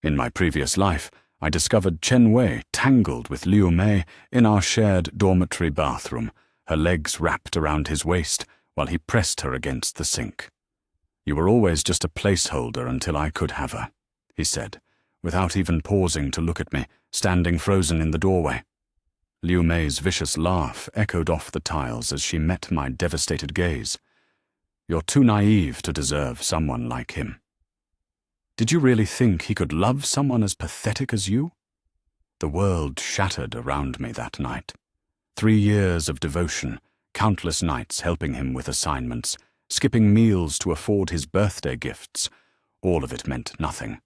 In my previous life, I discovered Chen Wei tangled with Liu Mei in our shared dormitory bathroom, her legs wrapped around his waist while he pressed her against the sink. "You were always just a placeholder until I could have her," he said, without even pausing to look at me, standing frozen in the doorway. Liu Mei's vicious laugh echoed off the tiles as she met my devastated gaze. "You're too naive to deserve someone like him." Did you really think he could love someone as pathetic as you? The world shattered around me that night. 3 years of devotion, countless nights helping him with assignments, skipping meals to afford his birthday gifts. All of it meant nothing.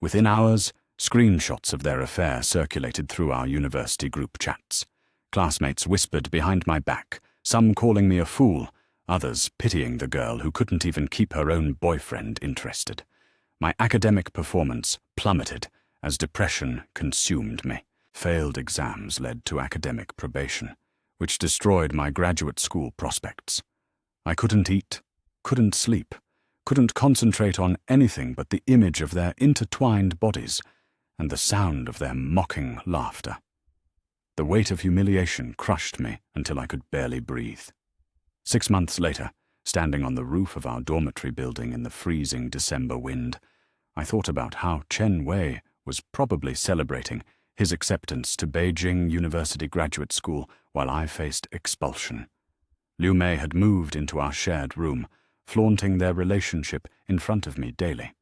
Within hours, screenshots of their affair circulated through our university group chats. Classmates whispered behind my back, some calling me a fool, others pitying the girl who couldn't even keep her own boyfriend interested. My academic performance plummeted as depression consumed me. Failed exams led to academic probation, which destroyed my graduate school prospects. I couldn't eat, couldn't sleep, couldn't concentrate on anything but the image of their intertwined bodies and the sound of their mocking laughter. The weight of humiliation crushed me until I could barely breathe. 6 months later, standing on the roof of our dormitory building in the freezing December wind, I thought about how Chen Wei was probably celebrating his acceptance to Beijing University Graduate School while I faced expulsion. Liu Mei had moved into our shared room, flaunting their relationship in front of me daily.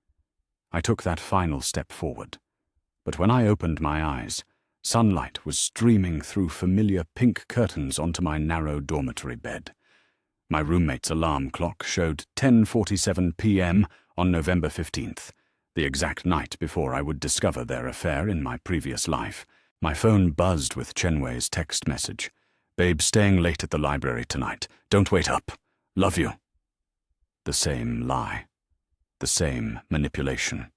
I took that final step forward. But when I opened my eyes, sunlight was streaming through familiar pink curtains onto my narrow dormitory bed. My roommate's alarm clock showed 10:47 p.m. on November 15th, the exact night before I would discover their affair in my previous life. My phone buzzed with Chen Wei's text message. "Babe, staying late at the library tonight. Don't wait up. Love you." The same lie. The same manipulation.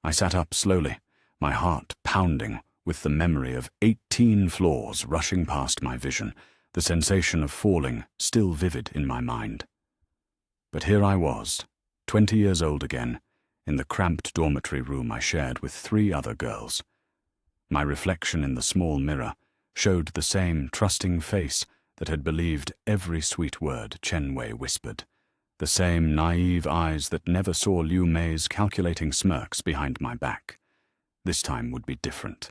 I sat up slowly, my heart pounding with the memory of 18 floors rushing past my vision, the sensation of falling still vivid in my mind. But here I was, 20 years old again, in the cramped dormitory room I shared with 3 other girls. My reflection in the small mirror showed the same trusting face that had believed every sweet word Chen Wei whispered, the same naive eyes that never saw Liu Mei's calculating smirks behind my back. This time would be different.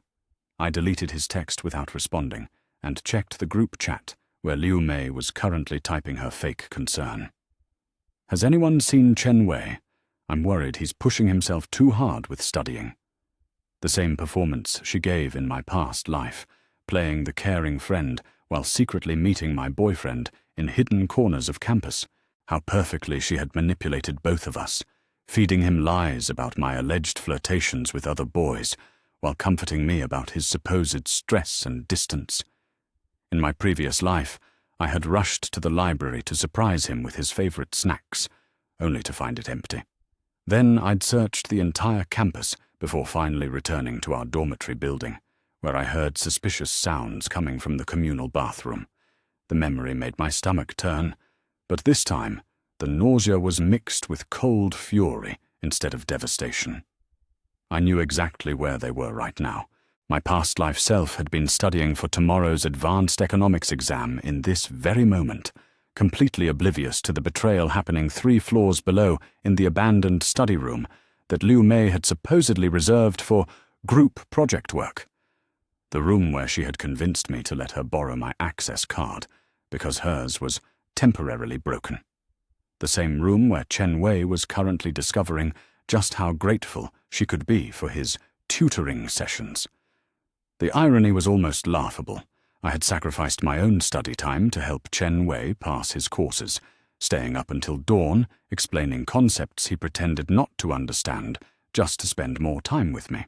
I deleted his text without responding and checked the group chat where Liu Mei was currently typing her fake concern. "Has anyone seen Chen Wei? I'm worried he's pushing himself too hard with studying." The same performance she gave in my past life, playing the caring friend while secretly meeting my boyfriend in hidden corners of campus. How perfectly she had manipulated both of us, feeding him lies about my alleged flirtations with other boys, while comforting me about his supposed stress and distance. In my previous life, I had rushed to the library to surprise him with his favorite snacks, only to find it empty. Then I'd searched the entire campus before finally returning to our dormitory building, where I heard suspicious sounds coming from the communal bathroom. The memory made my stomach turn, but this time the nausea was mixed with cold fury instead of devastation. I knew exactly where they were right now. My past life self had been studying for tomorrow's advanced economics exam in this very moment, completely oblivious to the betrayal happening 3 floors below in the abandoned study room that Liu Mei had supposedly reserved for group project work. The room where she had convinced me to let her borrow my access card because hers was temporarily broken. The same room where Chen Wei was currently discovering just how grateful she could be for his tutoring sessions. The irony was almost laughable. I had sacrificed my own study time to help Chen Wei pass his courses, staying up until dawn, explaining concepts he pretended not to understand, just to spend more time with me.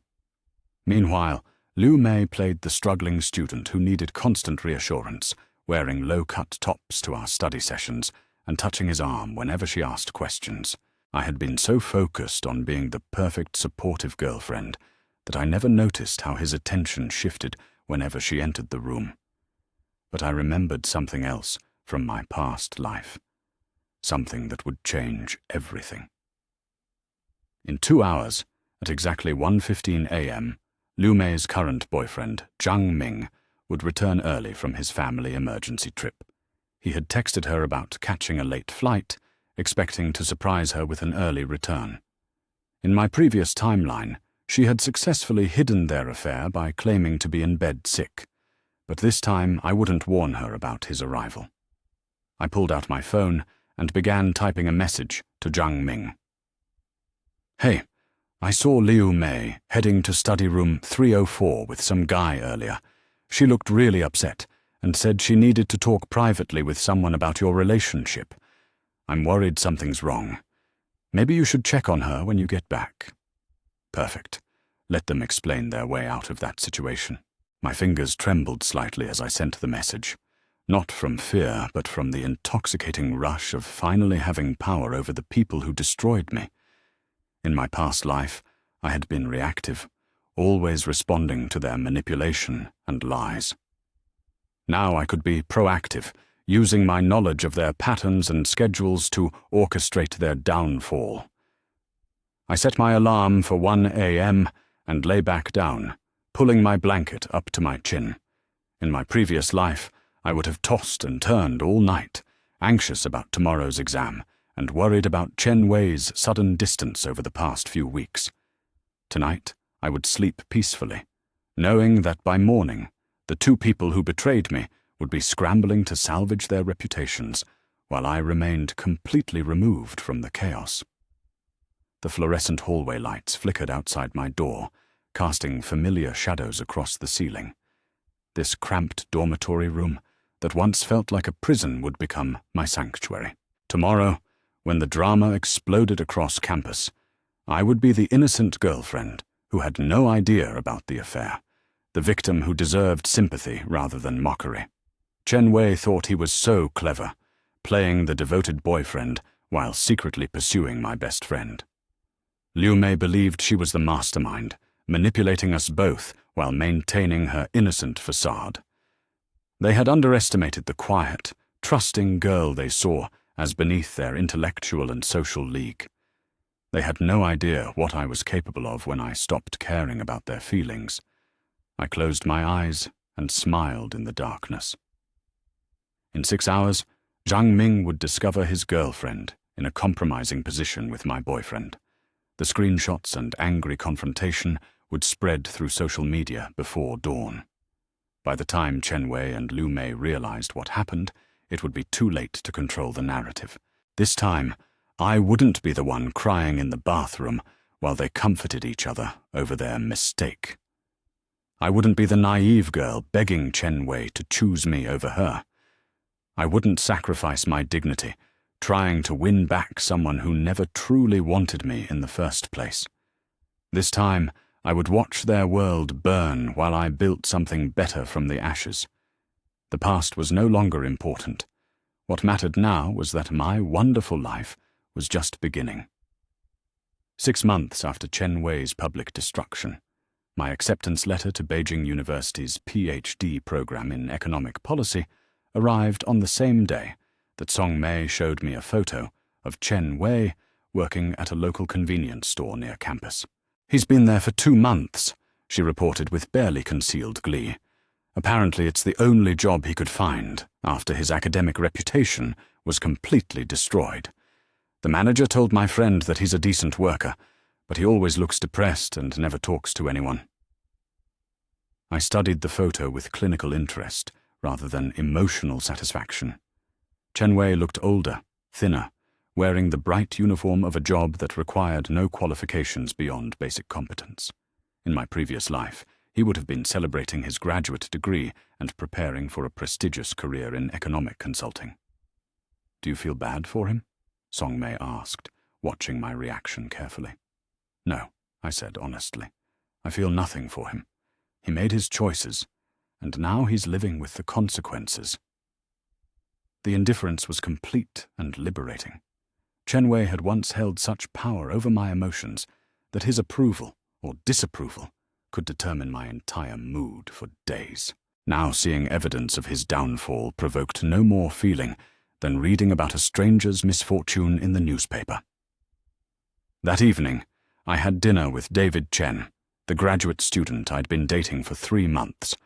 Meanwhile, Liu Mei played the struggling student who needed constant reassurance, wearing low-cut tops to our study sessions and touching his arm whenever she asked questions. I had been so focused on being the perfect supportive girlfriend that I never noticed how his attention shifted whenever she entered the room. But I remembered something else from my past life, something that would change everything. In 2 hours, At exactly 1:15 a.m., Liu Mei's current boyfriend, Zhang Ming, would return early from his family emergency trip. He had texted her about catching a late flight, expecting to surprise her with an early return. In my previous timeline, she had successfully hidden their affair by claiming to be in bed sick, but this time I wouldn't warn her about his arrival. I pulled out my phone and began typing a message to Zhang Ming. "Hey, I saw Liu Mei heading to study room 304 with some guy earlier. She looked really upset and said she needed to talk privately with someone about your relationship. I'm worried something's wrong. Maybe you should check on her when you get back." Perfect. Let them explain their way out of that situation. My fingers trembled slightly as I sent the message, not from fear, but from the intoxicating rush of finally having power over the people who destroyed me. In my past life, I had been reactive, always responding to their manipulation and lies. Now I could be proactive, using my knowledge of their patterns and schedules to orchestrate their downfall. I set my alarm for 1 a.m. and lay back down, pulling my blanket up to my chin. In my previous life, I would have tossed and turned all night, anxious about tomorrow's exam, and worried about Chen Wei's sudden distance over the past few weeks. Tonight, I would sleep peacefully, knowing that by morning, the two people who betrayed me would be scrambling to salvage their reputations, while I remained completely removed from the chaos. The fluorescent hallway lights flickered outside my door, casting familiar shadows across the ceiling. This cramped dormitory room that once felt like a prison would become my sanctuary. Tomorrow, when the drama exploded across campus, I would be the innocent girlfriend who had no idea about the affair, the victim who deserved sympathy rather than mockery. Chen Wei thought he was so clever, playing the devoted boyfriend while secretly pursuing my best friend. Liu Mei believed she was the mastermind, manipulating us both while maintaining her innocent facade. They had underestimated the quiet, trusting girl they saw as beneath their intellectual and social league. They had no idea what I was capable of when I stopped caring about their feelings. I closed my eyes and smiled in the darkness. In 6 hours, Zhang Ming would discover his girlfriend in a compromising position with my boyfriend. The screenshots and angry confrontation would spread through social media before dawn. By the time Chen Wei and Liu Mei realized what happened, it would be too late to control the narrative. This time, I wouldn't be the one crying in the bathroom while they comforted each other over their mistake. I wouldn't be the naive girl begging Chen Wei to choose me over her. I wouldn't sacrifice my dignity, trying to win back someone who never truly wanted me in the first place. This time, I would watch their world burn while I built something better from the ashes. The past was no longer important. What mattered now was that my wonderful life was just beginning. 6 months after Chen Wei's public destruction, my acceptance letter to Beijing University's PhD program in economic policy arrived on the same day that Song Mei showed me a photo of Chen Wei working at a local convenience store near campus. "He's been there for 2 months, she reported with barely concealed glee. Apparently it's the only job he could find after his academic reputation was completely destroyed. The manager told my friend that he's a decent worker, but he always looks depressed and never talks to anyone." I studied the photo with clinical interest rather than emotional satisfaction. Chen Wei looked older, thinner, wearing the bright uniform of a job that required no qualifications beyond basic competence. In my previous life, he would have been celebrating his graduate degree and preparing for a prestigious career in economic consulting. "Do you feel bad for him?" Song Mei asked, watching my reaction carefully. "No," I said honestly. "I feel nothing for him. He made his choices, and now he's living with the consequences." The indifference was complete and liberating. Chen Wei had once held such power over my emotions that his approval or disapproval could determine my entire mood for days. Now seeing evidence of his downfall provoked no more feeling than reading about a stranger's misfortune in the newspaper. That evening, I had dinner with David Chen, the graduate student I'd been dating for 3 months.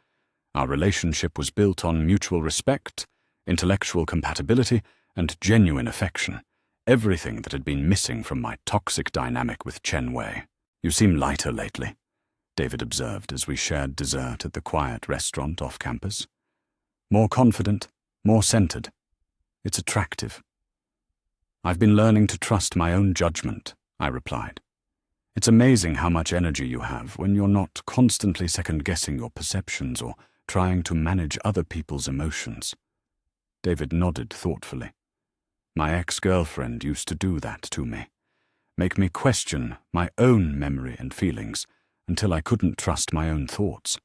Our relationship was built on mutual respect, intellectual compatibility, and genuine affection, everything that had been missing from my toxic dynamic with Chen Wei. "You seem lighter lately," David observed as we shared dessert at the quiet restaurant off campus. "More confident, more centered. It's attractive." "I've been learning to trust my own judgment," I replied. "It's amazing how much energy you have when you're not constantly second-guessing your perceptions or trying to manage other people's emotions." David nodded thoughtfully. "My ex-girlfriend used to do that to me, make me question my own memory and feelings until I couldn't trust my own thoughts.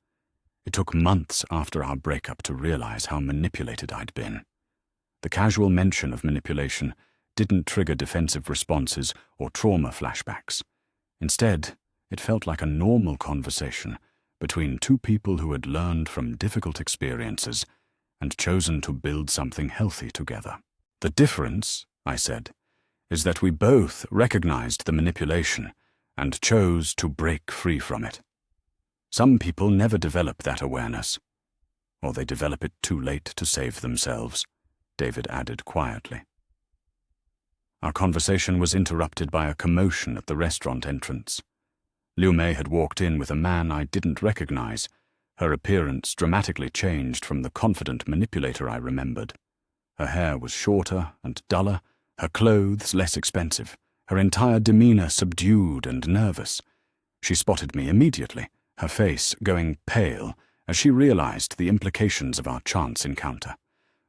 It took months after our breakup to realize how manipulated I'd been. The casual mention of manipulation didn't trigger defensive responses or trauma flashbacks. Instead, it felt like a normal conversation between two people who had learned from difficult experiences and chosen to build something healthy together. The difference," I said, "is that we both recognized the manipulation and chose to break free from it. Some people never develop that awareness, or they develop it too late to save themselves," David added quietly. Our conversation was interrupted by a commotion at the restaurant entrance. Liu Mei had walked in with a man I didn't recognize. Her appearance dramatically changed from the confident manipulator I remembered. Her hair was shorter and duller, her clothes less expensive, her entire demeanor subdued and nervous. She spotted me immediately, her face going pale as she realized the implications of our chance encounter.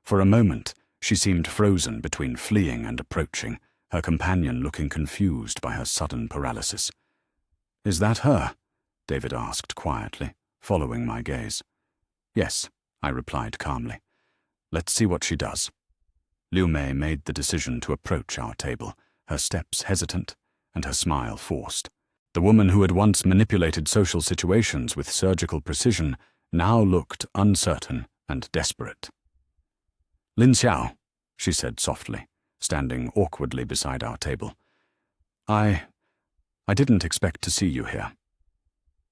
For a moment, she seemed frozen between fleeing and approaching, her companion looking confused by her sudden paralysis. "Is that her?" David asked quietly, following my gaze. "Yes," I replied calmly. "Let's see what she does." Liu Mei made the decision to approach our table, her steps hesitant and her smile forced. The woman who had once manipulated social situations with surgical precision now looked uncertain and desperate. "Lin Xiao," she said softly, standing awkwardly beside our table. I didn't expect to see you here."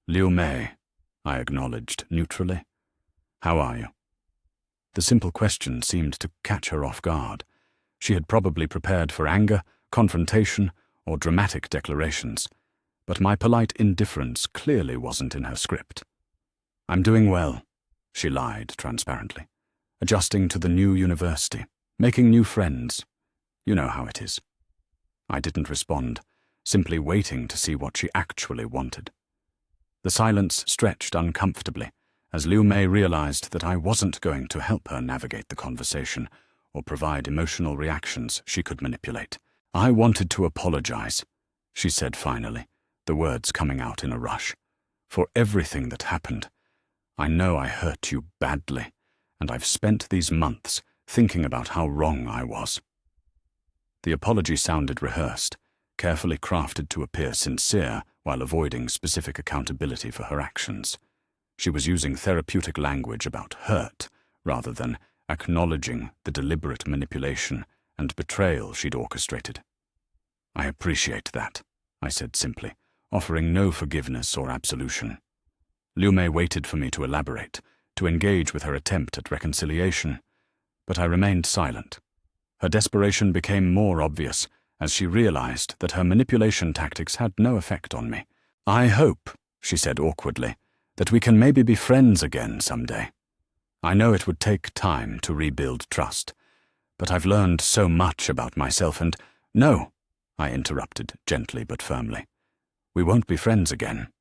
"Liu Mei," I acknowledged neutrally. "How are you?" The simple question seemed to catch her off guard. She had probably prepared for anger, confrontation, or dramatic declarations, but my polite indifference clearly wasn't in her script. "I'm doing well," she lied transparently. "Adjusting to the new university, making new friends. You know how it is." I didn't respond, simply waiting to see what she actually wanted. The silence stretched uncomfortably as Liu Mei realized that I wasn't going to help her navigate the conversation or provide emotional reactions she could manipulate. "I wanted to apologize," she said finally, the words coming out in a rush, "for everything that happened. I know I hurt you badly, and I've spent these months thinking about how wrong I was." The apology sounded rehearsed, carefully crafted to appear sincere while avoiding specific accountability for her actions. She was using therapeutic language about hurt rather than acknowledging the deliberate manipulation and betrayal she'd orchestrated. "I appreciate that," I said simply, offering no forgiveness or absolution. Liu Mei waited for me to elaborate, to engage with her attempt at reconciliation, but I remained silent. Her desperation became more obvious as she realized that her manipulation tactics had no effect on me. "I hope," she said awkwardly, "that we can maybe be friends again someday. I know it would take time to rebuild trust, but I've learned so much about myself and—" "No," I interrupted gently but firmly. "We won't be friends again."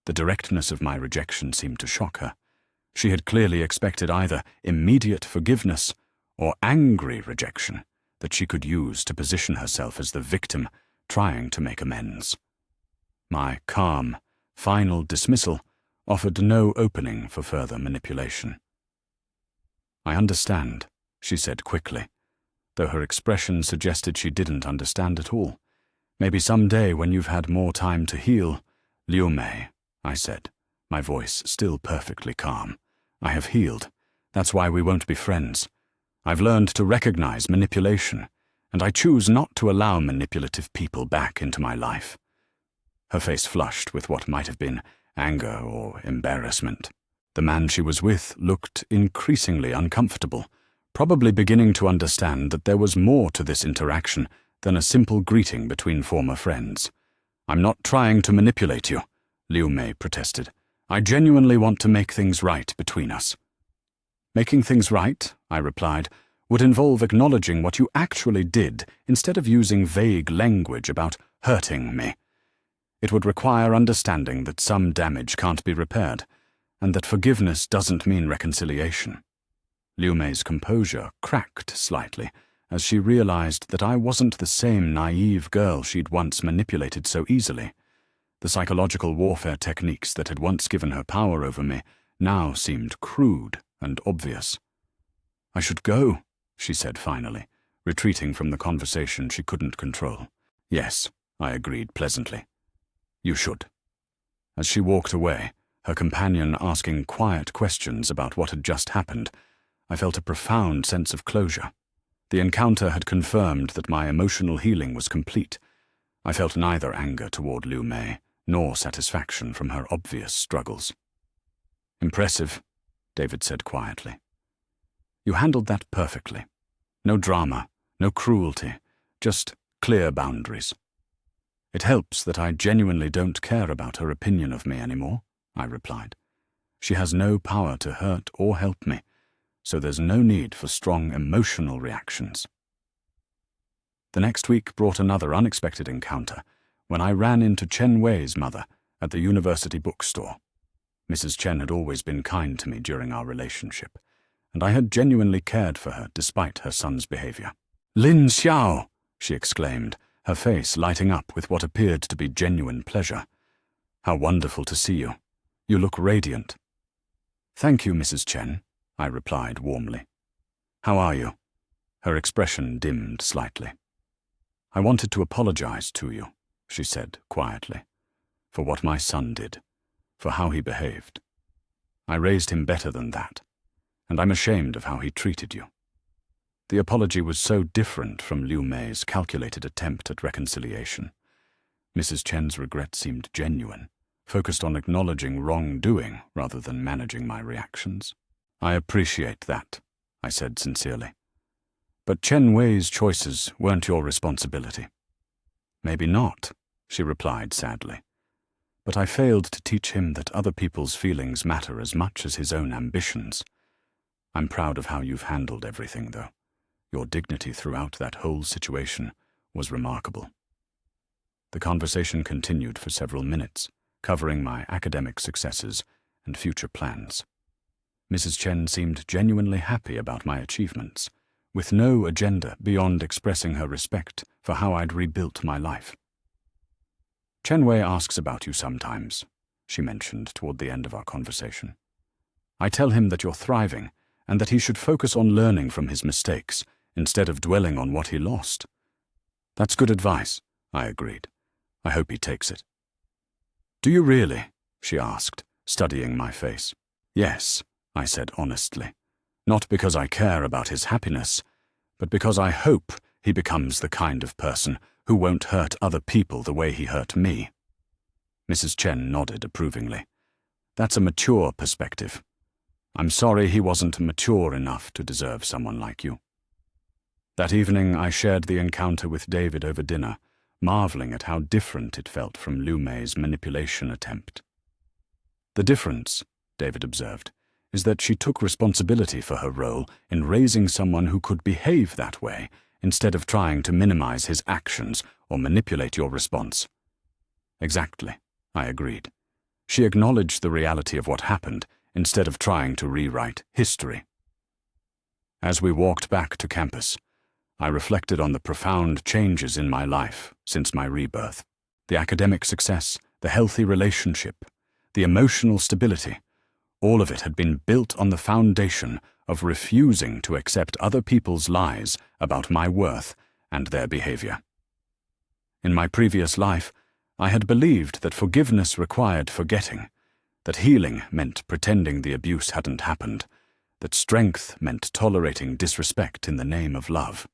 The directness of my rejection seemed to shock her. She had clearly expected either immediate forgiveness or angry rejection that she could use to position herself as the victim trying to make amends. My calm, final dismissal offered no opening for further manipulation. "I understand," she said quickly, though her expression suggested she didn't understand at all. "Maybe someday when you've had more time to heal." "Liu Mei," I said, my voice still perfectly calm. "I have healed. That's why we won't be friends. I've learned to recognize manipulation, and I choose not to allow manipulative people back into my life. Her face flushed with what might have been anger or embarrassment. The man she was with looked increasingly uncomfortable, probably beginning to understand that there was more to this interaction than a simple greeting between former friends. "I'm not trying to manipulate you," Liu Mei protested. "I genuinely want to make things right between us." "Making things right," I replied, "would involve acknowledging what you actually did instead of using vague language about hurting me. It would require understanding that some damage can't be repaired, and that forgiveness doesn't mean reconciliation." Liu Mei's composure cracked slightly as she realized that I wasn't the same naive girl she'd once manipulated so easily. The psychological warfare techniques that had once given her power over me now seemed crude and obvious. "I should go," she said finally, retreating from the conversation she couldn't control. "Yes," I agreed pleasantly. "You should." As she walked away, her companion asking quiet questions about what had just happened, I felt a profound sense of closure. The encounter had confirmed that my emotional healing was complete. I felt neither anger toward Liu Mei nor satisfaction from her obvious struggles. "Impressive," David said quietly. "You handled that perfectly. No drama, no cruelty, just clear boundaries." "It helps that I genuinely don't care about her opinion of me anymore," I replied. "She has no power to hurt or help me, so there's no need for strong emotional reactions." The next week brought another unexpected encounter when I ran into Chen Wei's mother at the university bookstore. Mrs. Chen had always been kind to me during our relationship, and I had genuinely cared for her despite her son's behavior. "Lin Xiao!" she exclaimed, her face lighting up with what appeared to be genuine pleasure. "How wonderful to see you. You look radiant." "Thank you, Mrs. Chen," I replied warmly. "How are you?" Her expression dimmed slightly. "I wanted to apologize to you," she said quietly, "for what my son did, for how he behaved. I raised him better than that, and I'm ashamed of how he treated you." The apology was so different from Liu Mei's calculated attempt at reconciliation. Mrs. Chen's regret seemed genuine, focused on acknowledging wrongdoing rather than managing my reactions. "I appreciate that," I said sincerely. "But Chen Wei's choices weren't your responsibility." "Maybe not," she replied sadly. "But I failed to teach him that other people's feelings matter as much as his own ambitions. I'm proud of how you've handled everything, though. Your dignity throughout that whole situation was remarkable." The conversation continued for several minutes, covering my academic successes and future plans. Mrs. Chen seemed genuinely happy about my achievements, with no agenda beyond expressing her respect for how I'd rebuilt my life. "Chen Wei asks about you sometimes," she mentioned toward the end of our conversation. "I tell him that you're thriving and that he should focus on learning from his mistakes instead of dwelling on what he lost." "That's good advice," I agreed. "I hope he takes it." "Do you really?" she asked, studying my face. "Yes," I said honestly. "Not because I care about his happiness, but because I hope he becomes the kind of person who won't hurt other people the way he hurt me." Mrs. Chen nodded approvingly. "That's a mature perspective. I'm sorry he wasn't mature enough to deserve someone like you." That evening I shared the encounter with David over dinner, marveling at how different it felt from Liu Mei's manipulation attempt. "The difference," David observed, "is that she took responsibility for her role in raising someone who could behave that way instead of trying to minimize his actions or manipulate your response." "Exactly," I agreed. She acknowledged the reality of what happened instead of trying to rewrite history. As we walked back to campus, I reflected on the profound changes in my life since my rebirth. The academic success, the healthy relationship, the emotional stability, all of it had been built on the foundation of refusing to accept other people's lies about my worth and their behavior. In my previous life, I had believed that forgiveness required forgetting, that healing meant pretending the abuse hadn't happened, that strength meant tolerating disrespect in the name of love.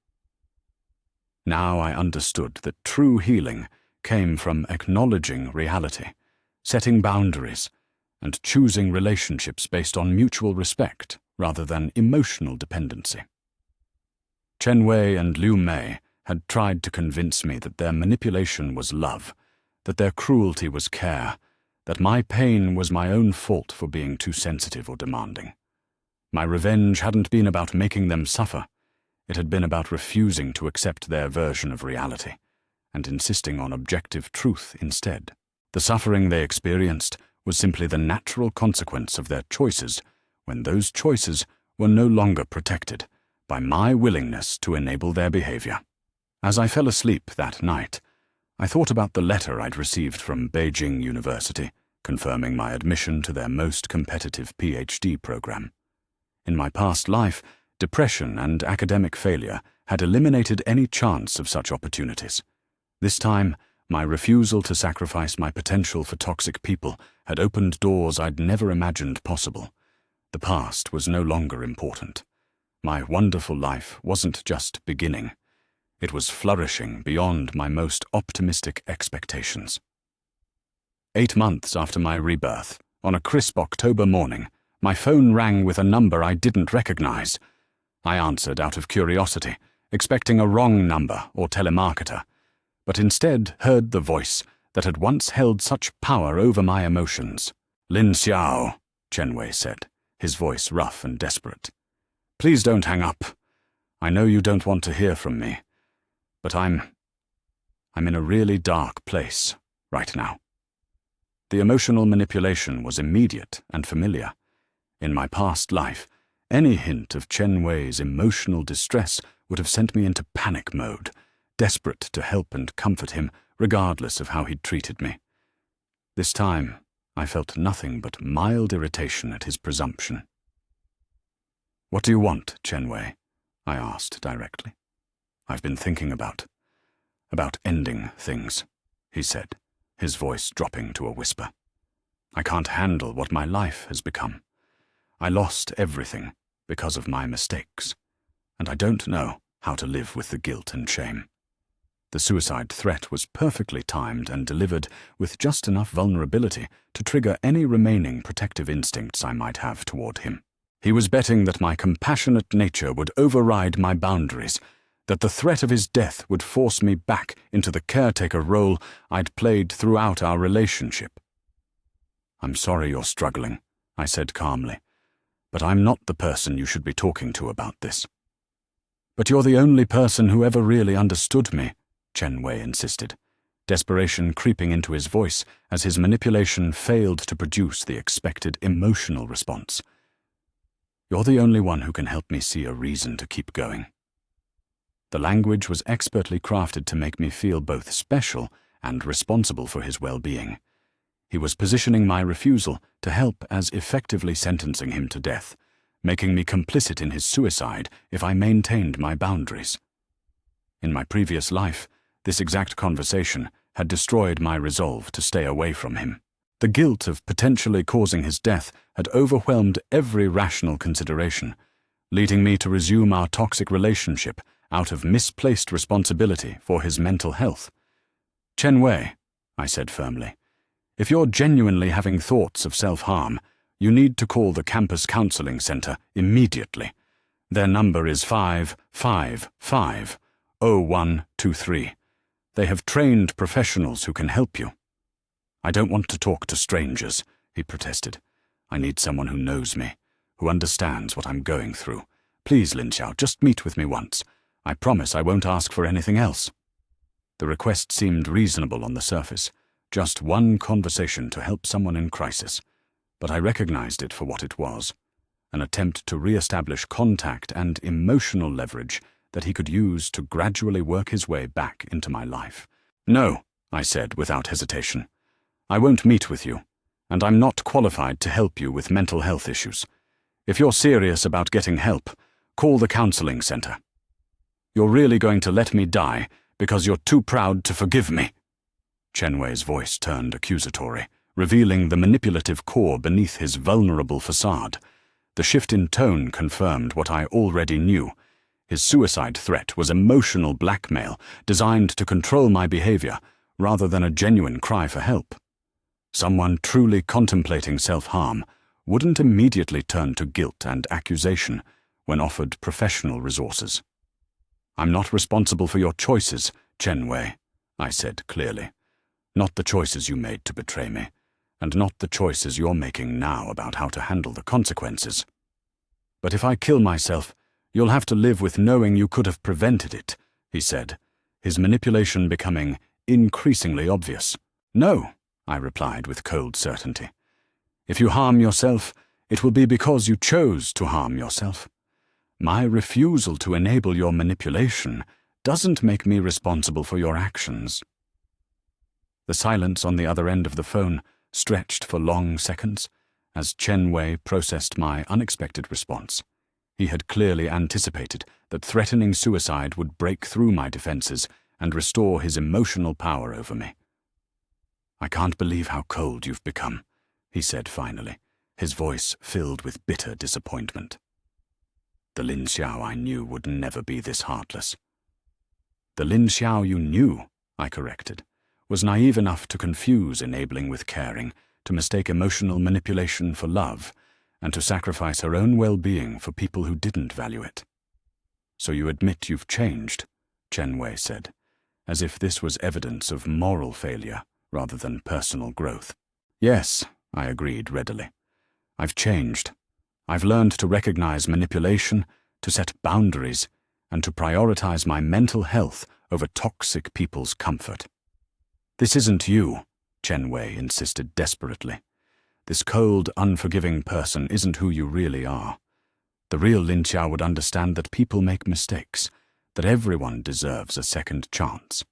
Now I understood that true healing came from acknowledging reality, setting boundaries, and choosing relationships based on mutual respect rather than emotional dependency. Chen Wei and Liu Mei had tried to convince me that their manipulation was love, that their cruelty was care, that my pain was my own fault for being too sensitive or demanding. My revenge hadn't been about making them suffer. It had been about refusing to accept their version of reality and insisting on objective truth instead. The suffering they experienced was simply the natural consequence of their choices when those choices were no longer protected by my willingness to enable their behavior. As I fell asleep that night, I thought about the letter I'd received from Beijing University, confirming my admission to their most competitive PhD program. In my past life, depression and academic failure had eliminated any chance of such opportunities. This time, my refusal to sacrifice my potential for toxic people had opened doors I'd never imagined possible. The past was no longer important. My wonderful life wasn't just beginning. It was flourishing beyond my most optimistic expectations. 8 months after my rebirth, on a crisp October morning, my phone rang with a number I didn't recognize. I answered out of curiosity, expecting a wrong number or telemarketer, but instead heard the voice that had once held such power over my emotions. "Lin Xiao," Chen Wei said, his voice rough and desperate. "Please don't hang up. I know you don't want to hear from me, but I'm in a really dark place right now." The emotional manipulation was immediate and familiar. In my past life, any hint of Chen Wei's emotional distress would have sent me into panic mode, desperate to help and comfort him regardless of how he'd treated me. This time, I felt nothing but mild irritation at his presumption. "What do you want, Chen Wei?" I asked directly. "I've been thinking about ending things," he said, his voice dropping to a whisper. "I can't handle what my life has become. I lost everything because of my mistakes, and I don't know how to live with the guilt and shame." The suicide threat was perfectly timed and delivered with just enough vulnerability to trigger any remaining protective instincts I might have toward him. He was betting that my compassionate nature would override my boundaries, that the threat of his death would force me back into the caretaker role I'd played throughout our relationship. "I'm sorry you're struggling," I said calmly, "but I'm not the person you should be talking to about this." "But you're the only person who ever really understood me," Chen Wei insisted, desperation creeping into his voice as his manipulation failed to produce the expected emotional response. "You're the only one who can help me see a reason to keep going." The language was expertly crafted to make me feel both special and responsible for his well-being. He was positioning my refusal to help as effectively sentencing him to death, making me complicit in his suicide if I maintained my boundaries. In my previous life, this exact conversation had destroyed my resolve to stay away from him. The guilt of potentially causing his death had overwhelmed every rational consideration, leading me to resume our toxic relationship out of misplaced responsibility for his mental health. "Chen Wei," I said firmly, "if you're genuinely having thoughts of self-harm, you need to call the campus counseling center immediately. Their number is 555-0123. They have trained professionals who can help you." "I don't want to talk to strangers," he protested. "I need someone who knows me, who understands what I'm going through. Please, Lin Xiao, just meet with me once. I promise I won't ask for anything else." The request seemed reasonable on the surface, just one conversation to help someone in crisis, but I recognized it for what it was, an attempt to re-establish contact and emotional leverage that he could use to gradually work his way back into my life. "No," I said without hesitation. "I won't meet with you, and I'm not qualified to help you with mental health issues. If you're serious about getting help, call the counseling center. You're really going to let me die because you're too proud to forgive me?" Chen Wei's voice turned accusatory, revealing the manipulative core beneath his vulnerable facade. The shift in tone confirmed what I already knew. His suicide threat was emotional blackmail designed to control my behavior rather than a genuine cry for help. Someone truly contemplating self-harm wouldn't immediately turn to guilt and accusation when offered professional resources. "I'm not responsible for your choices, Chen Wei," I said clearly. "Not the choices you made to betray me, and not the choices you're making now about how to handle the consequences. But if I kill myself, you'll have to live with knowing you could have prevented it," he said, his manipulation becoming increasingly obvious. "No," I replied with cold certainty. "If you harm yourself, it will be because you chose to harm yourself. My refusal to enable your manipulation doesn't make me responsible for your actions." The silence on the other end of the phone stretched for long seconds as Chen Wei processed my unexpected response. He had clearly anticipated that threatening suicide would break through my defenses and restore his emotional power over me. "I can't believe how cold you've become," he said finally, his voice filled with bitter disappointment. "The Lin Xiao I knew would never be this heartless." "The Lin Xiao you knew," I corrected, "was naive enough to confuse enabling with caring, to mistake emotional manipulation for love, and to sacrifice her own well-being for people who didn't value it." "So you admit you've changed," Chen Wei said, as if this was evidence of moral failure rather than personal growth. "Yes," I agreed readily. "I've changed. I've learned to recognize manipulation, to set boundaries, and to prioritize my mental health over toxic people's comfort." "This isn't you," Chen Wei insisted desperately. "This cold, unforgiving person isn't who you really are. The real Lin Xiao would understand that people make mistakes, that everyone deserves a second chance."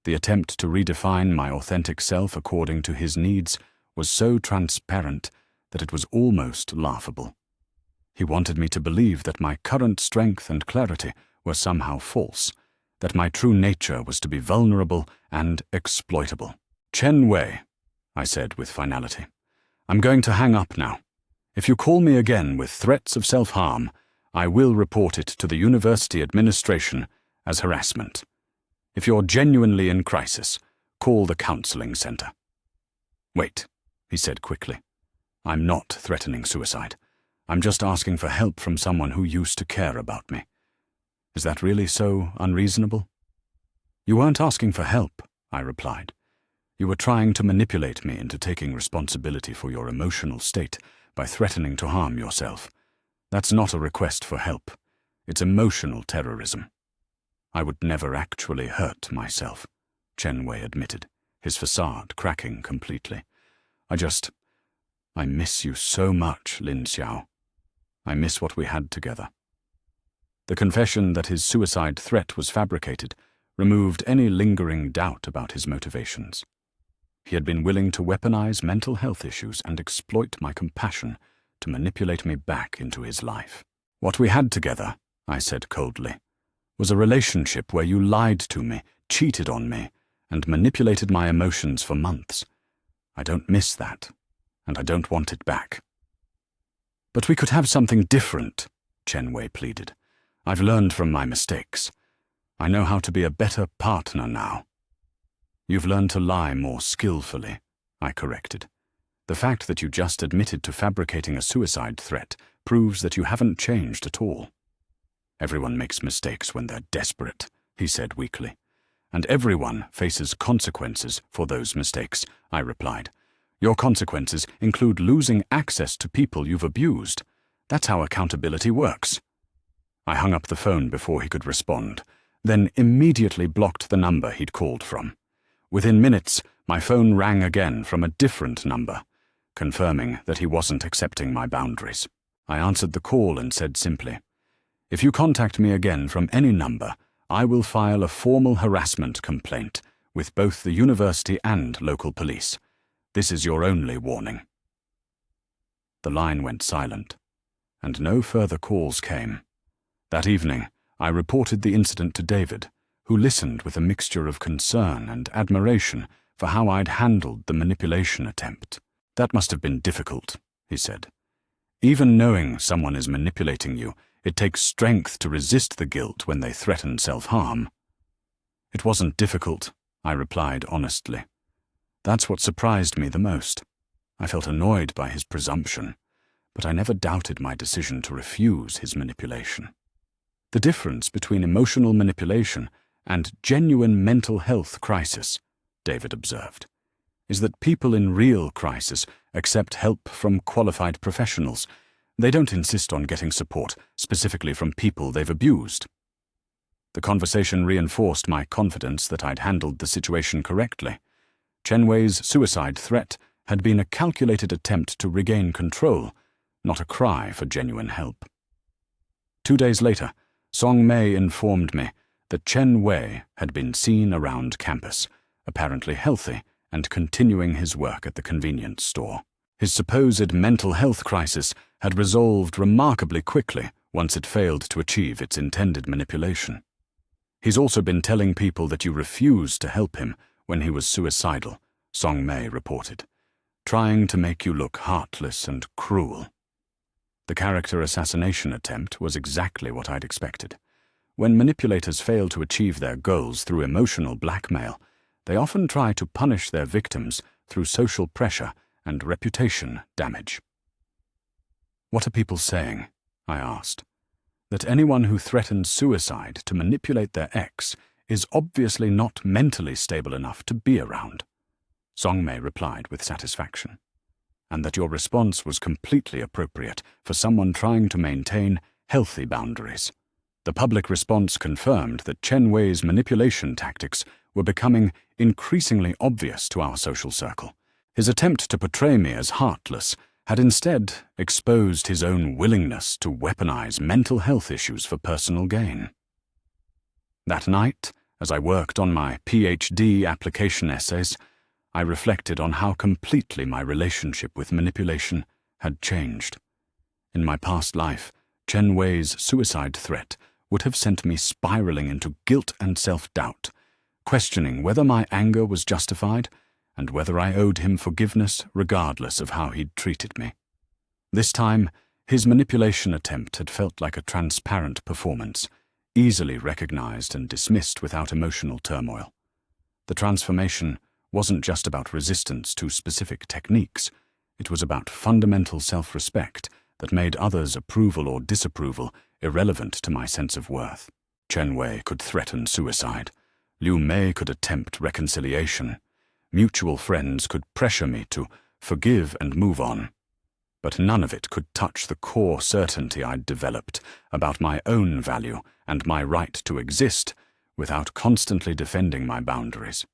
The attempt to redefine my authentic self according to his needs was so transparent that it was almost laughable. He wanted me to believe that my current strength and clarity were somehow false, that my true nature was to be vulnerable and exploitable. "Chen Wei," I said with finality, "I'm going to hang up now. If you call me again with threats of self-harm, I will report it to the university administration as harassment. If you're genuinely in crisis, call the counseling center." "Wait," he said quickly. "I'm not threatening suicide. I'm just asking for help from someone who used to care about me. Is that really so unreasonable?" "You weren't asking for help," I replied. "You were trying to manipulate me into taking responsibility for your emotional state by threatening to harm yourself. That's not a request for help. It's emotional terrorism." "I would never actually hurt myself," Chen Wei admitted, his facade cracking completely. I miss you so much, Lin Xiao. I miss what we had together." The confession that his suicide threat was fabricated removed any lingering doubt about his motivations. He had been willing to weaponize mental health issues and exploit my compassion to manipulate me back into his life. "What we had together," I said coldly, "was a relationship where you lied to me, cheated on me, and manipulated my emotions for months. I don't miss that, and I don't want it back." "But we could have something different," Chen Wei pleaded. "I've learned from my mistakes. I know how to be a better partner now." "You've learned to lie more skillfully," I corrected. "The fact that you just admitted to fabricating a suicide threat proves that you haven't changed at all." "Everyone makes mistakes when they're desperate," he said weakly. "And everyone faces consequences for those mistakes," I replied. "Your consequences include losing access to people you've abused. That's how accountability works." I hung up the phone before he could respond, then immediately blocked the number he'd called from. Within minutes, my phone rang again from a different number, confirming that he wasn't accepting my boundaries. I answered the call and said simply, "If you contact me again from any number, I will file a formal harassment complaint with both the university and local police. This is your only warning." The line went silent, and no further calls came. That evening, I reported the incident to David, who listened with a mixture of concern and admiration for how I'd handled the manipulation attempt. "That must have been difficult," he said. "Even knowing someone is manipulating you, it takes strength to resist the guilt when they threaten self-harm." "It wasn't difficult," I replied honestly. That's what surprised me the most. I felt annoyed by his presumption, but I never doubted my decision to refuse his manipulation. The difference between emotional manipulation and genuine mental health crisis, David observed, is that people in real crisis accept help from qualified professionals. They don't insist on getting support specifically from people they've abused. The conversation reinforced my confidence that I'd handled the situation correctly. Chen Wei's suicide threat had been a calculated attempt to regain control, not a cry for genuine help. 2 days later, Song Mei informed me that Chen Wei had been seen around campus, apparently healthy and continuing his work at the convenience store. His supposed mental health crisis had resolved remarkably quickly once it failed to achieve its intended manipulation. He's also been telling people that you refused to help him when he was suicidal, Song Mei reported, trying to make you look heartless and cruel. The character assassination attempt was exactly what I'd expected. When manipulators fail to achieve their goals through emotional blackmail, they often try to punish their victims through social pressure and reputation damage. What are people saying? I asked. That anyone who threatens suicide to manipulate their ex is obviously not mentally stable enough to be around. Song Mei replied with satisfaction, and that your response was completely appropriate for someone trying to maintain healthy boundaries. The public response confirmed that Chen Wei's manipulation tactics were becoming increasingly obvious to our social circle. His attempt to portray me as heartless had instead exposed his own willingness to weaponize mental health issues for personal gain. That night, as I worked on my PhD application essays, I reflected on how completely my relationship with manipulation had changed. In my past life, Chen Wei's suicide threat would have sent me spiraling into guilt and self-doubt, questioning whether my anger was justified and whether I owed him forgiveness regardless of how he'd treated me. This time, his manipulation attempt had felt like a transparent performance, easily recognized and dismissed without emotional turmoil. The transformation wasn't just about resistance to specific techniques. It was about fundamental self-respect that made others' approval or disapproval irrelevant to my sense of worth. Chen Wei could threaten suicide. Liu Mei could attempt reconciliation. Mutual friends could pressure me to forgive and move on. But none of it could touch the core certainty I'd developed about my own value and my right to exist without constantly defending my boundaries.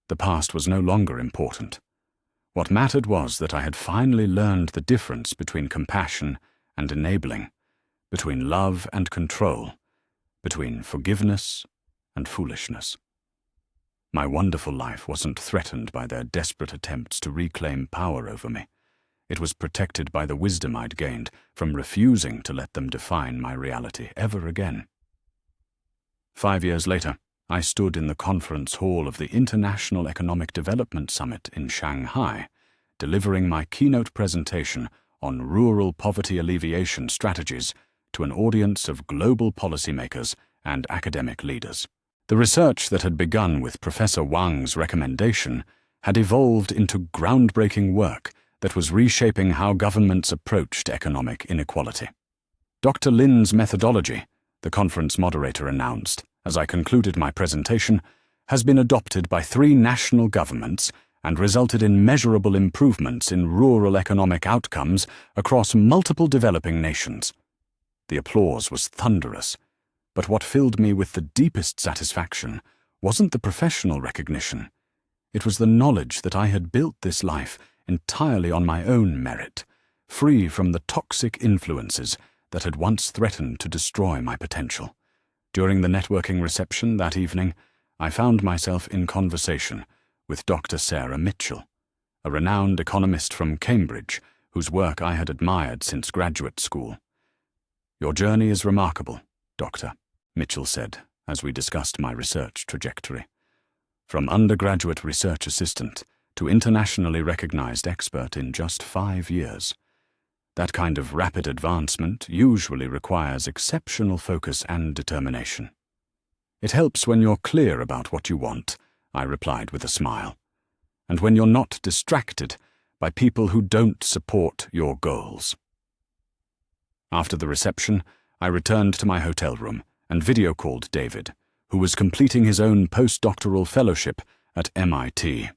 The past was no longer important. What mattered was that I had finally learned the difference between compassion and enabling, between love and control, between forgiveness and foolishness. My wonderful life wasn't threatened by their desperate attempts to reclaim power over me. It was protected by the wisdom I'd gained from refusing to let them define my reality ever again. 5 years later, I stood in the conference hall of the International Economic Development Summit in Shanghai, delivering my keynote presentation on rural poverty alleviation strategies to an audience of global policymakers and academic leaders. The research that had begun with Professor Wang's recommendation had evolved into groundbreaking work that was reshaping how governments approached economic inequality. Dr. Lin's methodology, the conference moderator announced as I concluded my presentation, has been adopted by 3 national governments and resulted in measurable improvements in rural economic outcomes across multiple developing nations. The applause was thunderous, but what filled me with the deepest satisfaction wasn't the professional recognition. It was the knowledge that I had built this life entirely on my own merit, free from the toxic influences that had once threatened to destroy my potential. During the networking reception that evening, I found myself in conversation with Dr. Sarah Mitchell, a renowned economist from Cambridge whose work I had admired since graduate school. "Your journey is remarkable, Doctor," Mitchell said as we discussed my research trajectory. "From undergraduate research assistant to internationally recognized expert in just 5 years. That kind of rapid advancement usually requires exceptional focus and determination. It helps when you're clear about what you want, I replied with a smile. And when you're not distracted by people who don't support your goals. After the reception, I returned to my hotel room and video-called David, who was completing his own postdoctoral fellowship at MIT.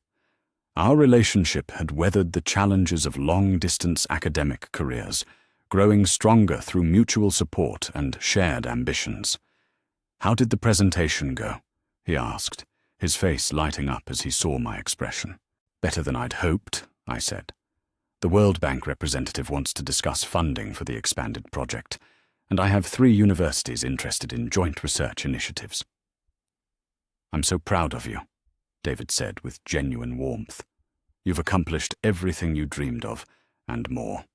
Our relationship had weathered the challenges of long-distance academic careers, growing stronger through mutual support and shared ambitions. "How did the presentation go?" he asked, his face lighting up as he saw my expression. "Better than I'd hoped," I said. "The World Bank representative wants to discuss funding for the expanded project, and I have 3 universities interested in joint research initiatives." "I'm so proud of you," David said with genuine warmth. "You've accomplished everything you dreamed of, and more."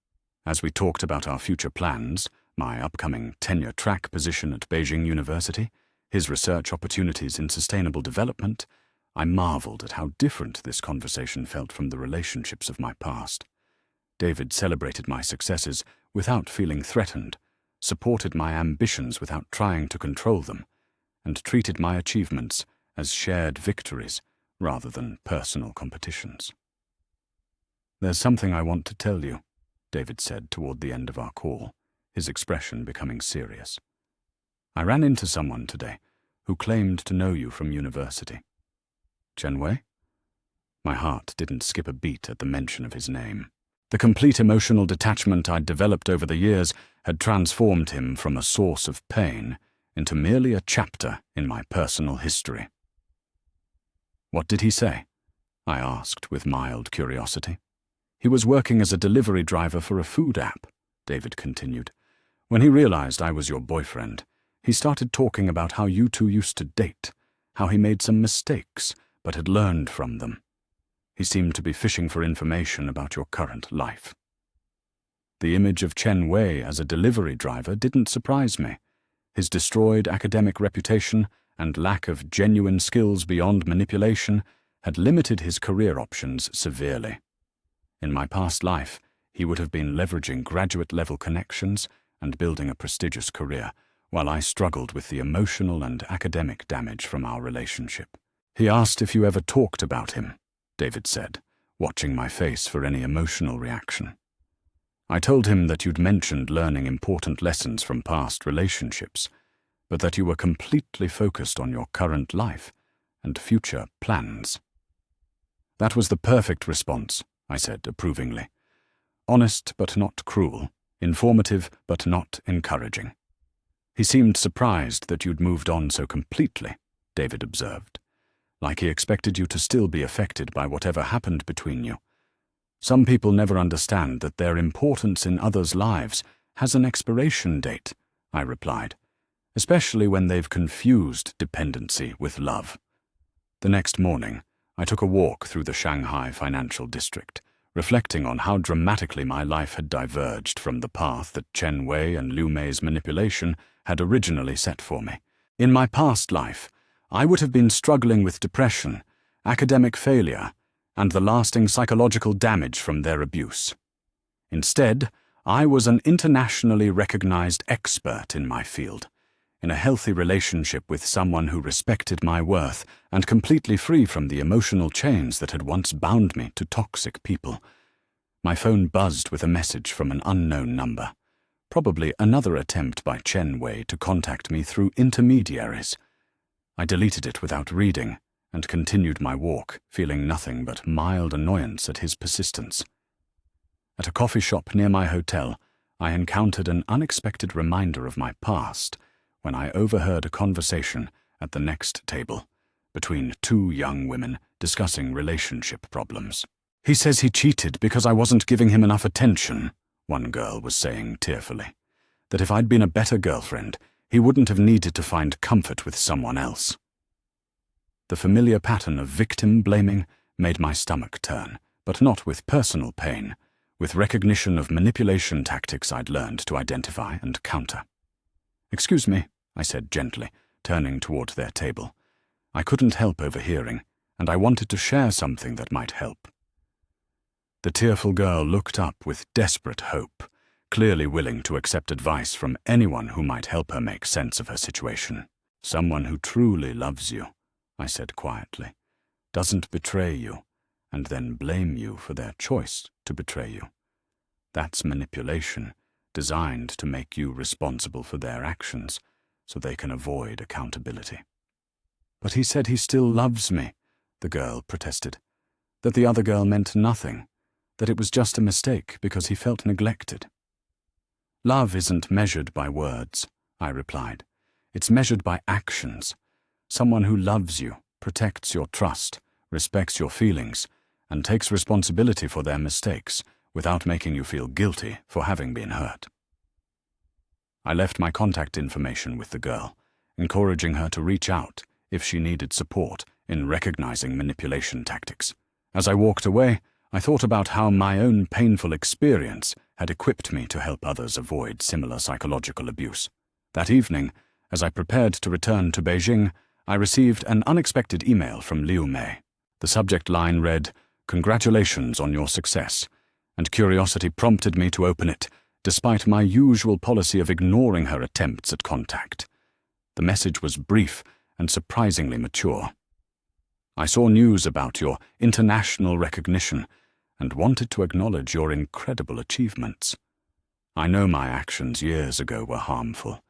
As we talked about our future plans, my upcoming tenure-track position at Beijing University, his research opportunities in sustainable development, I marveled at how different this conversation felt from the relationships of my past. David celebrated my successes without feeling threatened, supported my ambitions without trying to control them, and treated my achievements as shared victories rather than personal competitions. "There's something I want to tell you," David said toward the end of our call, his expression becoming serious. "I ran into someone today who claimed to know you from university." "Chen Wei?" My heart didn't skip a beat at the mention of his name. The complete emotional detachment I'd developed over the years had transformed him from a source of pain into merely a chapter in my personal history. "What did he say?" I asked with mild curiosity. "He was working as a delivery driver for a food app," David continued. "When he realized I was your boyfriend, he started talking about how you two used to date, how he made some mistakes, but had learned from them. He seemed to be fishing for information about your current life." The image of Chen Wei as a delivery driver didn't surprise me. His destroyed academic reputation and lack of genuine skills beyond manipulation had limited his career options severely. In my past life, he would have been leveraging graduate-level connections and building a prestigious career, while I struggled with the emotional and academic damage from our relationship. "He asked if you ever talked about him," David said, watching my face for any emotional reaction. "I told him that you'd mentioned learning important lessons from past relationships, but that you were completely focused on your current life and future plans." "That was the perfect response," I said approvingly. "Honest but not cruel, informative but not encouraging." "He seemed surprised that you'd moved on so completely," David observed, "like he expected you to still be affected by whatever happened between you. Some people never understand that their importance in others' lives has an expiration date," I replied, "especially when they've confused dependency with love." The next morning, I took a walk through the Shanghai financial district, reflecting on how dramatically my life had diverged from the path that Chen Wei and Liu Mei's manipulation had originally set for me. In my past life, I would have been struggling with depression, academic failure, and the lasting psychological damage from their abuse. Instead, I was an internationally recognized expert in my field, in a healthy relationship with someone who respected my worth and completely free from the emotional chains that had once bound me to toxic people. My phone buzzed with a message from an unknown number, probably another attempt by Chen Wei to contact me through intermediaries. I deleted it without reading and continued my walk, feeling nothing but mild annoyance at his persistence. At a coffee shop near my hotel, I encountered an unexpected reminder of my past when I overheard a conversation at the next table between 2 young women discussing relationship problems. "He says he cheated because I wasn't giving him enough attention," one girl was saying tearfully. "That if I'd been a better girlfriend, he wouldn't have needed to find comfort with someone else." The familiar pattern of victim blaming made my stomach turn, but not with personal pain, with recognition of manipulation tactics I'd learned to identify and counter. "Excuse me," I said gently, turning toward their table. I couldn't help overhearing, and I wanted to share something that might help. The tearful girl looked up with desperate hope, clearly willing to accept advice from anyone who might help her make sense of her situation. "Someone who truly loves you," I said quietly. doesn't betray you, and then blame you for their choice to betray you. That's manipulation, designed to make you responsible for their actions, so they can avoid accountability. But he said he still loves me, the girl protested. That the other girl meant nothing, that it was just a mistake because he felt neglected. Love isn't measured by words, I replied. It's measured by actions. Someone who loves you, protects your trust, respects your feelings, and takes responsibility for their mistakes without making you feel guilty for having been hurt. I left my contact information with the girl, encouraging her to reach out if she needed support in recognizing manipulation tactics. As I walked away, I thought about how my own painful experience had equipped me to help others avoid similar psychological abuse. That evening, as I prepared to return to Beijing, I received an unexpected email from Liu Mei. The subject line read, "Congratulations on your success," and curiosity prompted me to open it, despite my usual policy of ignoring her attempts at contact. The message was brief and surprisingly mature. "I saw news about your international recognition and wanted to acknowledge your incredible achievements. I know my actions years ago were harmful,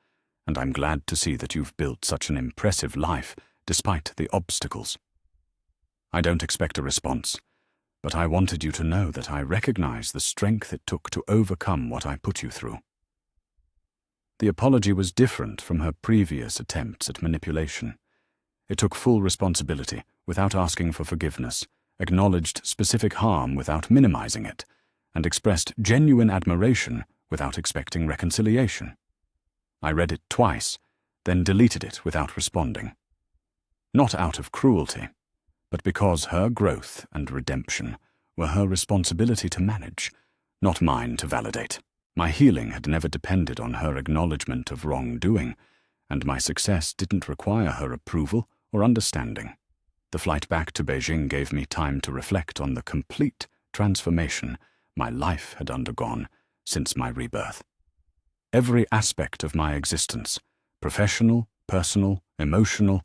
and I'm glad to see that you've built such an impressive life despite the obstacles. I don't expect a response, but I wanted you to know that I recognize the strength it took to overcome what I put you through." The apology was different from her previous attempts at manipulation. It took full responsibility without asking for forgiveness, acknowledged specific harm without minimizing it, and expressed genuine admiration without expecting reconciliation. I read it twice, then deleted it without responding. Not out of cruelty, but because her growth and redemption were her responsibility to manage, not mine to validate. My healing had never depended on her acknowledgement of wrongdoing, and my success didn't require her approval or understanding. The flight back to Beijing gave me time to reflect on the complete transformation my life had undergone since my rebirth. Every aspect of my existence, professional, personal, emotional,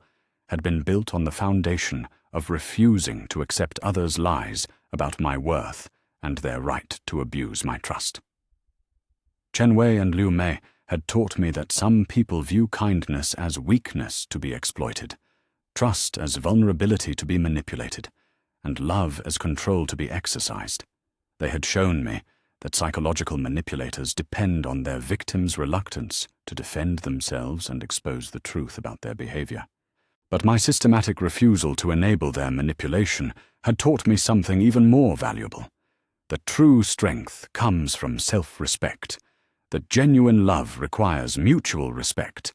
had been built on the foundation of refusing to accept others' lies about my worth and their right to abuse my trust. Chen Wei and Liu Mei had taught me that some people view kindness as weakness to be exploited, trust as vulnerability to be manipulated, and love as control to be exercised. They had shown me that psychological manipulators depend on their victims' reluctance to defend themselves and expose the truth about their behavior. But my systematic refusal to enable their manipulation had taught me something even more valuable: that true strength comes from self-respect, that genuine love requires mutual respect,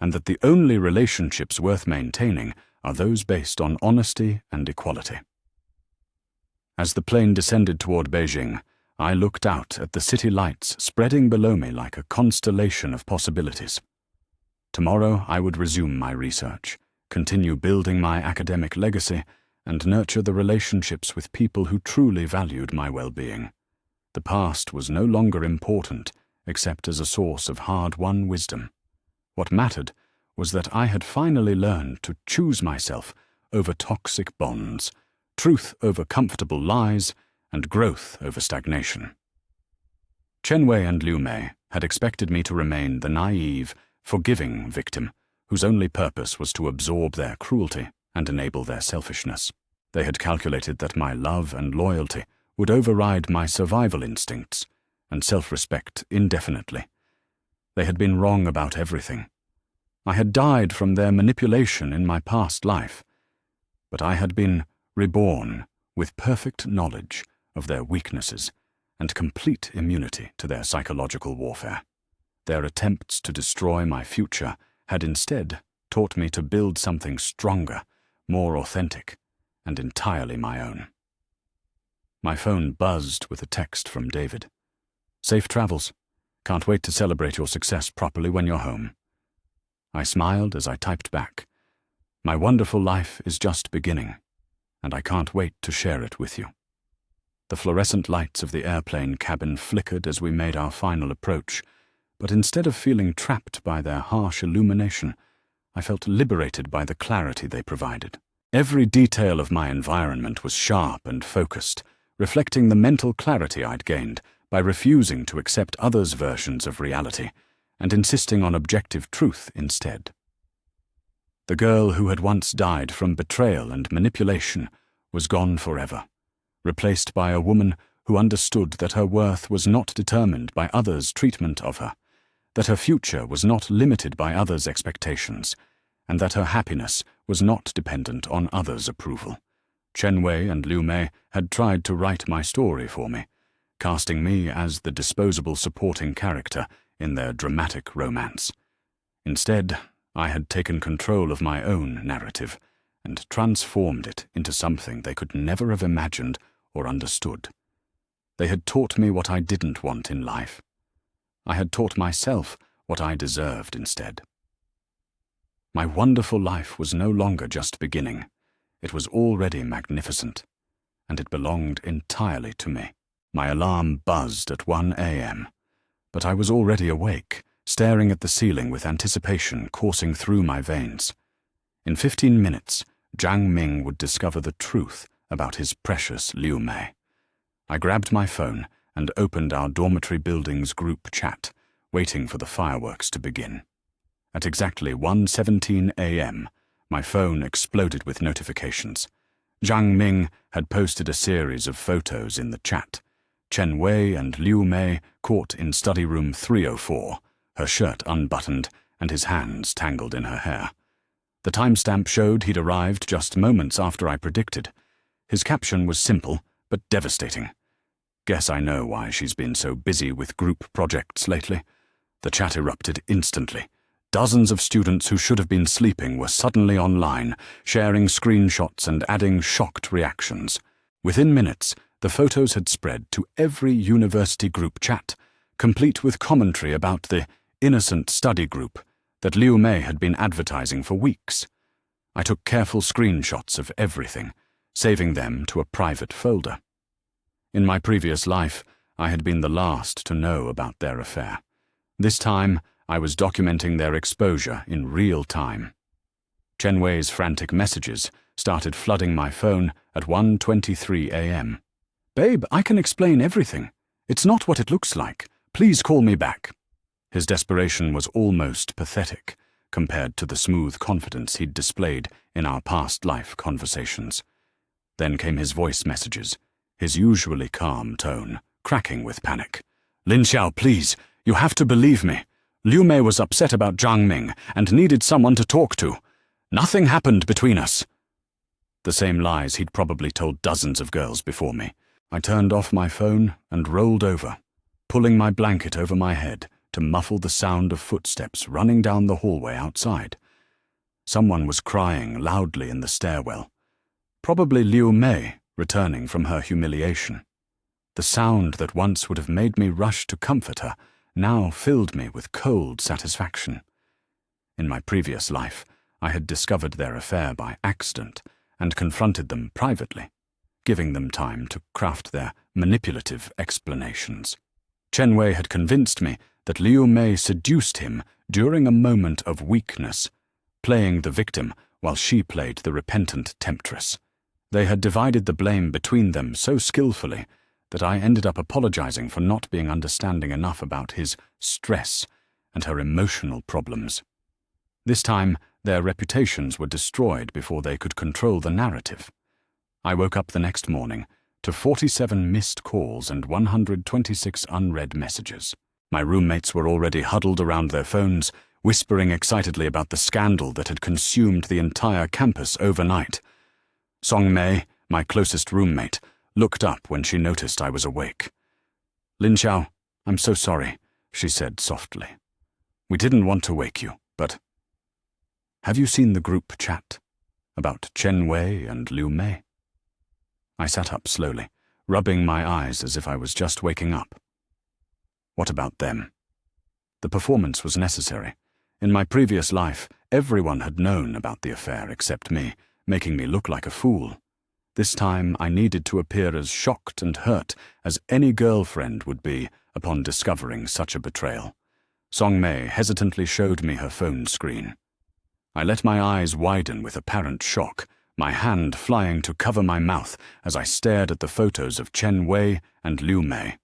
and that the only relationships worth maintaining are those based on honesty and equality. As the plane descended toward Beijing, I looked out at the city lights spreading below me like a constellation of possibilities. Tomorrow I would resume my research, continue building my academic legacy, and nurture the relationships with people who truly valued my well-being. The past was no longer important except as a source of hard-won wisdom. What mattered was that I had finally learned to choose myself over toxic bonds, truth over comfortable lies, and growth over stagnation. Chen Wei and Liu Mei had expected me to remain the naive, forgiving victim whose only purpose was to absorb their cruelty and enable their selfishness. They had calculated that my love and loyalty would override my survival instincts and self-respect indefinitely. They had been wrong about everything. I had died from their manipulation in my past life, but I had been reborn with perfect knowledge of their weaknesses and complete immunity to their psychological warfare. Their attempts to destroy my future had instead taught me to build something stronger, more authentic, and entirely my own. My phone buzzed with a text from David. "Safe travels. Can't wait to celebrate your success properly when you're home." I smiled as I typed back, "My wonderful life is just beginning, and I can't wait to share it with you." The fluorescent lights of the airplane cabin flickered as we made our final approach, but instead of feeling trapped by their harsh illumination, I felt liberated by the clarity they provided. Every detail of my environment was sharp and focused, reflecting the mental clarity I'd gained by refusing to accept others' versions of reality and insisting on objective truth instead. The girl who had once died from betrayal and manipulation was gone forever, replaced by a woman who understood that her worth was not determined by others' treatment of her, that her future was not limited by others' expectations, and that her happiness was not dependent on others' approval. Chen Wei and Liu Mei had tried to write my story for me, casting me as the disposable supporting character in their dramatic romance. Instead, I had taken control of my own narrative and transformed it into something they could never have imagined or understood. They had taught me what I didn't want in life. I had taught myself what I deserved instead. My wonderful life was no longer just beginning. It was already magnificent, and it belonged entirely to me. My alarm buzzed at 1 a.m., but I was already awake, staring at the ceiling with anticipation coursing through my veins. In 15 minutes, Jiang Ming would discover the truth about his precious Liu Mei. I grabbed my phone and opened our dormitory building's group chat, waiting for the fireworks to begin. At exactly 1:17 a.m., my phone exploded with notifications. Jiang Ming had posted a series of photos in the chat. Chen Wei and Liu Mei caught in study room 304, her shirt unbuttoned and his hands tangled in her hair. The timestamp showed he'd arrived just moments after I predicted. His caption was simple, but devastating. Guess I know why she's been so busy with group projects lately. The chat erupted instantly. Dozens of students who should have been sleeping were suddenly online, sharing screenshots and adding shocked reactions. Within minutes, the photos had spread to every university group chat, complete with commentary about the innocent study group that Liu Mei had been advertising for weeks. I took careful screenshots of everything, saving them to a private folder. In my previous life, I had been the last to know about their affair. This time, I was documenting their exposure in real time. Chen Wei's frantic messages started flooding my phone at 1:23 a.m. "Babe, I can explain everything. It's not what it looks like. Please call me back." His desperation was almost pathetic compared to the smooth confidence he'd displayed in our past life conversations. Then came his voice messages, his usually calm tone cracking with panic. "Lin Xiao, please, you have to believe me. Liu Mei was upset about Jiang Ming and needed someone to talk to. Nothing happened between us." The same lies he'd probably told dozens of girls before me. I turned off my phone and rolled over, pulling my blanket over my head to muffle the sound of footsteps running down the hallway outside. Someone was crying loudly in the stairwell. Probably Liu Mei, returning from her humiliation. The sound that once would have made me rush to comfort her now filled me with cold satisfaction. In my previous life, I had discovered their affair by accident and confronted them privately, giving them time to craft their manipulative explanations. Chen Wei had convinced me that Liu Mei seduced him during a moment of weakness, playing the victim while she played the repentant temptress. They had divided the blame between them so skillfully that I ended up apologizing for not being understanding enough about his stress and her emotional problems. This time, their reputations were destroyed before they could control the narrative. I woke up the next morning to 47 missed calls and 126 unread messages. My roommates were already huddled around their phones, whispering excitedly about the scandal that had consumed the entire campus overnight. Song Mei, my closest roommate, looked up when she noticed I was awake. "Lin Xiao, I'm so sorry," she said softly. "We didn't want to wake you, but have you seen the group chat about Chen Wei and Liu Mei?" I sat up slowly, rubbing my eyes as if I was just waking up. What about them? The performance was necessary. In my previous life, everyone had known about the affair except me, making me look like a fool. This time I needed to appear as shocked and hurt as any girlfriend would be upon discovering such a betrayal. Song Mei hesitantly showed me her phone screen. I let my eyes widen with apparent shock, my hand flying to cover my mouth as I stared at the photos of Chen Wei and Liu Mei.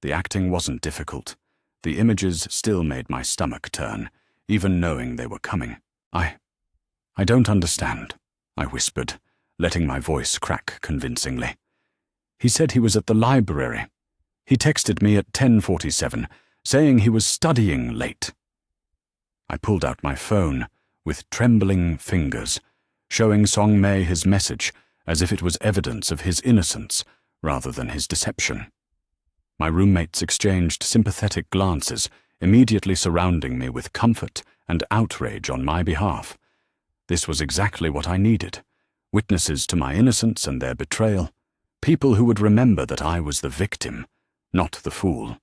The acting wasn't difficult. The images still made my stomach turn, even knowing they were coming. I don't understand, I whispered, letting my voice crack convincingly. He said he was at the library. He texted me at 10:47, saying he was studying late. I pulled out my phone with trembling fingers, showing Song Mei his message as if it was evidence of his innocence rather than his deception. My roommates exchanged sympathetic glances, immediately surrounding me with comfort and outrage on my behalf. This was exactly what I needed. Witnesses to my innocence and their betrayal. People who would remember that I was the victim, not the fool.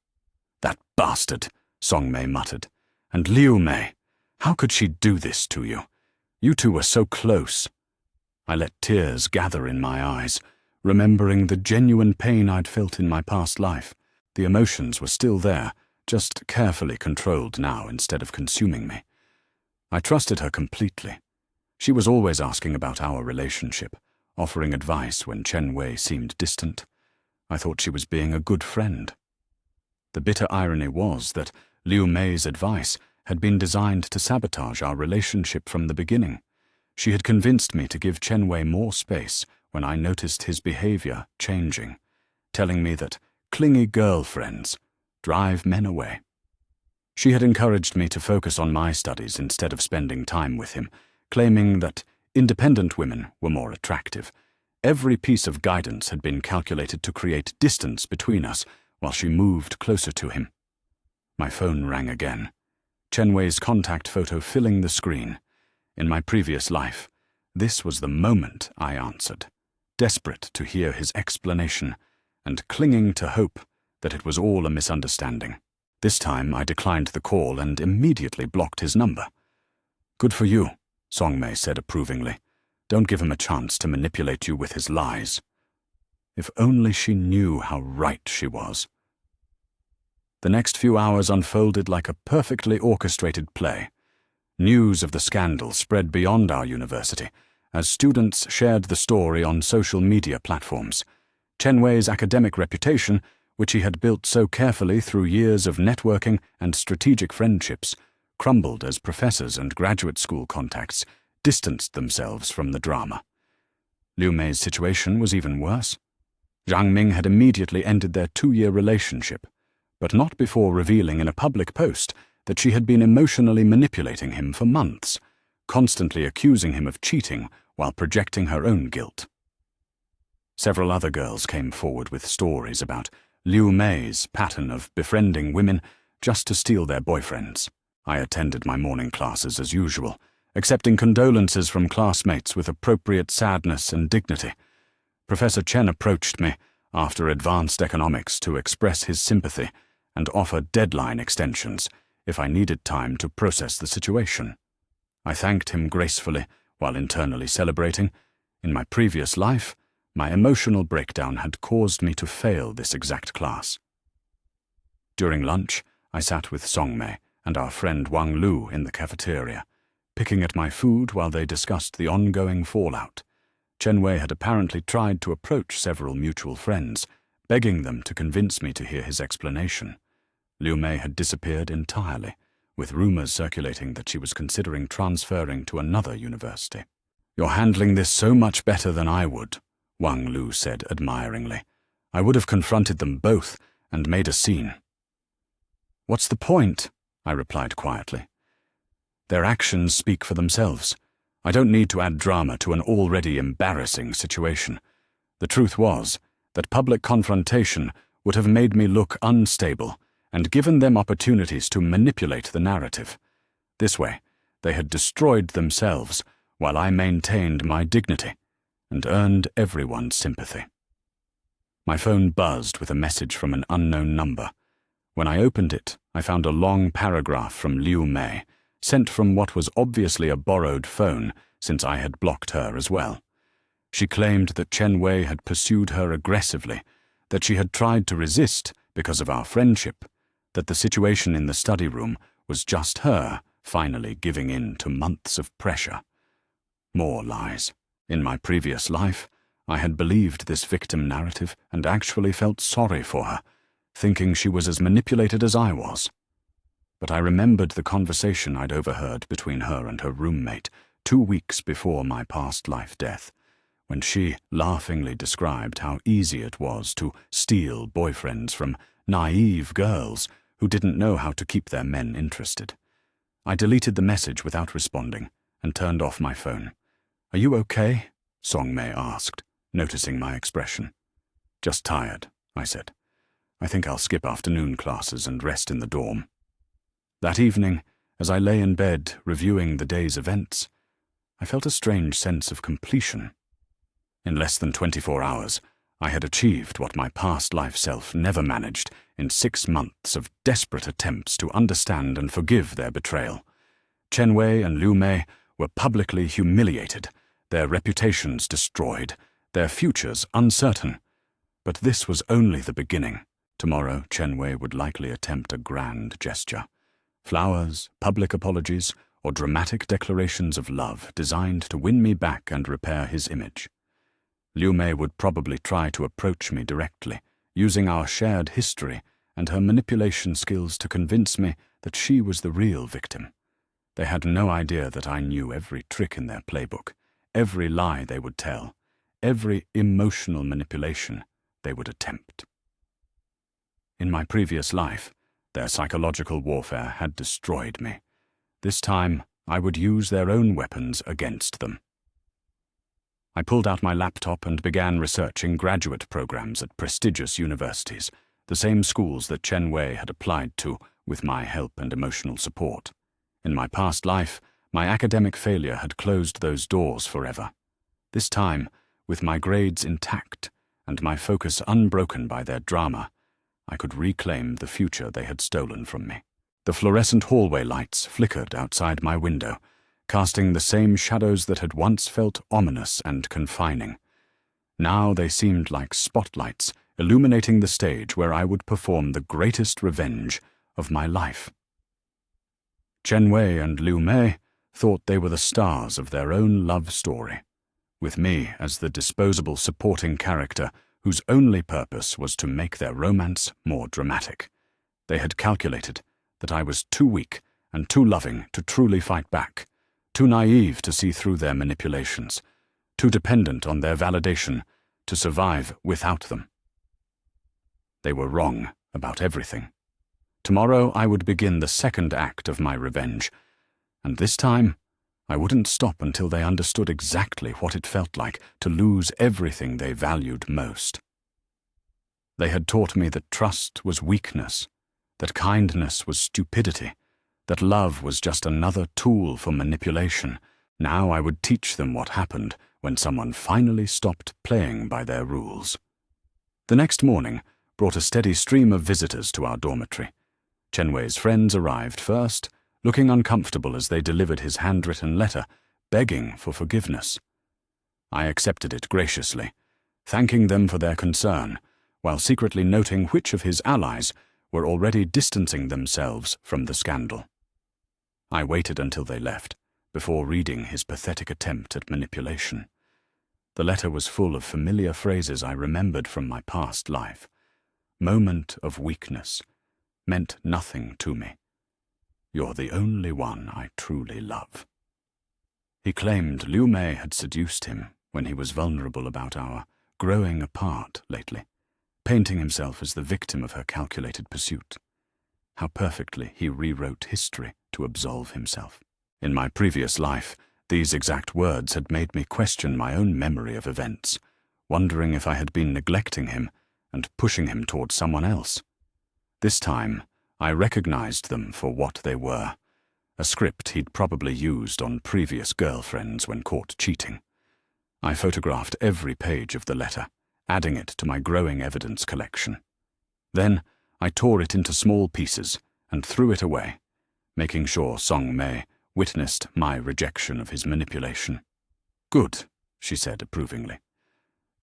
That bastard, Song Mei muttered. And Liu Mei, how could she do this to you? You two were so close. I let tears gather in my eyes, remembering the genuine pain I'd felt in my past life. The emotions were still there, just carefully controlled now instead of consuming me. I trusted her completely. She was always asking about our relationship, offering advice when Chen Wei seemed distant. I thought she was being a good friend. The bitter irony was that Liu Mei's advice had been designed to sabotage our relationship from the beginning. She had convinced me to give Chen Wei more space when I noticed his behavior changing, telling me that clingy girlfriends drive men away. She had encouraged me to focus on my studies instead of spending time with him, claiming that independent women were more attractive. Every piece of guidance had been calculated to create distance between us while she moved closer to him. My phone rang again, Chen Wei's contact photo filling the screen. In my previous life, this was the moment I answered, desperate to hear his explanation and clinging to hope that it was all a misunderstanding. This time I declined the call and immediately blocked his number. Good for you, Song Mei said approvingly. Don't give him a chance to manipulate you with his lies. If only she knew how right she was. The next few hours unfolded like a perfectly orchestrated play. News of the scandal spread beyond our university as students shared the story on social media platforms. Chen Wei's academic reputation, which he had built so carefully through years of networking and strategic friendships, crumbled as professors and graduate school contacts distanced themselves from the drama. Liu Mei's situation was even worse. Zhang Ming had immediately ended their 2-year relationship, but not before revealing in a public post that she had been emotionally manipulating him for months, constantly accusing him of cheating while projecting her own guilt. Several other girls came forward with stories about Liu Mei's pattern of befriending women just to steal their boyfriends. I attended my morning classes as usual, accepting condolences from classmates with appropriate sadness and dignity. Professor Chen approached me after advanced economics to express his sympathy and offer deadline extensions if I needed time to process the situation. I thanked him gracefully while internally celebrating. In my previous life, my emotional breakdown had caused me to fail this exact class. During lunch, I sat with Song Mei and our friend Wang Lu in the cafeteria, picking at my food while they discussed the ongoing fallout. Chen Wei had apparently tried to approach several mutual friends, begging them to convince me to hear his explanation. Liu Mei had disappeared entirely, with rumors circulating that she was considering transferring to another university. "You're handling this so much better than I would," Wang Lu said admiringly. "I would have confronted them both and made a scene." "What's the point?" I replied quietly. "Their actions speak for themselves. I don't need to add drama to an already embarrassing situation. The truth was that public confrontation would have made me look unstable and given them opportunities to manipulate the narrative. This way, they had destroyed themselves while I maintained my dignity and earned everyone's sympathy." My phone buzzed with a message from an unknown number. When I opened it, I found a long paragraph from Liu Mei, sent from what was obviously a borrowed phone since I had blocked her as well. She claimed that Chen Wei had pursued her aggressively, that she had tried to resist because of our friendship, that the situation in the study room was just her finally giving in to months of pressure. More lies. In my previous life, I had believed this victim narrative and actually felt sorry for her, thinking she was as manipulated as I was. But I remembered the conversation I'd overheard between her and her roommate 2 weeks before my past life death, when she laughingly described how easy it was to steal boyfriends from naive girls who didn't know how to keep their men interested. I deleted the message without responding and turned off my phone. "Are you okay?" Song Mei asked, noticing my expression. "Just tired," I said. "I think I'll skip afternoon classes and rest in the dorm." That evening, as I lay in bed reviewing the day's events, I felt a strange sense of completion. In less than 24 hours, I had achieved what my past life self never managed in 6 months of desperate attempts to understand and forgive their betrayal. Chen Wei and Liu Mei were publicly humiliated, their reputations destroyed, their futures uncertain. But this was only the beginning. Tomorrow, Chen Wei would likely attempt a grand gesture. Flowers, public apologies, or dramatic declarations of love designed to win me back and repair his image. Liu Mei would probably try to approach me directly, using our shared history and her manipulation skills to convince me that she was the real victim. They had no idea that I knew every trick in their playbook, every lie they would tell, every emotional manipulation they would attempt. In my previous life, their psychological warfare had destroyed me. This time, I would use their own weapons against them. I pulled out my laptop and began researching graduate programs at prestigious universities, the same schools that Chen Wei had applied to with my help and emotional support. In my past life, my academic failure had closed those doors forever. This time, with my grades intact and my focus unbroken by their drama, I could reclaim the future they had stolen from me. The fluorescent hallway lights flickered outside my window, casting the same shadows that had once felt ominous and confining. Now they seemed like spotlights, illuminating the stage where I would perform the greatest revenge of my life. Chen Wei and Liu Mei thought they were the stars of their own love story, with me as the disposable supporting character whose only purpose was to make their romance more dramatic. They had calculated that I was too weak and too loving to truly fight back, too naive to see through their manipulations, too dependent on their validation to survive without them. They were wrong about everything. Tomorrow I would begin the second act of my revenge, and this time I wouldn't stop until they understood exactly what it felt like to lose everything they valued most. They had taught me that trust was weakness, that kindness was stupidity, that love was just another tool for manipulation. Now I would teach them what happened when someone finally stopped playing by their rules. The next morning brought a steady stream of visitors to our dormitory. Chen Wei's friends arrived first, looking uncomfortable as they delivered his handwritten letter, begging for forgiveness. I accepted it graciously, thanking them for their concern, while secretly noting which of his allies were already distancing themselves from the scandal. I waited until they left, before reading his pathetic attempt at manipulation. The letter was full of familiar phrases I remembered from my past life. Moment of weakness meant nothing to me. You're the only one I truly love. He claimed Liu Mei had seduced him when he was vulnerable about our growing apart lately, painting himself as the victim of her calculated pursuit. How perfectly he rewrote history to absolve himself. In my previous life, these exact words had made me question my own memory of events, wondering if I had been neglecting him and pushing him towards someone else. This time, I recognized them for what they were, a script he'd probably used on previous girlfriends when caught cheating. I photographed every page of the letter, adding it to my growing evidence collection. Then, I tore it into small pieces and threw it away, making sure Song Mei witnessed my rejection of his manipulation. "Good," she said approvingly.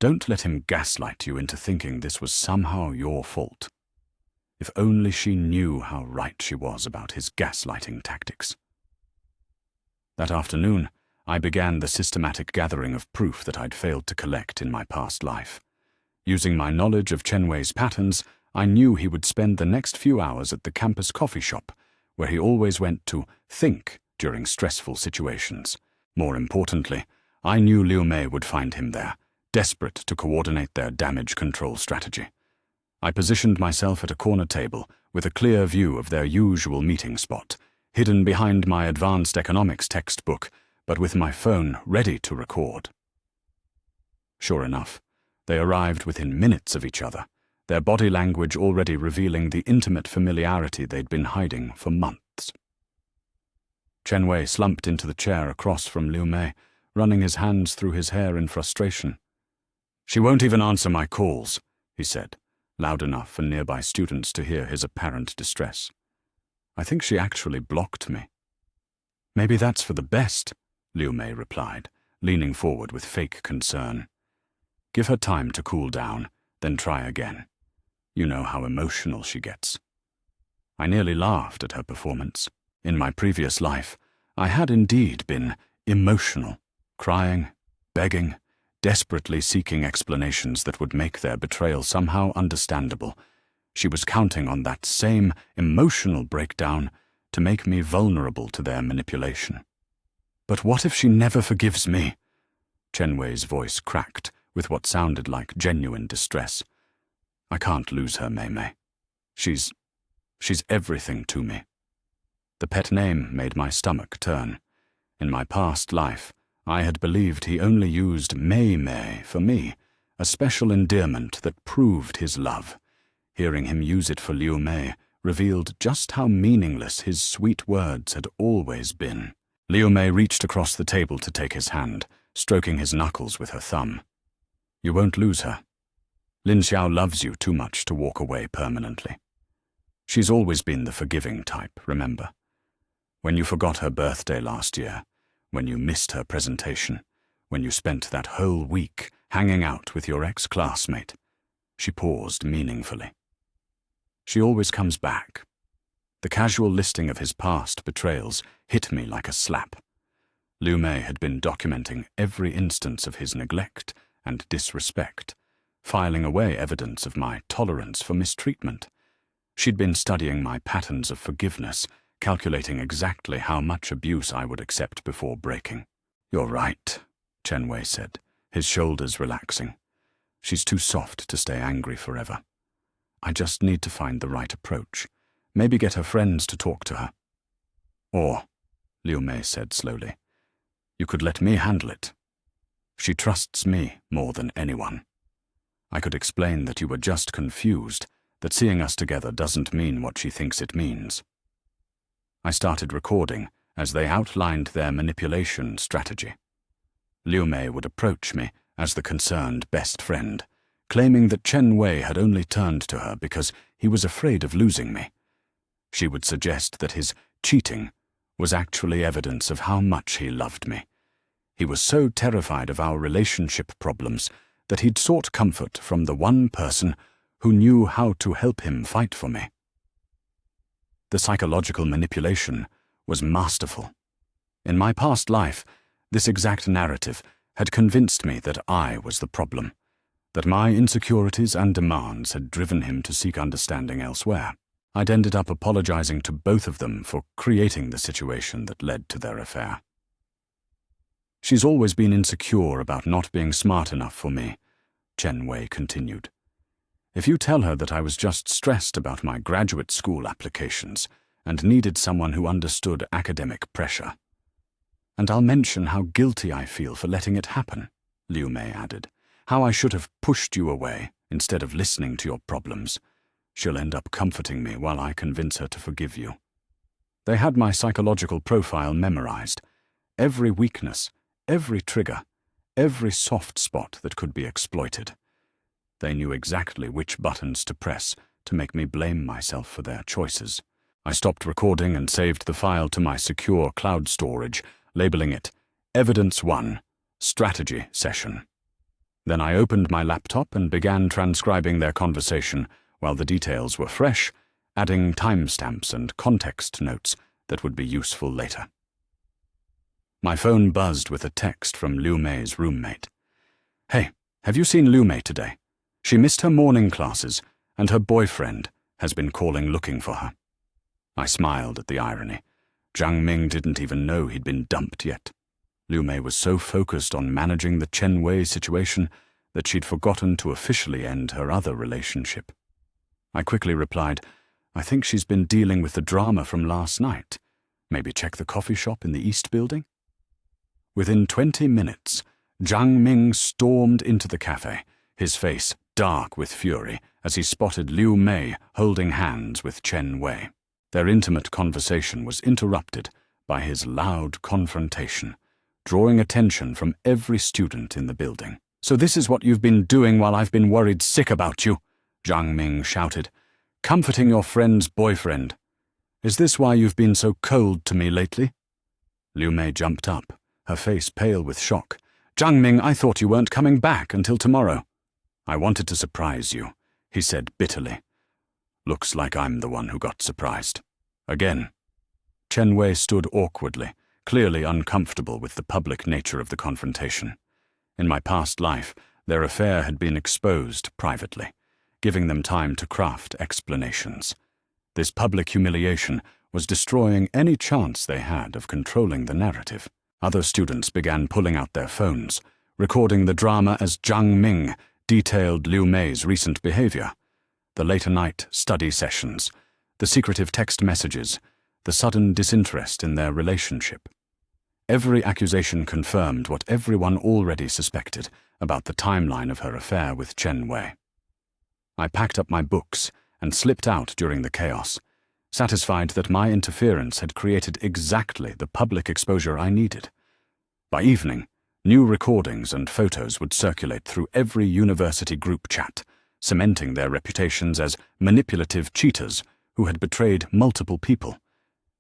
"Don't let him gaslight you into thinking this was somehow your fault." If only she knew how right she was about his gaslighting tactics. That afternoon, I began the systematic gathering of proof that I'd failed to collect in my past life. Using my knowledge of Chen Wei's patterns, I knew he would spend the next few hours at the campus coffee shop, where he always went to think during stressful situations. More importantly, I knew Liu Mei would find him there, desperate to coordinate their damage control strategy. I positioned myself at a corner table with a clear view of their usual meeting spot, hidden behind my advanced economics textbook, but with my phone ready to record. Sure enough, they arrived within minutes of each other, their body language already revealing the intimate familiarity they'd been hiding for months. Chen Wei slumped into the chair across from Liu Mei, running his hands through his hair in frustration. "She won't even answer my calls," he said, loud enough for nearby students to hear his apparent distress. "I think she actually blocked me." "Maybe that's for the best," Liu Mei replied, leaning forward with fake concern. "Give her time to cool down, then try again. You know how emotional she gets." I nearly laughed at her performance. In my previous life, I had indeed been emotional, crying, begging, desperately seeking explanations that would make their betrayal somehow understandable. She was counting on that same emotional breakdown to make me vulnerable to their manipulation. "But what if she never forgives me?" Chen Wei's voice cracked with what sounded like genuine distress. "I can't lose her, Mei Mei. She's everything to me." The pet name made my stomach turn. In my past life, I had believed he only used Mei Mei for me, a special endearment that proved his love. Hearing him use it for Liu Mei revealed just how meaningless his sweet words had always been. Liu Mei reached across the table to take his hand, stroking his knuckles with her thumb. "You won't lose her. Lin Xiao loves you too much to walk away permanently. She's always been the forgiving type, remember? When you forgot her birthday last year, when you missed her presentation, when you spent that whole week hanging out with your ex-classmate." She paused meaningfully. "She always comes back." The casual listing of his past betrayals hit me like a slap. Liu Mei had been documenting every instance of his neglect and disrespect, filing away evidence of my tolerance for mistreatment. She'd been studying my patterns of forgiveness, calculating exactly how much abuse I would accept before breaking. "You're right," Chen Wei said, his shoulders relaxing. "She's too soft to stay angry forever. I just need to find the right approach. Maybe get her friends to talk to her. Or," Liu Mei said slowly, "you could let me handle it. She trusts me more than anyone. I could explain that you were just confused, that seeing us together doesn't mean what she thinks it means." I started recording as they outlined their manipulation strategy. Liu Mei would approach me as the concerned best friend, claiming that Chen Wei had only turned to her because he was afraid of losing me. She would suggest that his cheating was actually evidence of how much he loved me. He was so terrified of our relationship problems that he'd sought comfort from the one person who knew how to help him fight for me. The psychological manipulation was masterful. In my past life, this exact narrative had convinced me that I was the problem, that my insecurities and demands had driven him to seek understanding elsewhere. I'd ended up apologizing to both of them for creating the situation that led to their affair. "She's always been insecure about not being smart enough for me," Chen Wei continued. "If you tell her that I was just stressed about my graduate school applications and needed someone who understood academic pressure. And I'll mention how guilty I feel for letting it happen," Liu Mei added, "how I should have pushed you away instead of listening to your problems. She'll end up comforting me while I convince her to forgive you." They had my psychological profile memorized, every weakness, every trigger, every soft spot that could be exploited. They knew exactly which buttons to press to make me blame myself for their choices. I stopped recording and saved the file to my secure cloud storage, labeling it Evidence 1, Strategy Session. Then I opened my laptop and began transcribing their conversation while the details were fresh, adding timestamps and context notes that would be useful later. My phone buzzed with a text from Liu Mei's roommate. "Hey, have you seen Liu Mei today? She missed her morning classes, and her boyfriend has been calling looking for her." I smiled at the irony. Jiang Ming didn't even know he'd been dumped yet. Liu Mei was so focused on managing the Chen Wei situation that she'd forgotten to officially end her other relationship. I quickly replied, "I think she's been dealing with the drama from last night. Maybe check the coffee shop in the East Building?" Within 20 minutes, Jiang Ming stormed into the cafe, his face dark with fury as he spotted Liu Mei holding hands with Chen Wei. Their intimate conversation was interrupted by his loud confrontation, drawing attention from every student in the building. "So this is what you've been doing while I've been worried sick about you," Jiang Ming shouted, "comforting your friend's boyfriend. Is this why you've been so cold to me lately?" Liu Mei jumped up, her face pale with shock. "Jiang Ming, I thought you weren't coming back until tomorrow." "I wanted to surprise you," he said bitterly. "Looks like I'm the one who got surprised. Again." Chen Wei stood awkwardly, clearly uncomfortable with the public nature of the confrontation. In my past life, their affair had been exposed privately, giving them time to craft explanations. This public humiliation was destroying any chance they had of controlling the narrative. Other students began pulling out their phones, recording the drama as Jiang Ming detailed Liu Mei's recent behavior, the later-night study sessions, the secretive text messages, the sudden disinterest in their relationship. Every accusation confirmed what everyone already suspected about the timeline of her affair with Chen Wei. I packed up my books and slipped out during the chaos, satisfied that my interference had created exactly the public exposure I needed. By evening, new recordings and photos would circulate through every university group chat, cementing their reputations as manipulative cheaters who had betrayed multiple people.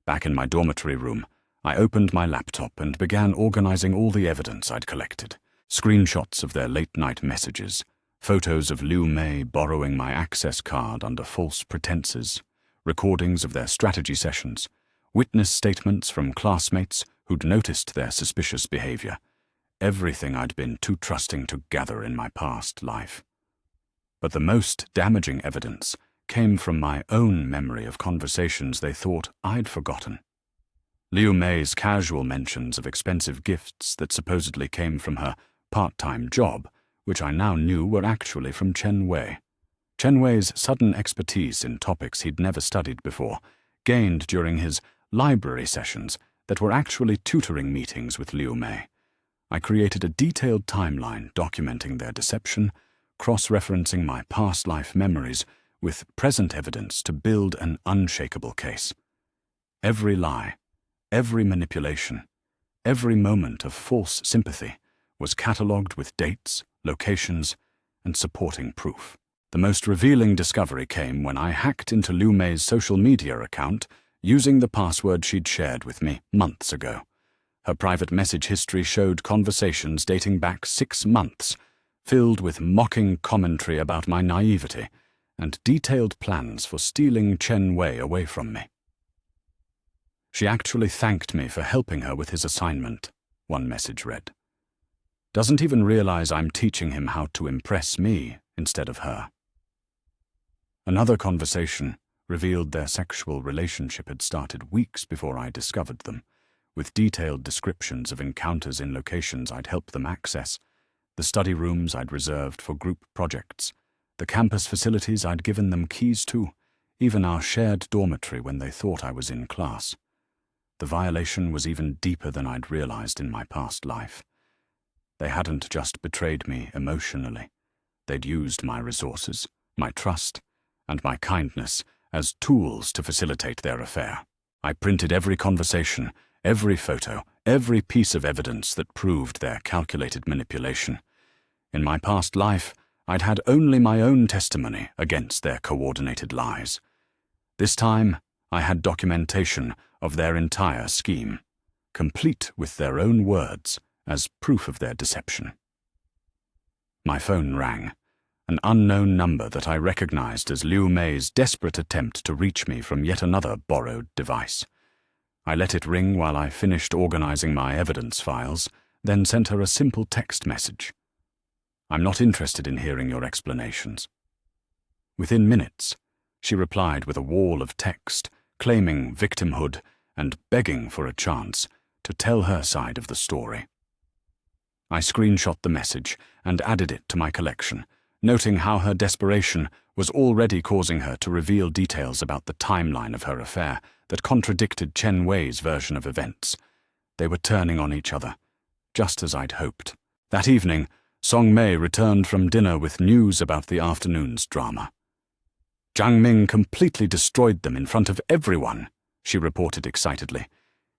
Back in my dormitory room, I opened my laptop and began organizing all the evidence I'd collected. Screenshots of their late-night messages, photos of Liu Mei borrowing my access card under false pretenses, recordings of their strategy sessions, witness statements from classmates who'd noticed their suspicious behavior. Everything I'd been too trusting to gather in my past life. But the most damaging evidence came from my own memory of conversations they thought I'd forgotten. Liu Mei's casual mentions of expensive gifts that supposedly came from her part-time job, which I now knew were actually from Chen Wei. Chen Wei's sudden expertise in topics he'd never studied before, gained during his library sessions that were actually tutoring meetings with Liu Mei. I created a detailed timeline documenting their deception, cross-referencing my past life memories with present evidence to build an unshakable case. Every lie, every manipulation, every moment of false sympathy was catalogued with dates, locations, and supporting proof. The most revealing discovery came when I hacked into Liu Mei's social media account using the password she'd shared with me months ago. Her private message history showed conversations dating back 6 months, filled with mocking commentary about my naivety and detailed plans for stealing Chen Wei away from me. "She actually thanked me for helping her with his assignment," one message read. "Doesn't even realize I'm teaching him how to impress me instead of her." Another conversation revealed their sexual relationship had started weeks before I discovered them, with detailed descriptions of encounters in locations I'd helped them access, the study rooms I'd reserved for group projects, the campus facilities I'd given them keys to, even our shared dormitory when they thought I was in class. The violation was even deeper than I'd realized in my past life. They hadn't just betrayed me emotionally. They'd used my resources, my trust, and my kindness as tools to facilitate their affair. I printed every conversation, every photo, every piece of evidence that proved their calculated manipulation. In my past life, I'd had only my own testimony against their coordinated lies. This time, I had documentation of their entire scheme, complete with their own words as proof of their deception. My phone rang, an unknown number that I recognized as Liu Mei's desperate attempt to reach me from yet another borrowed device. I let it ring while I finished organizing my evidence files, then sent her a simple text message. "I'm not interested in hearing your explanations." Within minutes, she replied with a wall of text, claiming victimhood and begging for a chance to tell her side of the story. I screenshot the message and added it to my collection, noting how her desperation was already causing her to reveal details about the timeline of her affair that contradicted Chen Wei's version of events. They were turning on each other, just as I'd hoped. That evening, Song Mei returned from dinner with news about the afternoon's drama. "Zhang Ming completely destroyed them in front of everyone," she reported excitedly.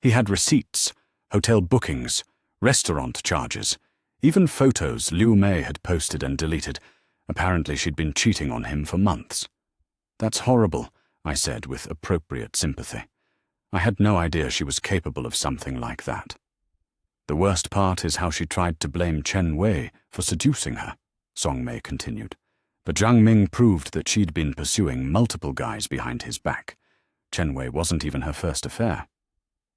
"He had receipts, hotel bookings, restaurant charges, even photos Liu Mei had posted and deleted. Apparently she'd been cheating on him for months." "That's horrible," I said with appropriate sympathy. I had no idea she was capable of something like that. "The worst part is how she tried to blame Chen Wei for seducing her," Song Mei continued. "But Zhang Ming proved that she'd been pursuing multiple guys behind his back. Chen Wei wasn't even her first affair."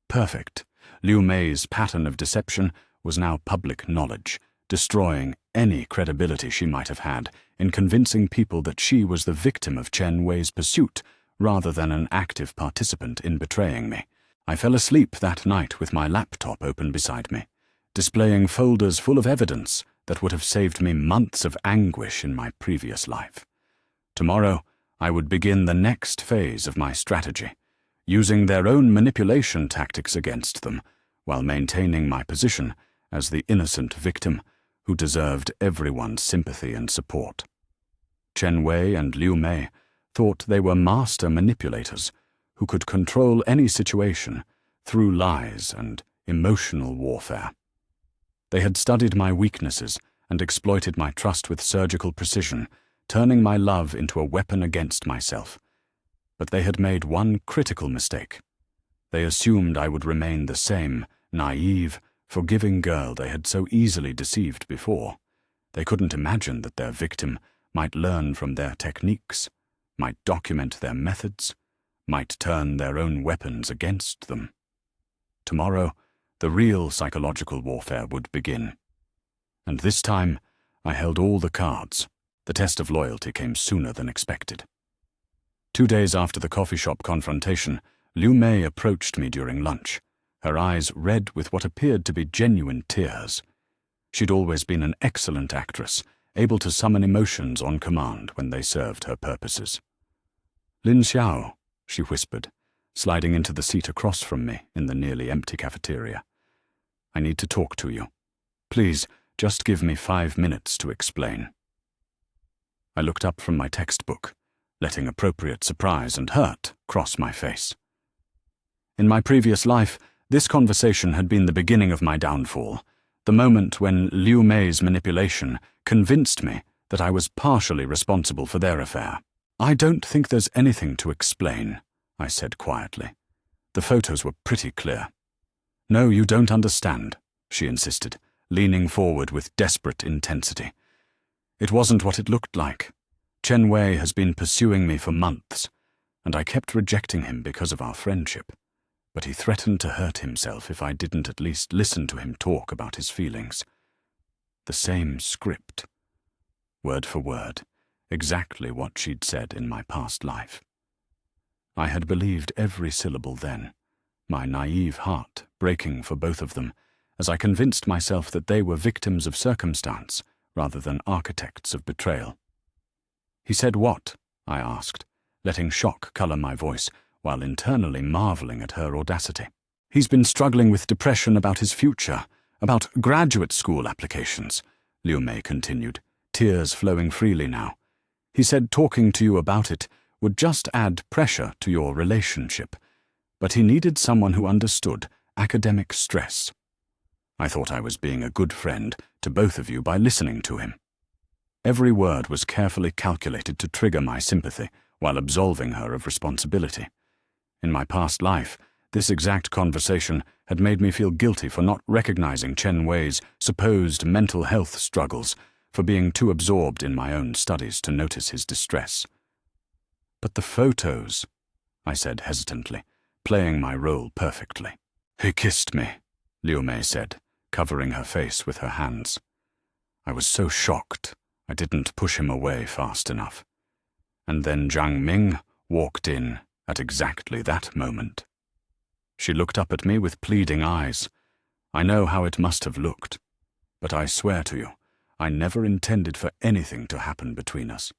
Perfect. Liu Mei's pattern of deception was now public knowledge, destroying any credibility she might have had in convincing people that she was the victim of Chen Wei's pursuit rather than an active participant in betraying me. I fell asleep that night with my laptop open beside me, displaying folders full of evidence that would have saved me months of anguish in my previous life. Tomorrow, I would begin the next phase of my strategy, using their own manipulation tactics against them, while maintaining my position as the innocent victim who deserved everyone's sympathy and support. Chen Wei and Liu Mei thought they were master manipulators who could control any situation through lies and emotional warfare. They had studied my weaknesses and exploited my trust with surgical precision, turning my love into a weapon against myself. But they had made one critical mistake. They assumed I would remain the same naive, forgiving girl they had so easily deceived before. They couldn't imagine that their victim might learn from their techniques, might document their methods, might turn their own weapons against them. Tomorrow, the real psychological warfare would begin. And this time, I held all the cards. The test of loyalty came sooner than expected. 2 days after the coffee shop confrontation, Liu Mei approached me during lunch, her eyes red with what appeared to be genuine tears. She'd always been an excellent actress, able to summon emotions on command when they served her purposes. "Lin Xiao," she whispered, sliding into the seat across from me in the nearly empty cafeteria. "I need to talk to you. Please, just give me 5 minutes to explain." I looked up from my textbook, letting appropriate surprise and hurt cross my face. In my previous life, this conversation had been the beginning of my downfall, the moment when Liu Mei's manipulation convinced me that I was partially responsible for their affair. "I don't think there's anything to explain," I said quietly. "The photos were pretty clear." "No, you don't understand," she insisted, leaning forward with desperate intensity. "It wasn't what it looked like. Chen Wei has been pursuing me for months, and I kept rejecting him because of our friendship. But he threatened to hurt himself if I didn't at least listen to him talk about his feelings. The same script. Word for word, exactly what she'd said in my past life. I had believed every syllable then, my naive heart breaking for both of them, as I convinced myself that they were victims of circumstance rather than architects of betrayal. "He said what?" I asked, letting shock color my voice, while internally marveling at her audacity. "He's been struggling with depression about his future, about graduate school applications," Liu Mei continued, tears flowing freely now. "He said talking to you about it would just add pressure to your relationship, but he needed someone who understood academic stress. I thought I was being a good friend to both of you by listening to him." Every word was carefully calculated to trigger my sympathy while absolving her of responsibility. In my past life, this exact conversation had made me feel guilty for not recognizing Chen Wei's supposed mental health struggles, for being too absorbed in my own studies to notice his distress. "But the photos," I said hesitantly, playing my role perfectly. "He kissed me," Liu Mei said, covering her face with her hands. I was so shocked I didn't push him away fast enough. And then Zhang Ming walked in at exactly that moment. She looked up at me with pleading eyes. I know how it must have looked, but I swear to you, I never intended for anything to happen between us.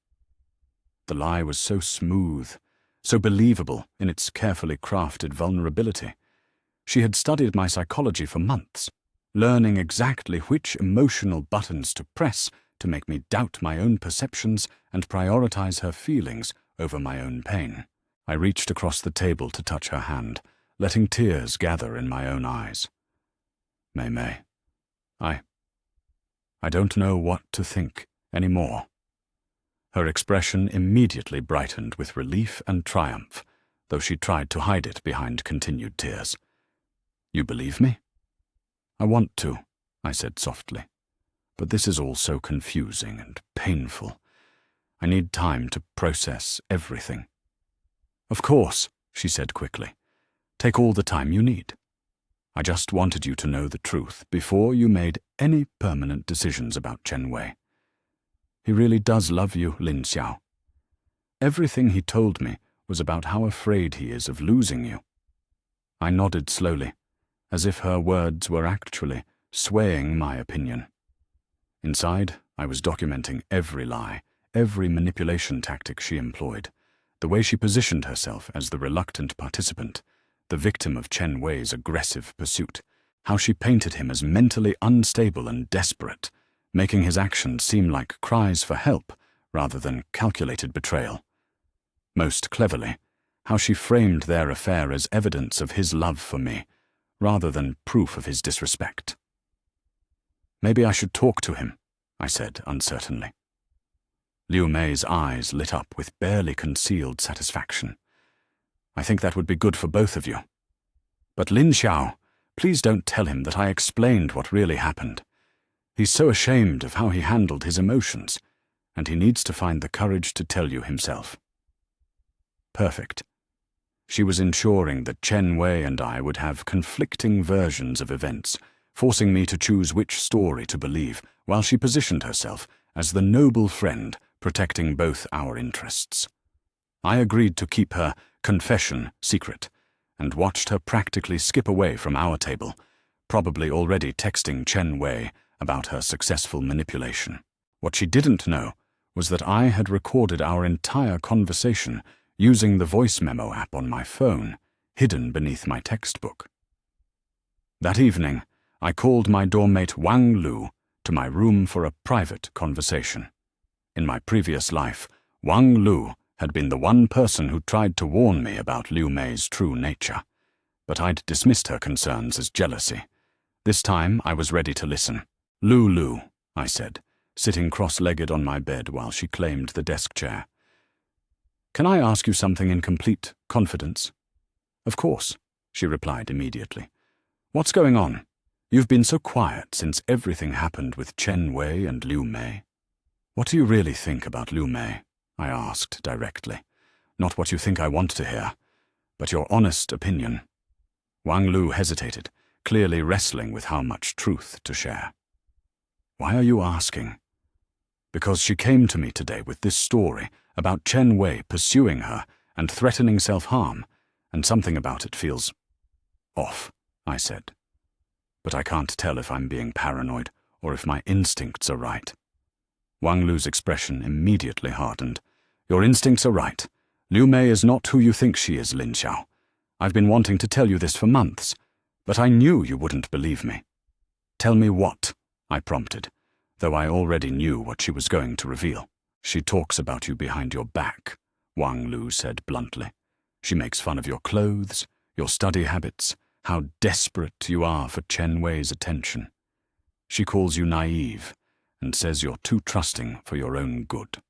The lie was so smooth, so believable in its carefully crafted vulnerability. She had studied my psychology for months, learning exactly which emotional buttons to press to make me doubt my own perceptions and prioritize her feelings over my own pain. I reached across the table to touch her hand, letting tears gather in my own eyes. Mei, I don't know what to think anymore. Her expression immediately brightened with relief and triumph, though she tried to hide it behind continued tears. "You believe me?" "I want to," I said softly. "But this is all so confusing and painful. I need time to process everything." "Of course," she said quickly. "Take all the time you need. I just wanted you to know the truth before you made any permanent decisions about Chen Wei. He really does love you, Lin Xiao. Everything he told me was about how afraid he is of losing you." I nodded slowly, as if her words were actually swaying my opinion. Inside, I was documenting every lie, every manipulation tactic she employed, the way she positioned herself as the reluctant participant, the victim of Chen Wei's aggressive pursuit, how she painted him as mentally unstable and desperate, making his actions seem like cries for help rather than calculated betrayal. Most cleverly, how she framed their affair as evidence of his love for me, rather than proof of his disrespect. "Maybe I should talk to him," I said uncertainly. Liu Mei's eyes lit up with barely concealed satisfaction. "I think that would be good for both of you. But Lin Xiao, please don't tell him that I explained what really happened. He's so ashamed of how he handled his emotions, and he needs to find the courage to tell you himself." Perfect. She was ensuring that Chen Wei and I would have conflicting versions of events, forcing me to choose which story to believe, while she positioned herself as the noble friend protecting both our interests. I agreed to keep her confession secret, and watched her practically skip away from our table, probably already texting Chen Wei about her successful manipulation. What she didn't know was that I had recorded our entire conversation using the voice memo app on my phone, hidden beneath my textbook. That evening, I called my dormmate Wang Lu to my room for a private conversation. In my previous life, Wang Lu had been the one person who tried to warn me about Liu Mei's true nature, but I'd dismissed her concerns as jealousy. This time I was ready to listen. "Lu," I said, sitting cross-legged on my bed while she claimed the desk chair. "Can I ask you something in complete confidence?" "Of course," she replied immediately. "What's going on? You've been so quiet since everything happened with Chen Wei and Liu Mei." "What do you really think about Liu Mei?" I asked directly. "Not what you think I want to hear, but your honest opinion." Wang Lu hesitated, clearly wrestling with how much truth to share. "Why are you asking?" "Because she came to me today with this story about Chen Wei pursuing her and threatening self-harm, and something about it feels off," I said. "But I can't tell if I'm being paranoid or if my instincts are right." Wang Lu's expression immediately hardened. "Your instincts are right. Liu Mei is not who you think she is, Lin Xiao. I've been wanting to tell you this for months, but I knew you wouldn't believe me." "Tell me what?" I prompted, though I already knew what she was going to reveal. "She talks about you behind your back," Wang Lu said bluntly. "She makes fun of your clothes, your study habits, how desperate you are for Chen Wei's attention. She calls you naive and says you're too trusting for your own good."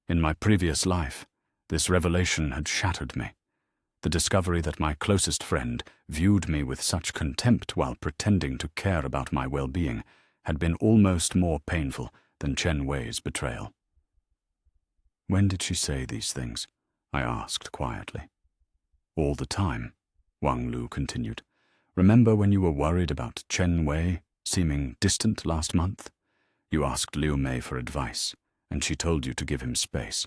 In my previous life, this revelation had shattered me. The discovery that my closest friend viewed me with such contempt while pretending to care about my well-being had been almost more painful than Chen Wei's betrayal. "When did she say these things?" I asked quietly. All the time, Wang Lu continued. Remember when you were worried about Chen Wei seeming distant last month? You asked Liu Mei for advice, and she told you to give him space.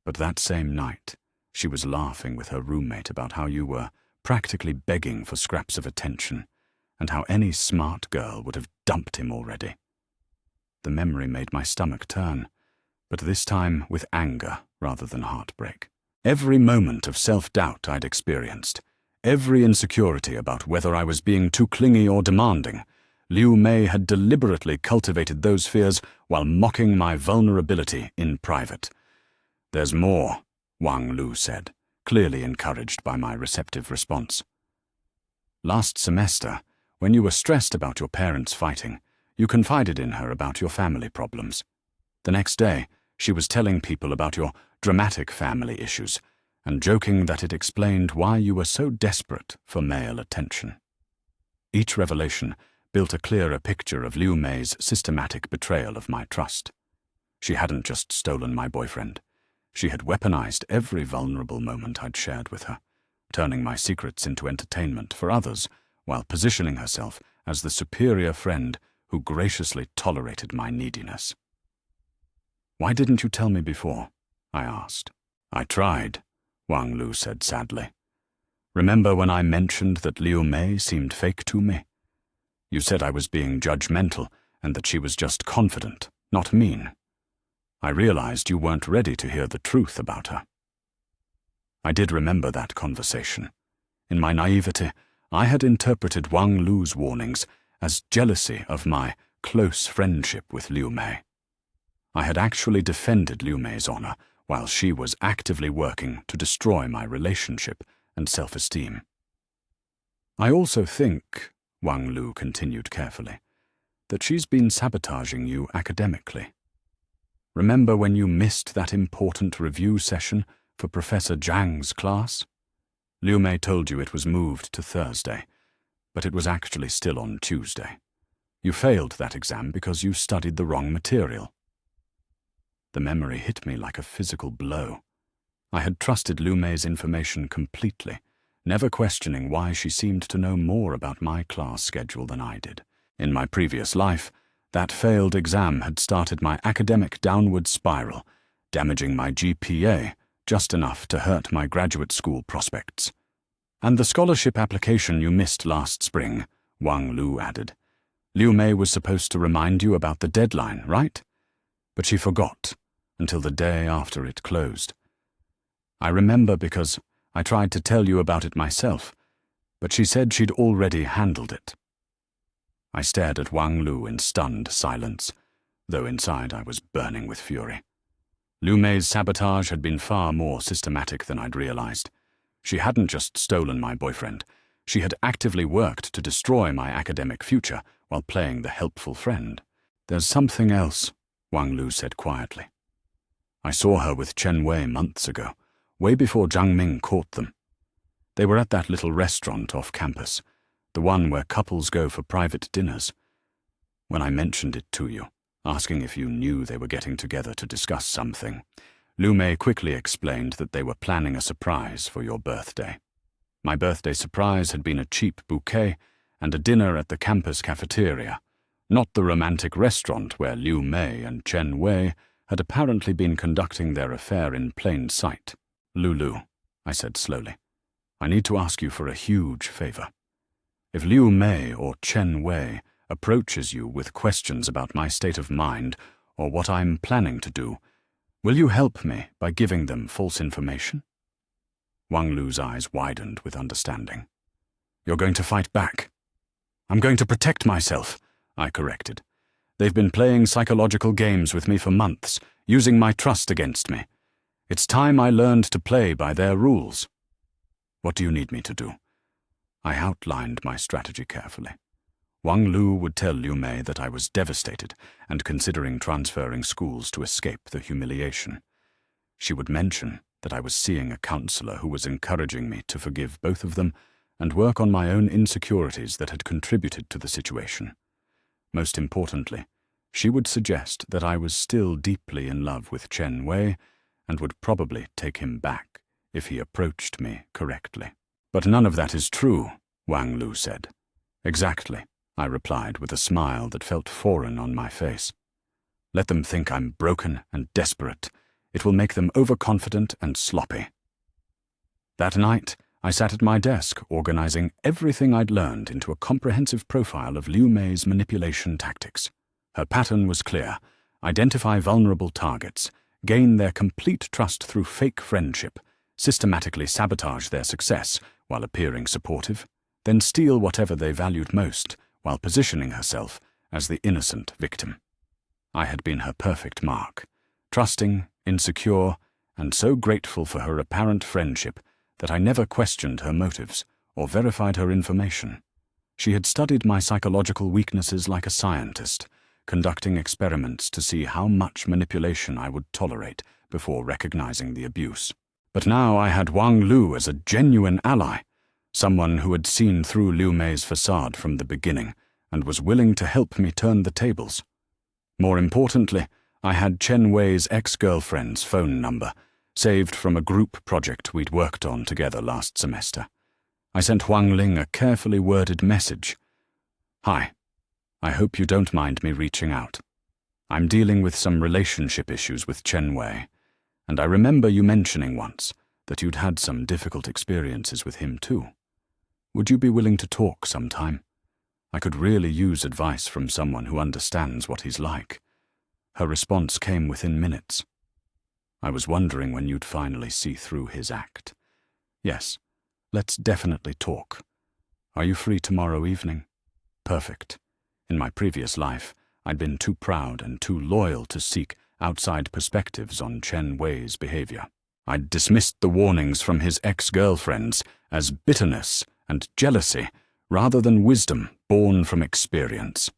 But that same night, she was laughing with her roommate about how you were practically begging for scraps of attention, and how any smart girl would have dumped him already. The memory made my stomach turn, but this time with anger rather than heartbreak. Every moment of self-doubt I'd experienced, every insecurity about whether I was being too clingy or demanding, Liu Mei had deliberately cultivated those fears while mocking my vulnerability in private. "There's more," Wang Lu said, clearly encouraged by my receptive response. "Last semester, when you were stressed about your parents fighting, you confided in her about your family problems. The next day, she was telling people about your dramatic family issues and joking that it explained why you were so desperate for male attention." Each revelation built a clearer picture of Liu Mei's systematic betrayal of my trust. She hadn't just stolen my boyfriend. She had weaponized every vulnerable moment I'd shared with her, turning my secrets into entertainment for others while positioning herself as the superior friend who graciously tolerated my neediness. "Why didn't you tell me before?" I asked. "I tried," Wang Lu said sadly. "Remember when I mentioned that Liu Mei seemed fake to me? You said I was being judgmental and that she was just confident, not mean. I realized you weren't ready to hear the truth about her." I did remember that conversation. In my naivety, I had interpreted Wang Lu's warnings as jealousy of my close friendship with Liu Mei. I had actually defended Liu Mei's honor while she was actively working to destroy my relationship and self-esteem. "I also think," Wang Lu continued carefully, "that she's been sabotaging you academically. Remember when you missed that important review session for Professor Zhang's class? Liu Mei told you it was moved to Thursday, but it was actually still on Tuesday. You failed that exam because you studied the wrong material." The memory hit me like a physical blow. I had trusted Liu Mei's information completely, never questioning why she seemed to know more about my class schedule than I did. In my previous life, that failed exam had started my academic downward spiral, damaging my GPA just enough to hurt my graduate school prospects. "And the scholarship application you missed last spring," Wang Lu added. "Liu Mei was supposed to remind you about the deadline, right? But she forgot until the day after it closed. I remember because I tried to tell you about it myself, but she said she'd already handled it." I stared at Wang Lu in stunned silence, though inside I was burning with fury. Liu Mei's sabotage had been far more systematic than I'd realized. She hadn't just stolen my boyfriend. She had actively worked to destroy my academic future while playing the helpful friend. "There's something else," Wang Lu said quietly. "I saw her with Chen Wei months ago, way before Zhang Ming caught them. They were at that little restaurant off campus, the one where couples go for private dinners. When I mentioned it to you, asking if you knew they were getting together to discuss something, Liu Mei quickly explained that they were planning a surprise for your birthday. My birthday surprise had been a cheap bouquet and a dinner at the campus cafeteria, not the romantic restaurant where Liu Mei and Chen Wei had apparently been conducting their affair in plain sight. "Lulu," I said slowly, "I need to ask you for a huge favor. If Liu Mei or Chen Wei approaches you with questions about my state of mind or what I'm planning to do, will you help me by giving them false information?" Wang Lu's eyes widened with understanding. "You're going to fight back." "I'm going to protect myself," I corrected. "They've been playing psychological games with me for months, using my trust against me. It's time I learned to play by their rules." "What do you need me to do?" I outlined my strategy carefully. Wang Lu would tell Liu Mei that I was devastated and considering transferring schools to escape the humiliation. She would mention that I was seeing a counselor who was encouraging me to forgive both of them and work on my own insecurities that had contributed to the situation. Most importantly, she would suggest that I was still deeply in love with Chen Wei and would probably take him back if he approached me correctly. But none of that is true, Wang Lu said. Exactly, I replied with a smile that felt foreign on my face. Let them think I'm broken and desperate. It will make them overconfident and sloppy. That night, I sat at my desk, organizing everything I'd learned into a comprehensive profile of Liu Mei's manipulation tactics. Her pattern was clear: identify vulnerable targets, gain their complete trust through fake friendship, systematically sabotage their success while appearing supportive, then steal whatever they valued most while positioning herself as the innocent victim. I had been her perfect mark, trusting, insecure, and so grateful for her apparent friendship that I never questioned her motives or verified her information. She had studied my psychological weaknesses like a scientist, conducting experiments to see how much manipulation I would tolerate before recognizing the abuse. But now I had Wang Lu as a genuine ally, someone who had seen through Liu Mei's facade from the beginning and was willing to help me turn the tables. More importantly, I had Chen Wei's ex-girlfriend's phone number, saved from a group project we'd worked on together last semester. I sent Huang Ling a carefully worded message. Hi, I hope you don't mind me reaching out. I'm dealing with some relationship issues with Chen Wei, and I remember you mentioning once that you'd had some difficult experiences with him too. Would you be willing to talk sometime? I could really use advice from someone who understands what he's like. Her response came within minutes. I was wondering when you'd finally see through his act. Yes, let's definitely talk. Are you free tomorrow evening? Perfect. In my previous life, I'd been too proud and too loyal to seek outside perspectives on Chen Wei's behavior. I'd dismissed the warnings from his ex-girlfriends as bitterness and jealousy rather than wisdom born from experience.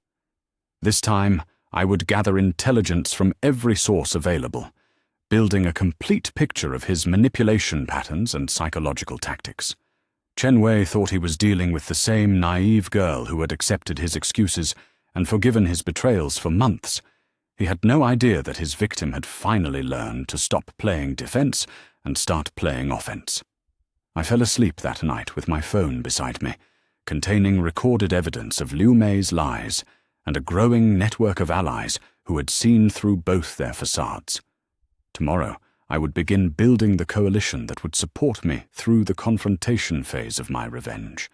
This time, I would gather intelligence from every source available, building a complete picture of his manipulation patterns and psychological tactics. Chen Wei thought he was dealing with the same naive girl who had accepted his excuses and forgiven his betrayals for months. He had no idea that his victim had finally learned to stop playing defense and start playing offense. I fell asleep that night with my phone beside me, containing recorded evidence of Liu Mei's lies and a growing network of allies who had seen through both their facades. Tomorrow, I would begin building the coalition that would support me through the confrontation phase of my revenge.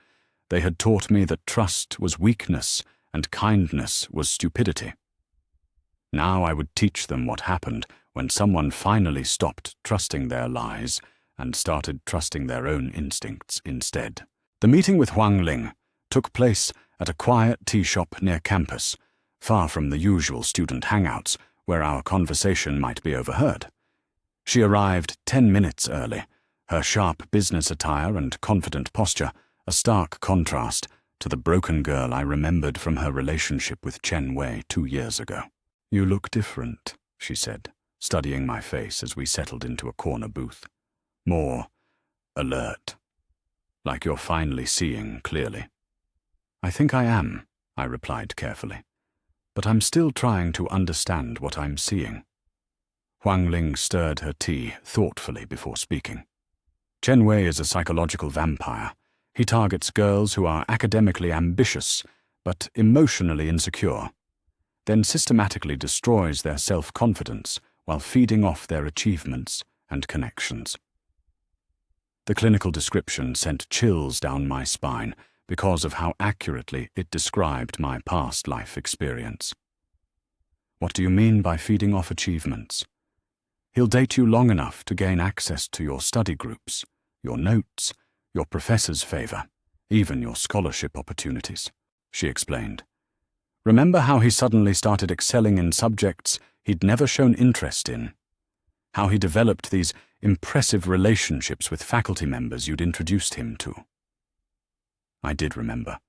They had taught me that trust was weakness and kindness was stupidity. Now I would teach them what happened when someone finally stopped trusting their lies and started trusting their own instincts instead. The meeting with Huang Ling took place at a quiet tea shop near campus, far from the usual student hangouts where our conversation might be overheard. She arrived 10 minutes early, her sharp business attire and confident posture a stark contrast to the broken girl I remembered from her relationship with Chen Wei 2 years ago. You look different, she said, studying my face as we settled into a corner booth. More alert. Like you're finally seeing clearly. I think I am, I replied carefully. But I'm still trying to understand what I'm seeing. Huang Ling stirred her tea thoughtfully before speaking. Chen Wei is a psychological vampire. He targets girls who are academically ambitious, but emotionally insecure, then systematically destroys their self-confidence while feeding off their achievements and connections. The clinical description sent chills down my spine because of how accurately it described my past life experience. What do you mean by feeding off achievements? He'll date you long enough to gain access to your study groups, your notes, your professor's favor, even your scholarship opportunities, she explained. Remember how he suddenly started excelling in subjects he'd never shown interest in? How he developed these impressive relationships with faculty members you'd introduced him to? I did remember.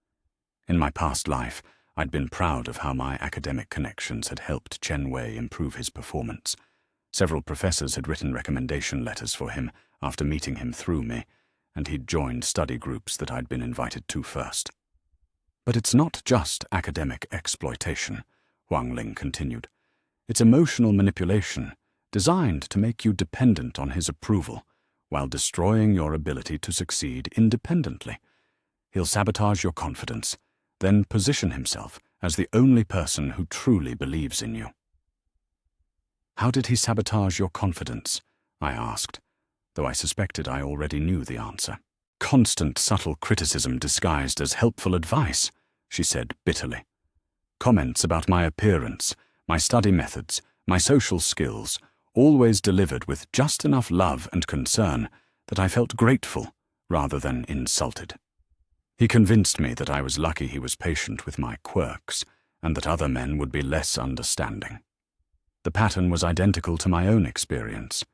In my past life, I'd been proud of how my academic connections had helped Chen Wei improve his performance. Several professors had written recommendation letters for him after meeting him through me, and he'd joined study groups that I'd been invited to first. But it's not just academic exploitation, Huang Ling continued. It's emotional manipulation, designed to make you dependent on his approval, while destroying your ability to succeed independently. He'll sabotage your confidence, then position himself as the only person who truly believes in you." "How did he sabotage your confidence?" I asked, though I suspected I already knew the answer. "Constant subtle criticism disguised as helpful advice," she said bitterly. "Comments about my appearance, my study methods, my social skills, always delivered with just enough love and concern that I felt grateful rather than insulted. He convinced me that I was lucky he was patient with my quirks and that other men would be less understanding. The pattern was identical to my own experience.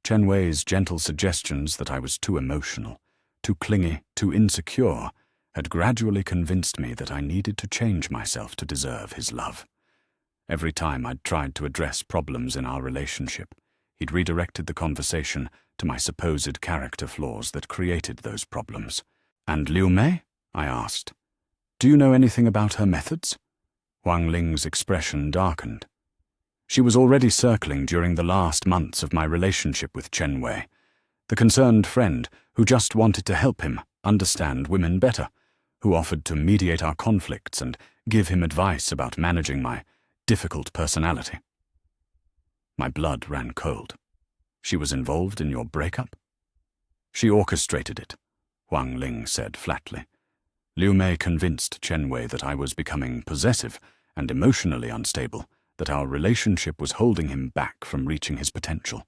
Chen Wei's gentle suggestions that I was too emotional, too clingy, too insecure, had gradually convinced me that I needed to change myself to deserve his love. Every time I'd tried to address problems in our relationship, he'd redirected the conversation to my supposed character flaws that created those problems. "And Liu Mei?" I asked. "Do you know anything about her methods?" Huang Ling's expression darkened. She was already circling during the last months of my relationship with Chen Wei, the concerned friend who just wanted to help him understand women better, who offered to mediate our conflicts and give him advice about managing my difficult personality. My blood ran cold. "She was involved in your breakup?" "She orchestrated it," Huang Ling said flatly. "Liu Mei convinced Chen Wei that I was becoming possessive and emotionally unstable, that our relationship was holding him back from reaching his potential.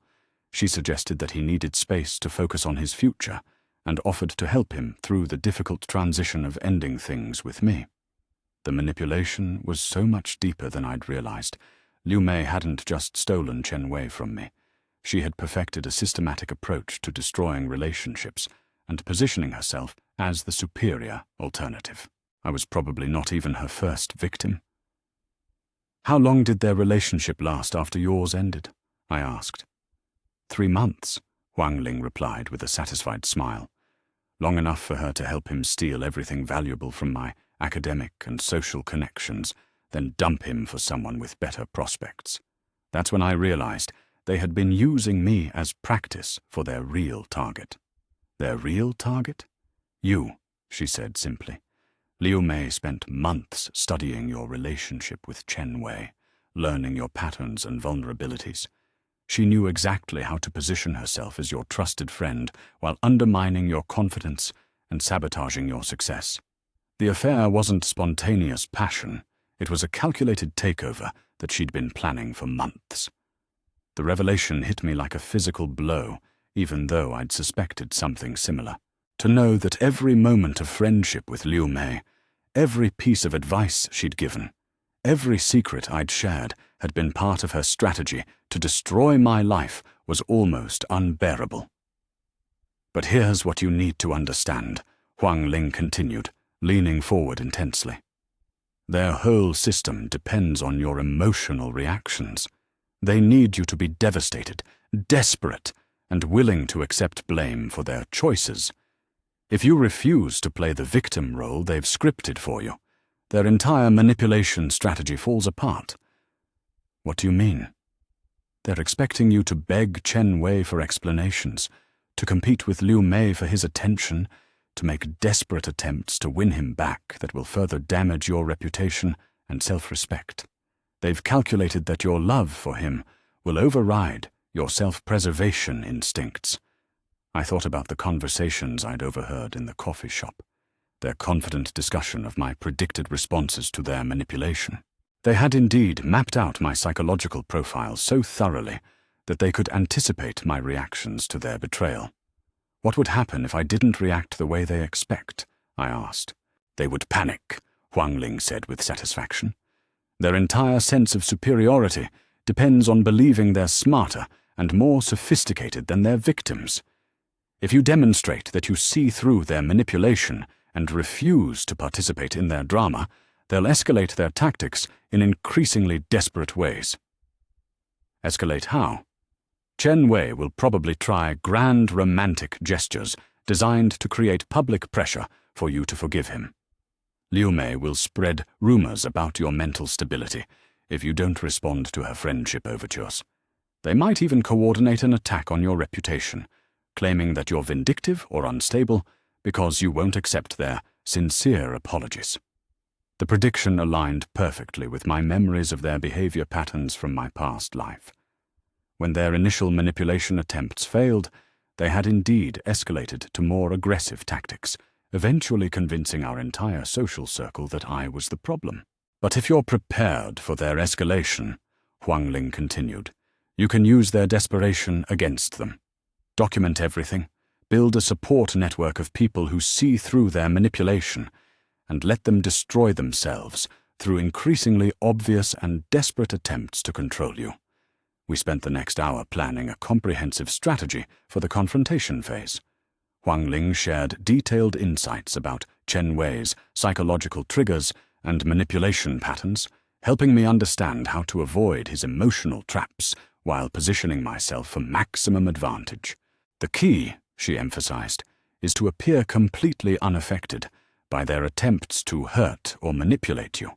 She suggested that he needed space to focus on his future and offered to help him through the difficult transition of ending things with me. The manipulation was so much deeper than I'd realized. Liu Mei hadn't just stolen Chen Wei from me. She had perfected a systematic approach to destroying relationships and positioning herself as the superior alternative. I was probably not even her first victim. "How long did their relationship last after yours ended?" I asked. 3 months, Huang Ling replied with a satisfied smile. Long enough for her to help him steal everything valuable from my academic and social connections, then dump him for someone with better prospects. That's when I realized they had been using me as practice for their real target. "Their real target? You," she said simply. "Liu Mei spent months studying your relationship with Chen Wei, learning your patterns and vulnerabilities. She knew exactly how to position herself as your trusted friend while undermining your confidence and sabotaging your success. The affair wasn't spontaneous passion. It was a calculated takeover that she'd been planning for months. The revelation hit me like a physical blow, even though I'd suspected something similar. To know that every moment of friendship with Liu Mei, every piece of advice she'd given, every secret I'd shared had been part of her strategy to destroy my life was almost unbearable. "But here's what you need to understand," Huang Ling continued, leaning forward intensely. "Their whole system depends on your emotional reactions. They need you to be devastated, desperate, and willing to accept blame for their choices. If you refuse to play the victim role they've scripted for you, their entire manipulation strategy falls apart." "What do you mean?" "They're expecting you to beg Chen Wei for explanations, to compete with Liu Mei for his attention, to make desperate attempts to win him back that will further damage your reputation and self-respect. They've calculated that your love for him will override your self-preservation instincts." I thought about the conversations I'd overheard in the coffee shop, their confident discussion of my predicted responses to their manipulation. They had indeed mapped out my psychological profile so thoroughly that they could anticipate my reactions to their betrayal. "What would happen if I didn't react the way they expect?" I asked. "They would panic," Huang Ling said with satisfaction. "Their entire sense of superiority depends on believing they're smarter and more sophisticated than their victims. If you demonstrate that you see through their manipulation and refuse to participate in their drama, they'll escalate their tactics in increasingly desperate ways." "Escalate how?" "Chen Wei will probably try grand romantic gestures designed to create public pressure for you to forgive him. Liu Mei will spread rumors about your mental stability if you don't respond to her friendship overtures. They might even coordinate an attack on your reputation, claiming that you're vindictive or unstable because you won't accept their sincere apologies. The prediction aligned perfectly with my memories of their behavior patterns from my past life. When their initial manipulation attempts failed, they had indeed escalated to more aggressive tactics, eventually convincing our entire social circle that I was the problem. But if you're prepared for their escalation, Huang Ling continued, you can use their desperation against them. Document everything, build a support network of people who see through their manipulation, and let them destroy themselves through increasingly obvious and desperate attempts to control you. We spent the next hour planning a comprehensive strategy for the confrontation phase. Huang Ling shared detailed insights about Chen Wei's psychological triggers and manipulation patterns, helping me understand how to avoid his emotional traps while positioning myself for maximum advantage. The key, she emphasized, is to appear completely unaffected by their attempts to hurt or manipulate you.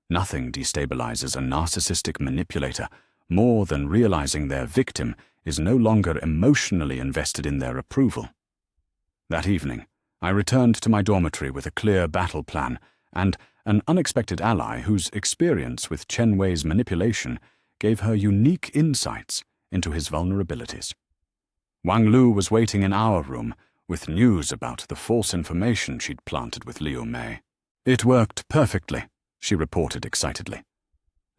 Nothing destabilizes a narcissistic manipulator more than realizing their victim is no longer emotionally invested in their approval. That evening, I returned to my dormitory with a clear battle plan and an unexpected ally whose experience with Chen Wei's manipulation gave her unique insights into his vulnerabilities. Wang Lu was waiting in our room with news about the false information she'd planted with Liu Mei. It worked perfectly, she reported excitedly.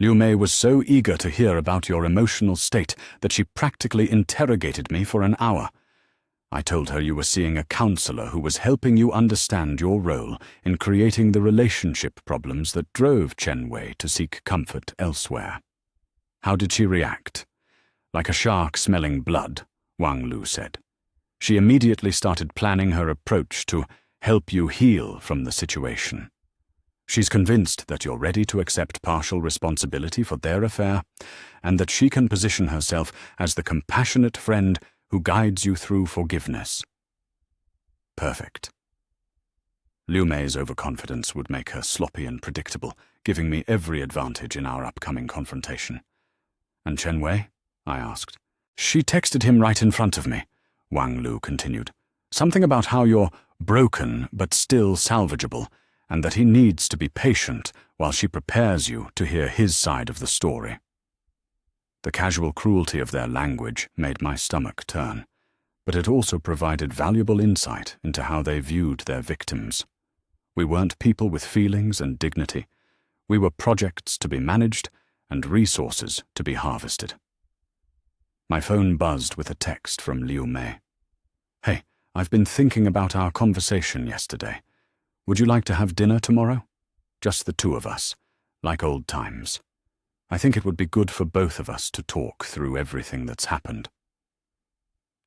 Liu Mei was so eager to hear about your emotional state that she practically interrogated me for an hour. I told her you were seeing a counselor who was helping you understand your role in creating the relationship problems that drove Chen Wei to seek comfort elsewhere. How did she react? Like a shark smelling blood, Wang Lu said. She immediately started planning her approach to help you heal from the situation. She's convinced that you're ready to accept partial responsibility for their affair, and that she can position herself as the compassionate friend who guides you through forgiveness. Perfect. Liu Mei's overconfidence would make her sloppy and predictable, giving me every advantage in our upcoming confrontation. And Chen Wei? I asked. She texted him right in front of me, Wang Lu continued. Something about how you're broken but still salvageable, and that he needs to be patient while she prepares you to hear his side of the story. The casual cruelty of their language made my stomach turn, but it also provided valuable insight into how they viewed their victims. We weren't people with feelings and dignity. We were projects to be managed and resources to be harvested. My phone buzzed with a text from Liu Mei. Hey, I've been thinking about our conversation yesterday. Would you like to have dinner tomorrow? Just the two of us, like old times. I think it would be good for both of us to talk through everything that's happened.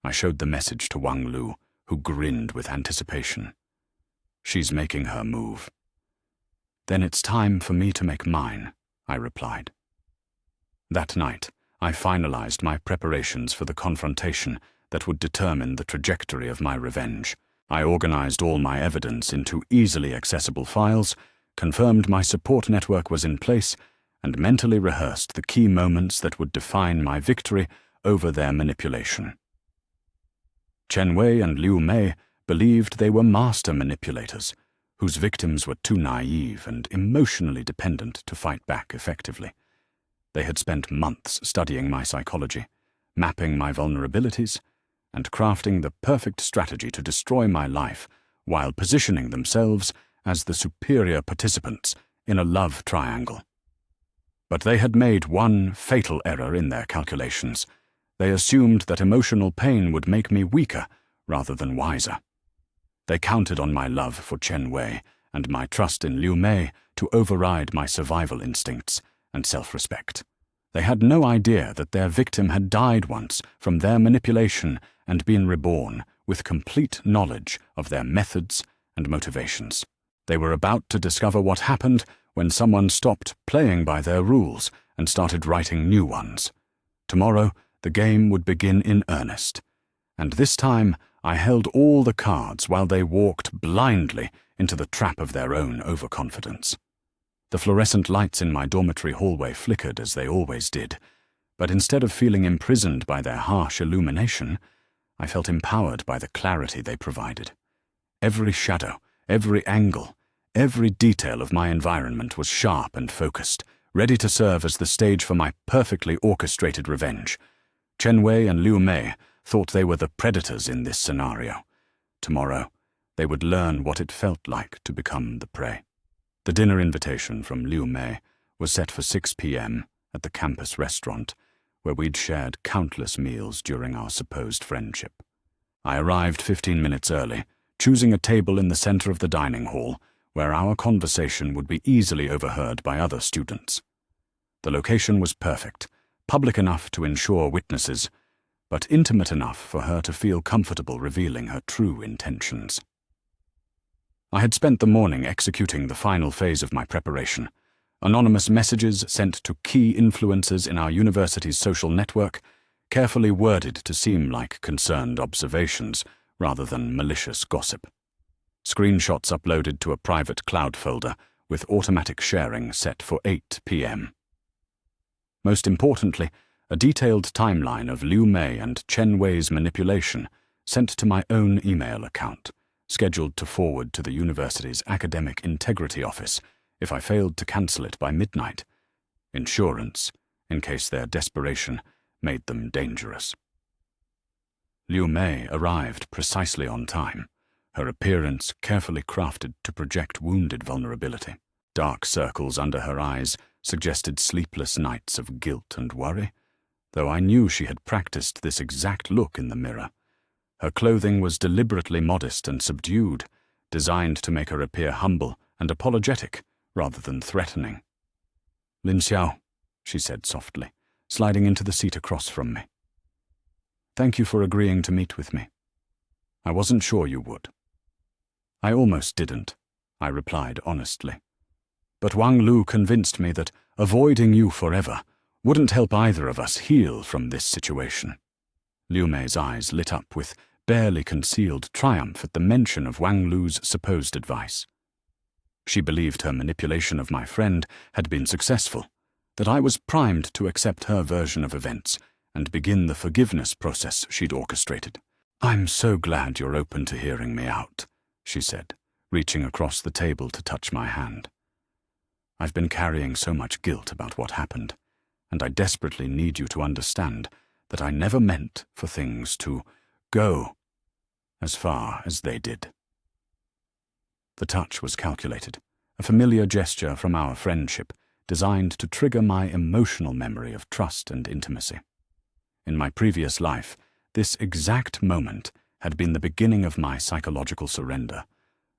I showed the message to Wang Lu, who grinned with anticipation. She's making her move. Then it's time for me to make mine, I replied. That night, I finalized my preparations for the confrontation that would determine the trajectory of my revenge. I organized all my evidence into easily accessible files, confirmed my support network was in place, and mentally rehearsed the key moments that would define my victory over their manipulation. Chen Wei and Liu Mei believed they were master manipulators, whose victims were too naive and emotionally dependent to fight back effectively. They had spent months studying my psychology, mapping my vulnerabilities, and crafting the perfect strategy to destroy my life while positioning themselves as the superior participants in a love triangle. But they had made one fatal error in their calculations. They assumed that emotional pain would make me weaker rather than wiser. They counted on my love for Chen Wei and my trust in Liu Mei to override my survival instincts and self-respect. They had no idea that their victim had died once from their manipulation and been reborn with complete knowledge of their methods and motivations. They were about to discover what happened when someone stopped playing by their rules and started writing new ones. Tomorrow, the game would begin in earnest, and this time I held all the cards while they walked blindly into the trap of their own overconfidence. The fluorescent lights in my dormitory hallway flickered as they always did, but instead of feeling imprisoned by their harsh illumination, I felt empowered by the clarity they provided. Every shadow, every angle, every detail of my environment was sharp and focused, ready to serve as the stage for my perfectly orchestrated revenge. Chen Wei and Liu Mei thought they were the predators in this scenario. Tomorrow, they would learn what it felt like to become the prey. The dinner invitation from Liu Mei was set for 6 p.m. at the campus restaurant, where we'd shared countless meals during our supposed friendship. I arrived 15 minutes early, choosing a table in the center of the dining hall, where our conversation would be easily overheard by other students. The location was perfect, public enough to ensure witnesses, but intimate enough for her to feel comfortable revealing her true intentions. I had spent the morning executing the final phase of my preparation. Anonymous messages sent to key influencers in our university's social network, carefully worded to seem like concerned observations rather than malicious gossip. Screenshots uploaded to a private cloud folder with automatic sharing set for 8 p.m. Most importantly, a detailed timeline of Liu Mei and Chen Wei's manipulation sent to my own email account, scheduled to forward to the university's Academic Integrity Office if I failed to cancel it by midnight. Insurance, in case their desperation made them dangerous. Liu Mei arrived precisely on time, her appearance carefully crafted to project wounded vulnerability. Dark circles under her eyes suggested sleepless nights of guilt and worry, though I knew she had practiced this exact look in the mirror. Her clothing was deliberately modest and subdued, designed to make her appear humble and apologetic rather than threatening. "Lin Xiao," she said softly, sliding into the seat across from me. "Thank you for agreeing to meet with me. I wasn't sure you would." "I almost didn't," I replied honestly. "But Wang Lu convinced me that avoiding you forever wouldn't help either of us heal from this situation." Liu Mei's eyes lit up with barely concealed triumph at the mention of Wang Lu's supposed advice. She believed her manipulation of my friend had been successful, that I was primed to accept her version of events and begin the forgiveness process she'd orchestrated. "I'm so glad you're open to hearing me out," she said, reaching across the table to touch my hand. "I've been carrying so much guilt about what happened, and I desperately need you to understand that I never meant for things to go as far as they did." The touch was calculated, a familiar gesture from our friendship, designed to trigger my emotional memory of trust and intimacy. In my previous life, this exact moment had been the beginning of my psychological surrender,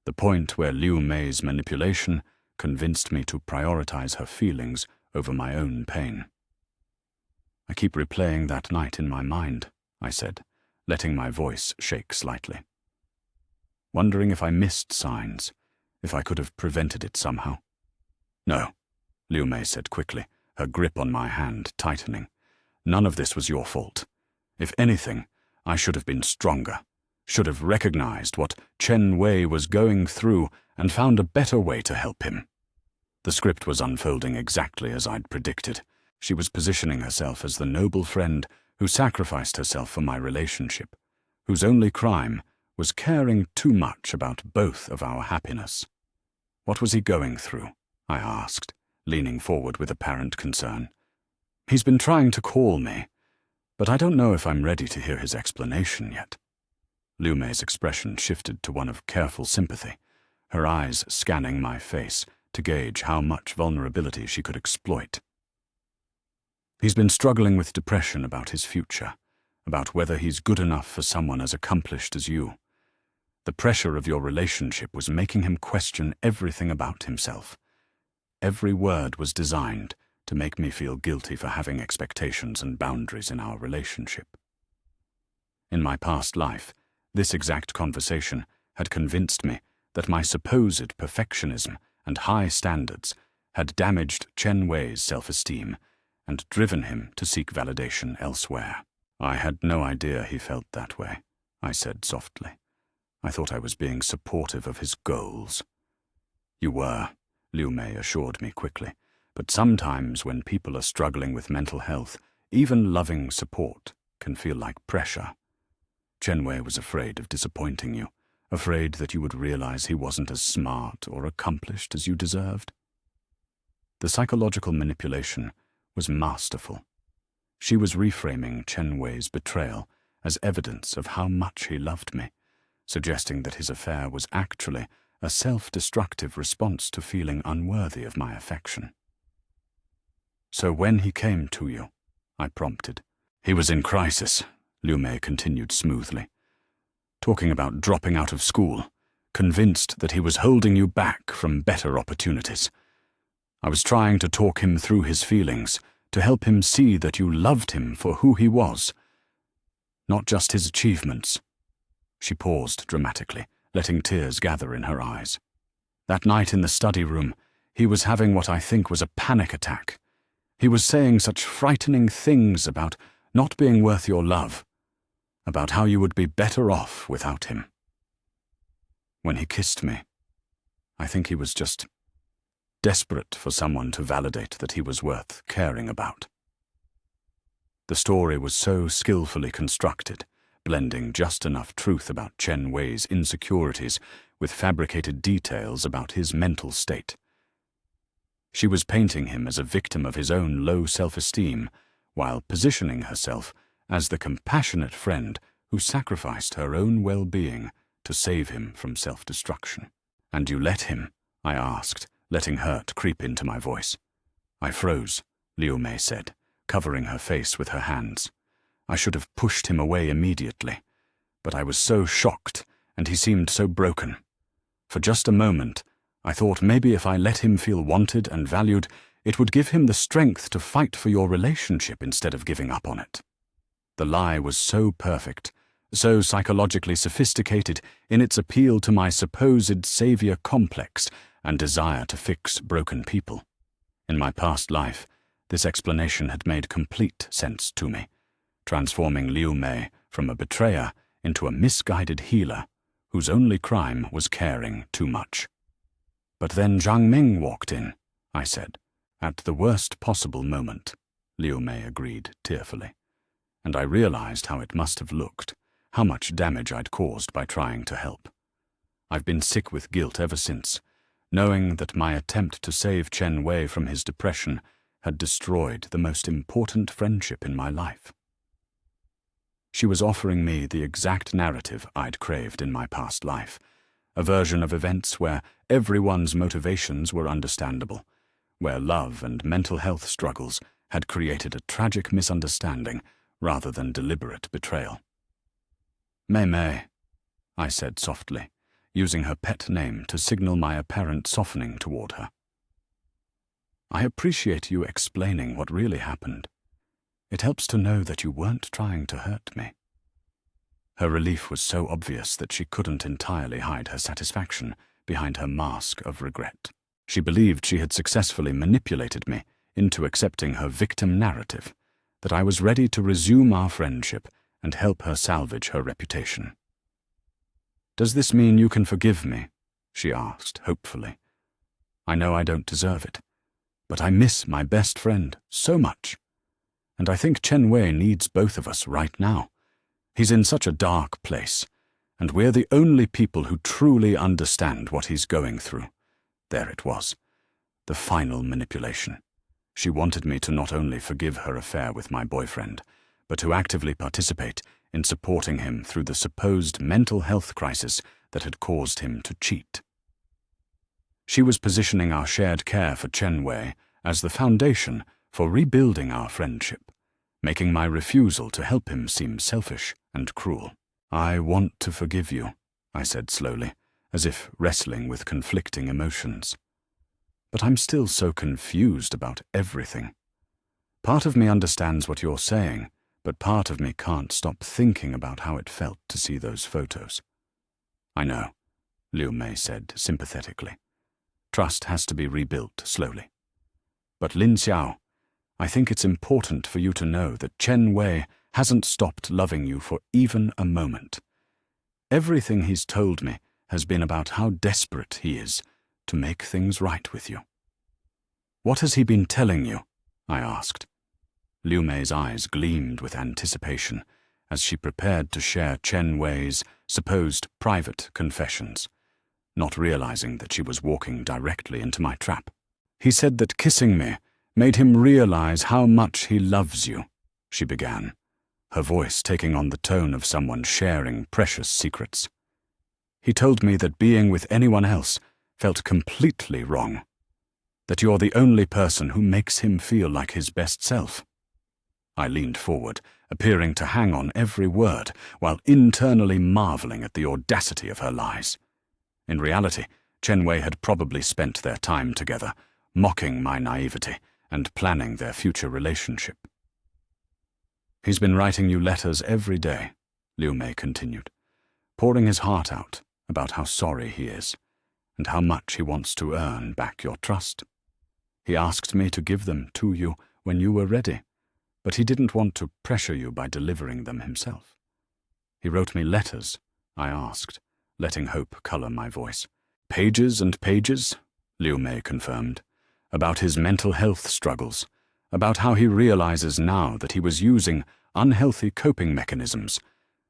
the point where Liu Mei's manipulation convinced me to prioritize her feelings over my own pain. "I keep replaying that night in my mind," I said, letting my voice shake slightly. "Wondering if I missed signs, if I could have prevented it somehow." "No," Liu Mei said quickly, her grip on my hand tightening. "None of this was your fault. If anything, I should have been stronger, should have recognized what Chen Wei was going through and found a better way to help him." The script was unfolding exactly as I'd predicted. She was positioning herself as the noble friend who sacrificed herself for my relationship, whose only crime was caring too much about both of our happiness. "What was he going through?" I asked, leaning forward with apparent concern. "He's been trying to call me, but I don't know if I'm ready to hear his explanation yet." Liu Mei's expression shifted to one of careful sympathy, her eyes scanning my face to gauge how much vulnerability she could exploit. "He's been struggling with depression about his future, about whether he's good enough for someone as accomplished as you. The pressure of your relationship was making him question everything about himself. Every word was designed to make me feel guilty for having expectations and boundaries in our relationship. In my past life, this exact conversation had convinced me that my supposed perfectionism and high standards had damaged Chen Wei's self-esteem and driven him to seek validation elsewhere. "I had no idea he felt that way," I said softly. "I thought I was being supportive of his goals." "You were," Liu Mei assured me quickly, "but sometimes when people are struggling with mental health, even loving support can feel like pressure. Chen Wei was afraid of disappointing you, afraid that you would realize he wasn't as smart or accomplished as you deserved. The psychological manipulation was masterful. She was reframing Chen Wei's betrayal as evidence of how much he loved me, suggesting that his affair was actually a self-destructive response to feeling unworthy of my affection. "So when he came to you," I prompted. "He was in crisis," Liu Mei continued smoothly. "Talking about dropping out of school, convinced that he was holding you back from better opportunities. I was trying to talk him through his feelings, to help him see that you loved him for who he was, not just his achievements." She paused dramatically, letting tears gather in her eyes. "That night in the study room, he was having what I think was a panic attack. He was saying such frightening things about not being worth your love, about how you would be better off without him. When he kissed me, I think he was just desperate for someone to validate that he was worth caring about." The story was so skillfully constructed, blending just enough truth about Chen Wei's insecurities with fabricated details about his mental state. She was painting him as a victim of his own low self-esteem, while positioning herself as the compassionate friend who sacrificed her own well-being to save him from self-destruction. "And you let him?" I asked, letting hurt creep into my voice. "I froze," Liu Mei said, covering her face with her hands. "I should have pushed him away immediately, but I was so shocked, and he seemed so broken. For just a moment, I thought maybe if I let him feel wanted and valued, it would give him the strength to fight for your relationship instead of giving up on it." The lie was so perfect, so psychologically sophisticated in its appeal to my supposed savior complex and desire to fix broken people. In my past life, this explanation had made complete sense to me, transforming Liu Mei from a betrayer into a misguided healer whose only crime was caring too much. "But then Zhang Ming walked in," I said. "At the worst possible moment," Liu Mei agreed tearfully. And I realized how it must have looked, how much damage I'd caused by trying to help. I've been sick with guilt ever since, knowing that my attempt to save Chen Wei from his depression had destroyed the most important friendship in my life. She was offering me the exact narrative I'd craved in my past life, a version of events where everyone's motivations were understandable, where love and mental health struggles had created a tragic misunderstanding rather than deliberate betrayal. "Mei Mei," I said softly, using her pet name to signal my apparent softening toward her. "I appreciate you explaining what really happened. It helps to know that you weren't trying to hurt me." Her relief was so obvious that she couldn't entirely hide her satisfaction behind her mask of regret. She believed she had successfully manipulated me into accepting her victim narrative, that I was ready to resume our friendship and help her salvage her reputation. "Does this mean you can forgive me?" she asked, hopefully. "I know I don't deserve it, but I miss my best friend so much. And I think Chen Wei needs both of us right now. He's in such a dark place, and we're the only people who truly understand what he's going through." There it was, the final manipulation. She wanted me to not only forgive her affair with my boyfriend, but to actively participate in supporting him through the supposed mental health crisis that had caused him to cheat. She was positioning our shared care for Chen Wei as the foundation for rebuilding our friendship, making my refusal to help him seem selfish and cruel. "I want to forgive you," I said slowly, as if wrestling with conflicting emotions. "But I'm still so confused about everything. Part of me understands what you're saying, but part of me can't stop thinking about how it felt to see those photos." "I know," Liu Mei said sympathetically. "Trust has to be rebuilt slowly. But Lin Xiao, I think it's important for you to know that Chen Wei hasn't stopped loving you for even a moment. Everything he's told me has been about how desperate he is to make things right with you." "What has he been telling you?" I asked. Liu Mei's eyes gleamed with anticipation, as she prepared to share Chen Wei's supposed private confessions, not realizing that she was walking directly into my trap. "He said that kissing me made him realize how much he loves you," she began, her voice taking on the tone of someone sharing precious secrets. "He told me that being with anyone else felt completely wrong, that you're the only person who makes him feel like his best self." I leaned forward, appearing to hang on every word, while internally marveling at the audacity of her lies. In reality, Chen Wei had probably spent their time together, mocking my naivety and planning their future relationship. "He's been writing you letters every day," Liu Mei continued, pouring his heart out about how sorry he is and how much he wants to earn back your trust. "He asked me to give them to you when you were ready, but he didn't want to pressure you by delivering them himself." "He wrote me letters?" I asked, letting hope color my voice. "Pages and pages," Liu Mei confirmed, "about his mental health struggles, about how he realizes now that he was using unhealthy coping mechanisms,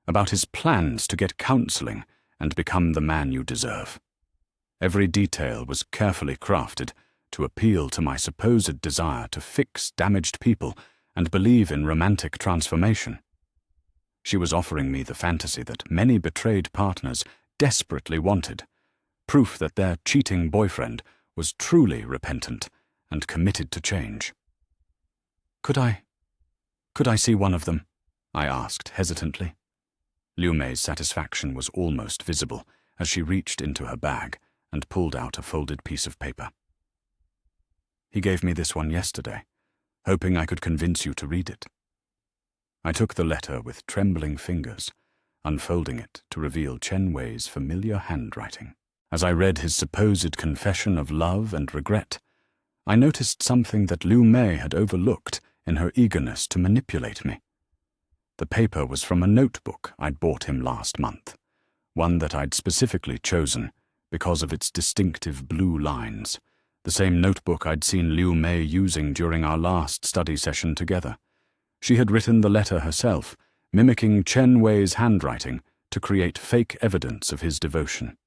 about his plans to get counseling and become the man you deserve. Every detail was carefully crafted to appeal to my supposed desire to fix damaged people and believe in romantic transformation. She was offering me the fantasy that many betrayed partners desperately wanted, proof that their cheating boyfriend was truly repentant and committed to change. Could I see one of them?" I asked hesitantly. Liu Mei's satisfaction was almost visible as she reached into her bag and pulled out a folded piece of paper. "He gave me this one yesterday, hoping I could convince you to read it." I took the letter with trembling fingers, unfolding it to reveal Chen Wei's familiar handwriting. As I read his supposed confession of love and regret, I noticed something that Liu Mei had overlooked in her eagerness to manipulate me. The paper was from a notebook I'd bought him last month, one that I'd specifically chosen because of its distinctive blue lines, the same notebook I'd seen Liu Mei using during our last study session together. She had written the letter herself, mimicking Chen Wei's handwriting to create fake evidence of his devotion.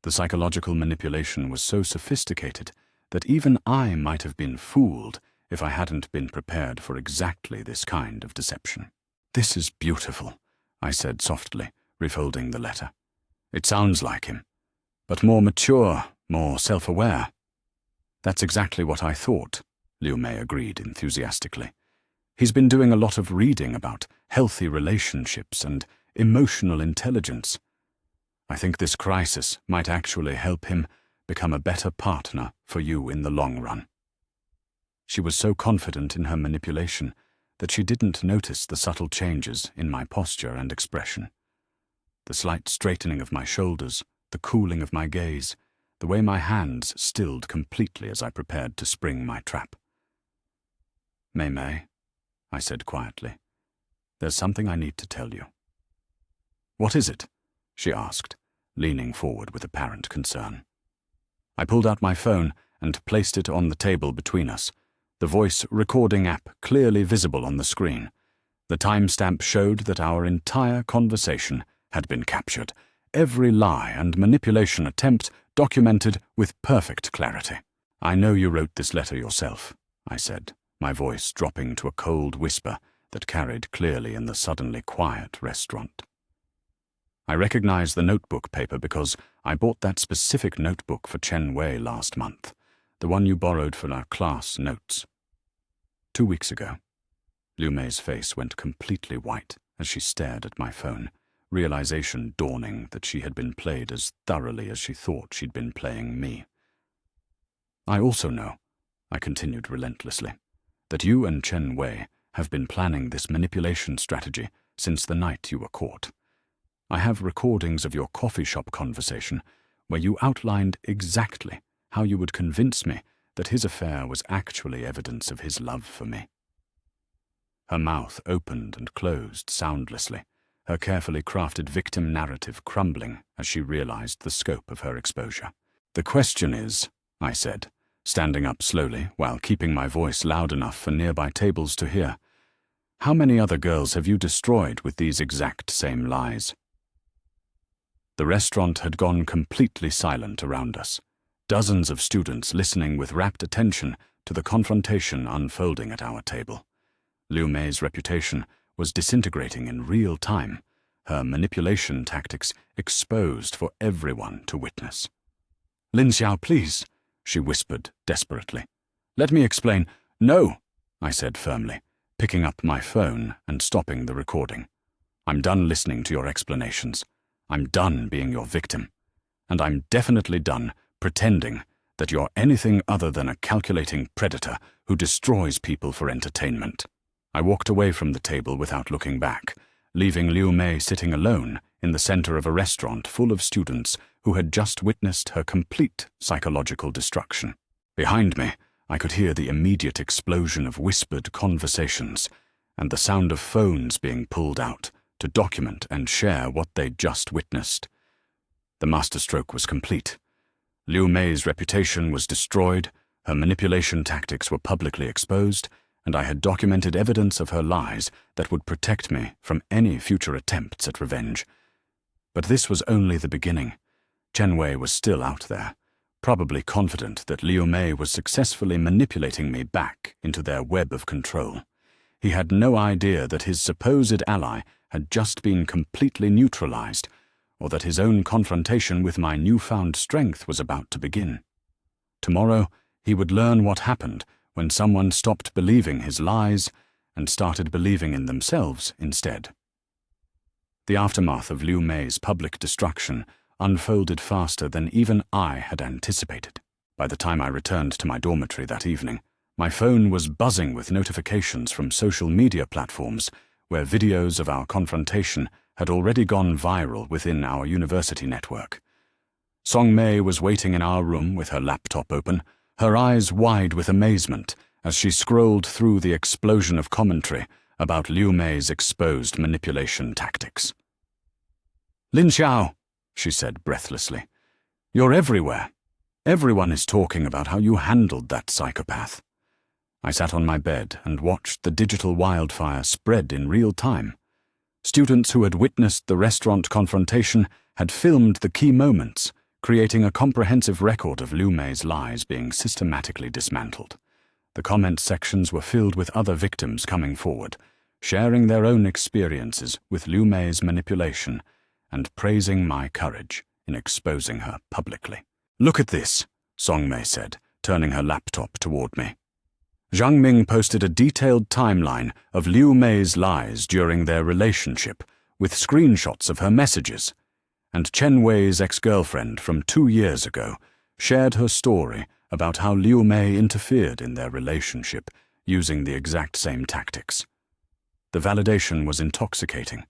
The psychological manipulation was so sophisticated that even I might have been fooled if I hadn't been prepared for exactly this kind of deception. "This is beautiful," I said softly, refolding the letter. "It sounds like him, but more mature, more self-aware." "That's exactly what I thought," Liu Mei agreed enthusiastically. "He's been doing a lot of reading about healthy relationships and emotional intelligence. I think this crisis might actually help him become a better partner for you in the long run." She was so confident in her manipulation that she didn't notice the subtle changes in my posture and expression. The slight straightening of my shoulders, the cooling of my gaze, the way my hands stilled completely as I prepared to spring my trap. "Mei, I said quietly, "there's something I need to tell you." "What is it?" she asked, leaning forward with apparent concern. I pulled out my phone and placed it on the table between us, the voice recording app clearly visible on the screen. The timestamp showed that our entire conversation had been captured, every lie and manipulation attempt documented with perfect clarity. "I know you wrote this letter yourself," I said, my voice dropping to a cold whisper that carried clearly in the suddenly quiet restaurant. "I recognize the notebook paper because I bought that specific notebook for Chen Wei last month, the one you borrowed for our class notes. 2 weeks ago." Liu Mei's face went completely white as she stared at my phone, realization dawning that she had been played as thoroughly as she thought she'd been playing me. "I also know," I continued relentlessly, "that you and Chen Wei have been planning this manipulation strategy since the night you were caught. I have recordings of your coffee shop conversation where you outlined exactly how you would convince me that his affair was actually evidence of his love for me." Her mouth opened and closed soundlessly, her carefully crafted victim narrative crumbling as she realized the scope of her exposure. "The question is," I said, standing up slowly while keeping my voice loud enough for nearby tables to hear, How many other girls have you destroyed with these exact same lies? The restaurant had gone completely silent around us, dozens of students listening with rapt attention to the confrontation unfolding at our table. Liu Mei's reputation was disintegrating in real time, her manipulation tactics exposed for everyone to witness. "Lin Xiao, please," she whispered desperately. "Let me explain." "No," I said firmly, picking up my phone and stopping the recording. "I'm done listening to your explanations. I'm done being your victim. And I'm definitely done pretending that you're anything other than a calculating predator who destroys people for entertainment." I walked away from the table without looking back, leaving Liu Mei sitting alone in the center of a restaurant full of students who had just witnessed her complete psychological destruction. Behind me, I could hear the immediate explosion of whispered conversations and the sound of phones being pulled out to document and share what they'd just witnessed. The masterstroke was complete. Liu Mei's reputation was destroyed, her manipulation tactics were publicly exposed, and I had documented evidence of her lies that would protect me from any future attempts at revenge. But this was only the beginning. Chen Wei was still out there, probably confident that Liu Mei was successfully manipulating me back into their web of control. He had no idea that his supposed ally had just been completely neutralized, or that his own confrontation with my newfound strength was about to begin. Tomorrow, he would learn what happened when someone stopped believing his lies and started believing in themselves instead. The aftermath of Liu Mei's public destruction unfolded faster than even I had anticipated. By the time I returned to my dormitory that evening, my phone was buzzing with notifications from social media platforms where videos of our confrontation had already gone viral within our university network. Song Mei was waiting in our room with her laptop open, her eyes wide with amazement as she scrolled through the explosion of commentary about Liu Mei's exposed manipulation tactics. "Lin Xiao," she said breathlessly, "you're everywhere. Everyone is talking about how you handled that psychopath." I sat on my bed and watched the digital wildfire spread in real time. Students who had witnessed the restaurant confrontation had filmed the key moments, creating a comprehensive record of Liu Mei's lies being systematically dismantled. The comment sections were filled with other victims coming forward, sharing their own experiences with Liu Mei's manipulation and praising my courage in exposing her publicly. "Look at this," Song Mei said, turning her laptop toward me. Zhang Ming posted a detailed timeline of Liu Mei's lies during their relationship, with screenshots of her messages, and Chen Wei's ex-girlfriend from 2 years ago shared her story about how Liu Mei interfered in their relationship using the exact same tactics. The validation was intoxicating.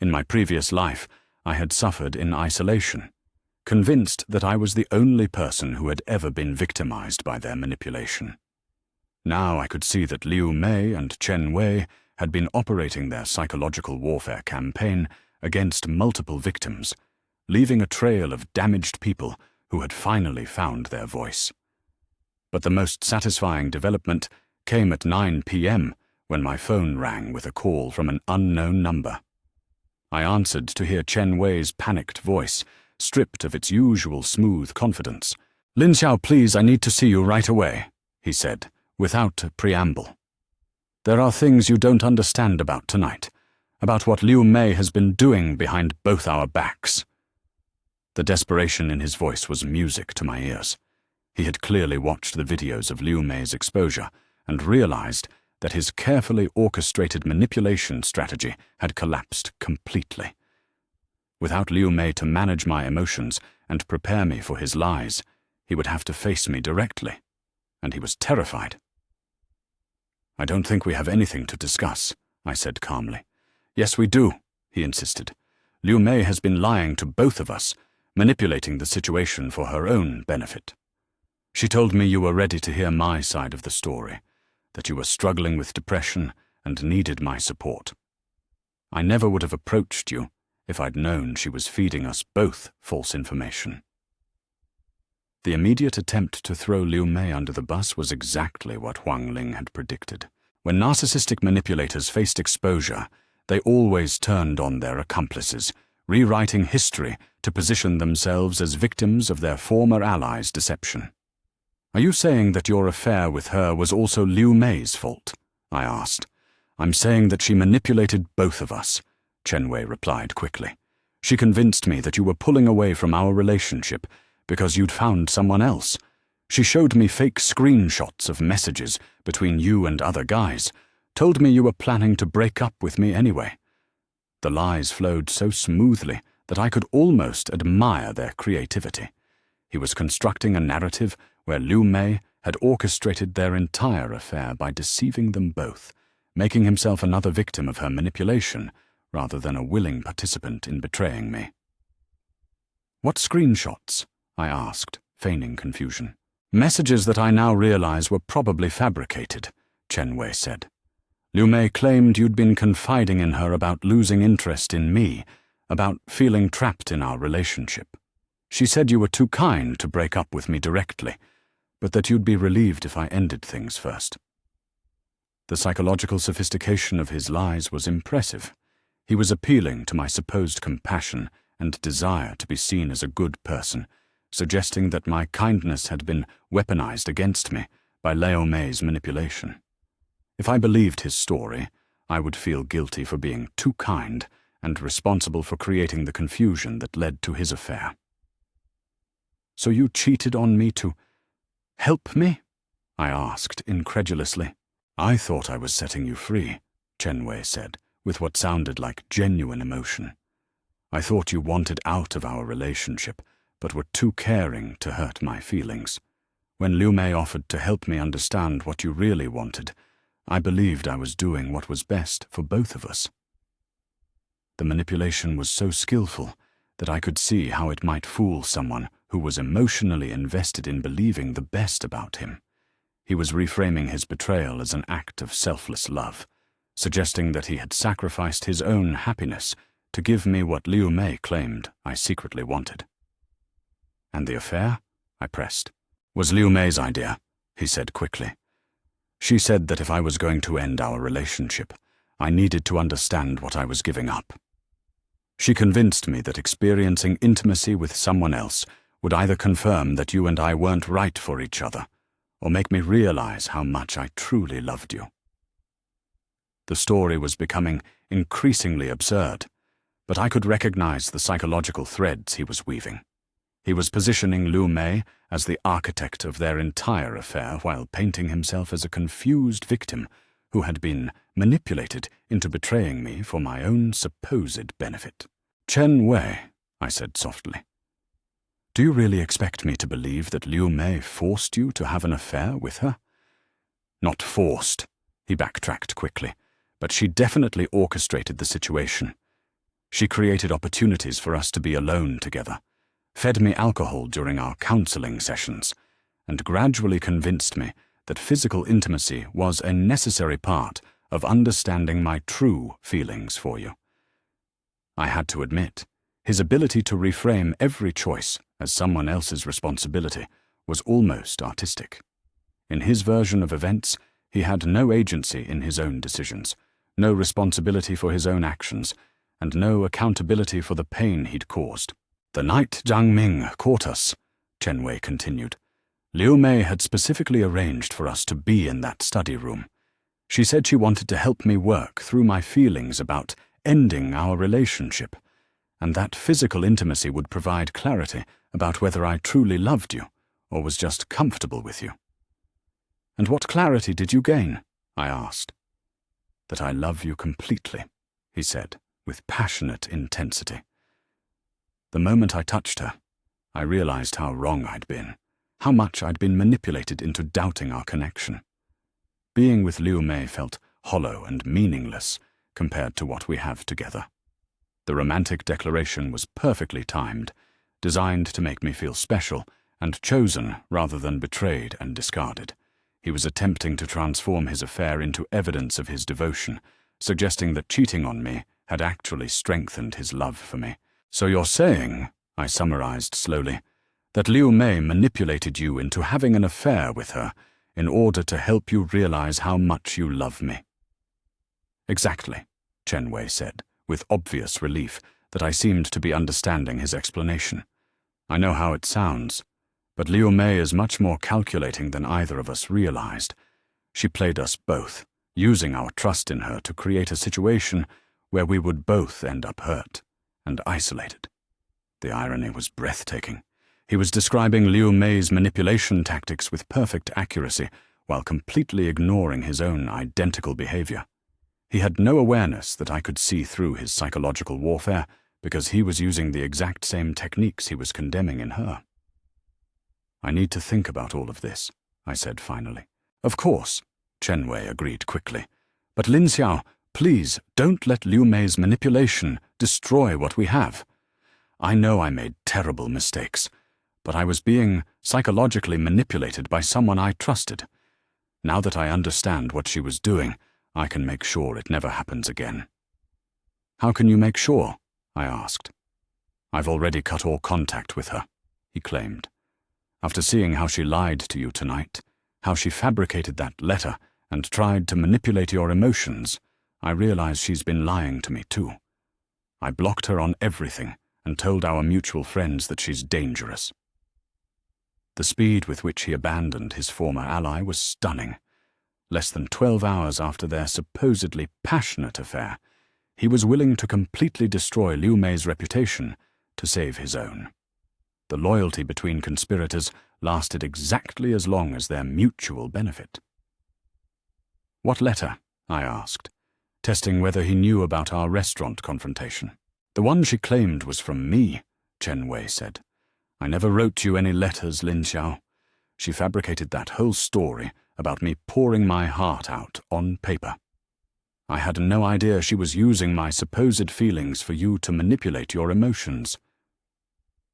In my previous life, I had suffered in isolation, convinced that I was the only person who had ever been victimized by their manipulation. Now I could see that Liu Mei and Chen Wei had been operating their psychological warfare campaign against multiple victims, leaving a trail of damaged people who had finally found their voice. But the most satisfying development came at 9 p.m. when my phone rang with a call from an unknown number. I answered to hear Chen Wei's panicked voice, stripped of its usual smooth confidence. "Lin Xiao, please, I need to see you right away," he said, without a preamble. "There are things you don't understand about tonight, about what Liu Mei has been doing behind both our backs." The desperation in his voice was music to my ears. He had clearly watched the videos of Liu Mei's exposure and realized that his carefully orchestrated manipulation strategy had collapsed completely. Without Liu Mei to manage my emotions and prepare me for his lies, he would have to face me directly, and he was terrified. "I don't think we have anything to discuss," I said calmly. "Yes, we do," he insisted. "Liu Mei has been lying to both of us, manipulating the situation for her own benefit. She told me you were ready to hear my side of the story, that you were struggling with depression and needed my support. I never would have approached you if I'd known she was feeding us both false information." The immediate attempt to throw Liu Mei under the bus was exactly what Huang Ling had predicted. When narcissistic manipulators faced exposure, they always turned on their accomplices, rewriting history to position themselves as victims of their former allies' deception. Are you saying that your affair with her was also Liu Mei's fault? I asked. I'm saying that she manipulated both of us, Chen Wei replied quickly. She convinced me that you were pulling away from our relationship because you'd found someone else. She showed me fake screenshots of messages between you and other guys, told me you were planning to break up with me anyway. The lies flowed so smoothly that I could almost admire their creativity. He was constructing a narrative where Liu Mei had orchestrated their entire affair by deceiving them both, making himself another victim of her manipulation rather than a willing participant in betraying me. What screenshots? I asked, feigning confusion. Messages that I now realize were probably fabricated, Chen Wei said. Liu Mei claimed you'd been confiding in her about losing interest in me, about feeling trapped in our relationship. She said you were too kind to break up with me directly, but that you'd be relieved if I ended things first. The psychological sophistication of his lies was impressive. He was appealing to my supposed compassion and desire to be seen as a good person, suggesting that my kindness had been weaponized against me by Liu Mei's manipulation. If I believed his story, I would feel guilty for being too kind and responsible for creating the confusion that led to his affair. So you cheated on me to help me? I asked incredulously. I thought I was setting you free, Chen Wei said, with what sounded like genuine emotion. I thought you wanted out of our relationship, but were too caring to hurt my feelings. When Liu Mei offered to help me understand what you really wanted, I believed I was doing what was best for both of us. The manipulation was so skillful that I could see how it might fool someone who was emotionally invested in believing the best about him. He was reframing his betrayal as an act of selfless love, suggesting that he had sacrificed his own happiness to give me what Liu Mei claimed I secretly wanted. And the affair? I pressed. Was Liu Mei's idea, he said quickly. She said that if I was going to end our relationship, I needed to understand what I was giving up. She convinced me that experiencing intimacy with someone else would either confirm that you and I weren't right for each other, or make me realize how much I truly loved you. The story was becoming increasingly absurd, but I could recognize the psychological threads he was weaving. He was positioning Liu Mei as the architect of their entire affair while painting himself as a confused victim who had been manipulated into betraying me for my own supposed benefit. Chen Wei, I said softly. Do you really expect me to believe that Liu Mei forced you to have an affair with her? Not forced, he backtracked quickly, but she definitely orchestrated the situation. She created opportunities for us to be alone together, fed me alcohol during our counseling sessions, and gradually convinced me that physical intimacy was a necessary part of understanding my true feelings for you. I had to admit, his ability to reframe every choice as someone else's responsibility was almost artistic. In his version of events, he had no agency in his own decisions, no responsibility for his own actions, and no accountability for the pain he'd caused. The night Jiang Ming caught us, Chen Wei continued, Liu Mei had specifically arranged for us to be in that study room. She said she wanted to help me work through my feelings about ending our relationship, and that physical intimacy would provide clarity about whether I truly loved you or was just comfortable with you. And what clarity did you gain? I asked. That I love you completely, he said, with passionate intensity. The moment I touched her, I realized how wrong I'd been, how much I'd been manipulated into doubting our connection. Being with Liu Mei felt hollow and meaningless compared to what we have together. The romantic declaration was perfectly timed, designed to make me feel special and chosen rather than betrayed and discarded. He was attempting to transform his affair into evidence of his devotion, suggesting that cheating on me had actually strengthened his love for me. So you're saying, I summarized slowly, that Liu Mei manipulated you into having an affair with her in order to help you realize how much you love me." "Exactly," Chen Wei said, with obvious relief that I seemed to be understanding his explanation. "I know how it sounds, but Liu Mei is much more calculating than either of us realized. She played us both, using our trust in her to create a situation where we would both end up hurt and isolated." The irony was breathtaking. He was describing Liu Mei's manipulation tactics with perfect accuracy while completely ignoring his own identical behavior. He had no awareness that I could see through his psychological warfare because he was using the exact same techniques he was condemning in her. "I need to think about all of this," I said finally. "Of course," Chen Wei agreed quickly. "But Lin Xiao, please don't let Liu Mei's manipulation destroy what we have. I know I made terrible mistakes, but I was being psychologically manipulated by someone I trusted. Now that I understand what she was doing, I can make sure it never happens again." "How can you make sure?" I asked. "I've already cut all contact with her," he claimed. "After seeing how she lied to you tonight, how she fabricated that letter and tried to manipulate your emotions, I realize she's been lying to me too. I blocked her on everything and told our mutual friends that she's dangerous." The speed with which he abandoned his former ally was stunning. Less than 12 hours after their supposedly passionate affair, he was willing to completely destroy Liu Mei's reputation to save his own. The loyalty between conspirators lasted exactly as long as their mutual benefit. "What letter?" I asked, testing whether he knew about our restaurant confrontation. "The one she claimed was from me," Chen Wei said. "I never wrote you any letters, Lin Xiao. She fabricated that whole story about me pouring my heart out on paper. I had no idea she was using my supposed feelings for you to manipulate your emotions."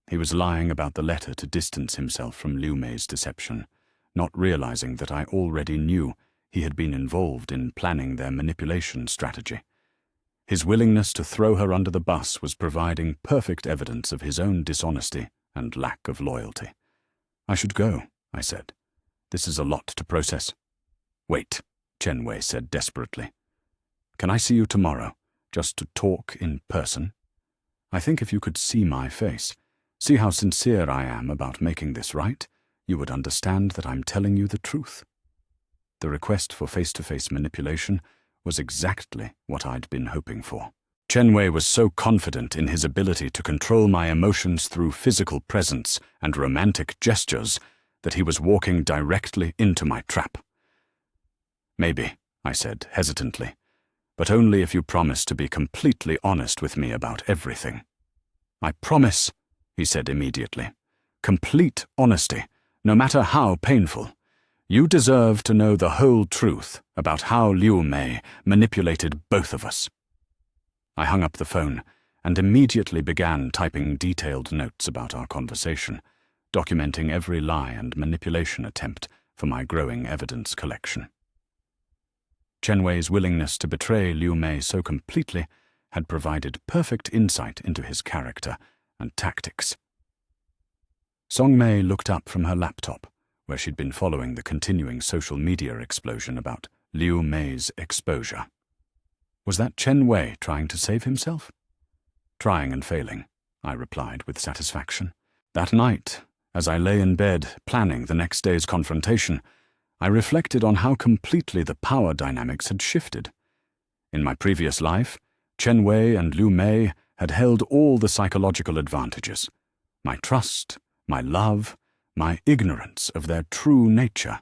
He was lying about the letter to distance himself from Liu Mei's deception, not realizing that I already knew he had been involved in planning their manipulation strategy. His willingness to throw her under the bus was providing perfect evidence of his own dishonesty and lack of loyalty. "I should go," I said. "This is a lot to process." "Wait," Chen Wei said desperately. "Can I see you tomorrow, just to talk in person? I think if you could see my face, see how sincere I am about making this right, you would understand that I'm telling you the truth." The request for face-to-face manipulation was exactly what I'd been hoping for. Chen Wei was so confident in his ability to control my emotions through physical presence and romantic gestures that he was walking directly into my trap. "Maybe," I said hesitantly, "but only if you promise to be completely honest with me about everything." "I promise," he said immediately. "Complete honesty, no matter how painful. You deserve to know the whole truth about how Liu Mei manipulated both of us." I hung up the phone and immediately began typing detailed notes about our conversation, documenting every lie and manipulation attempt for my growing evidence collection. Chen Wei's willingness to betray Liu Mei so completely had provided perfect insight into his character and tactics. Song Mei looked up from her laptop, where she'd been following the continuing social media explosion about Liu Mei's exposure. Was that Chen Wei trying to save himself? "Trying and failing," I replied with satisfaction. That night, as I lay in bed planning the next day's confrontation, I reflected on how completely the power dynamics had shifted. In my previous life, Chen Wei and Liu Mei had held all the psychological advantages. My trust, my love, my ignorance of their true nature.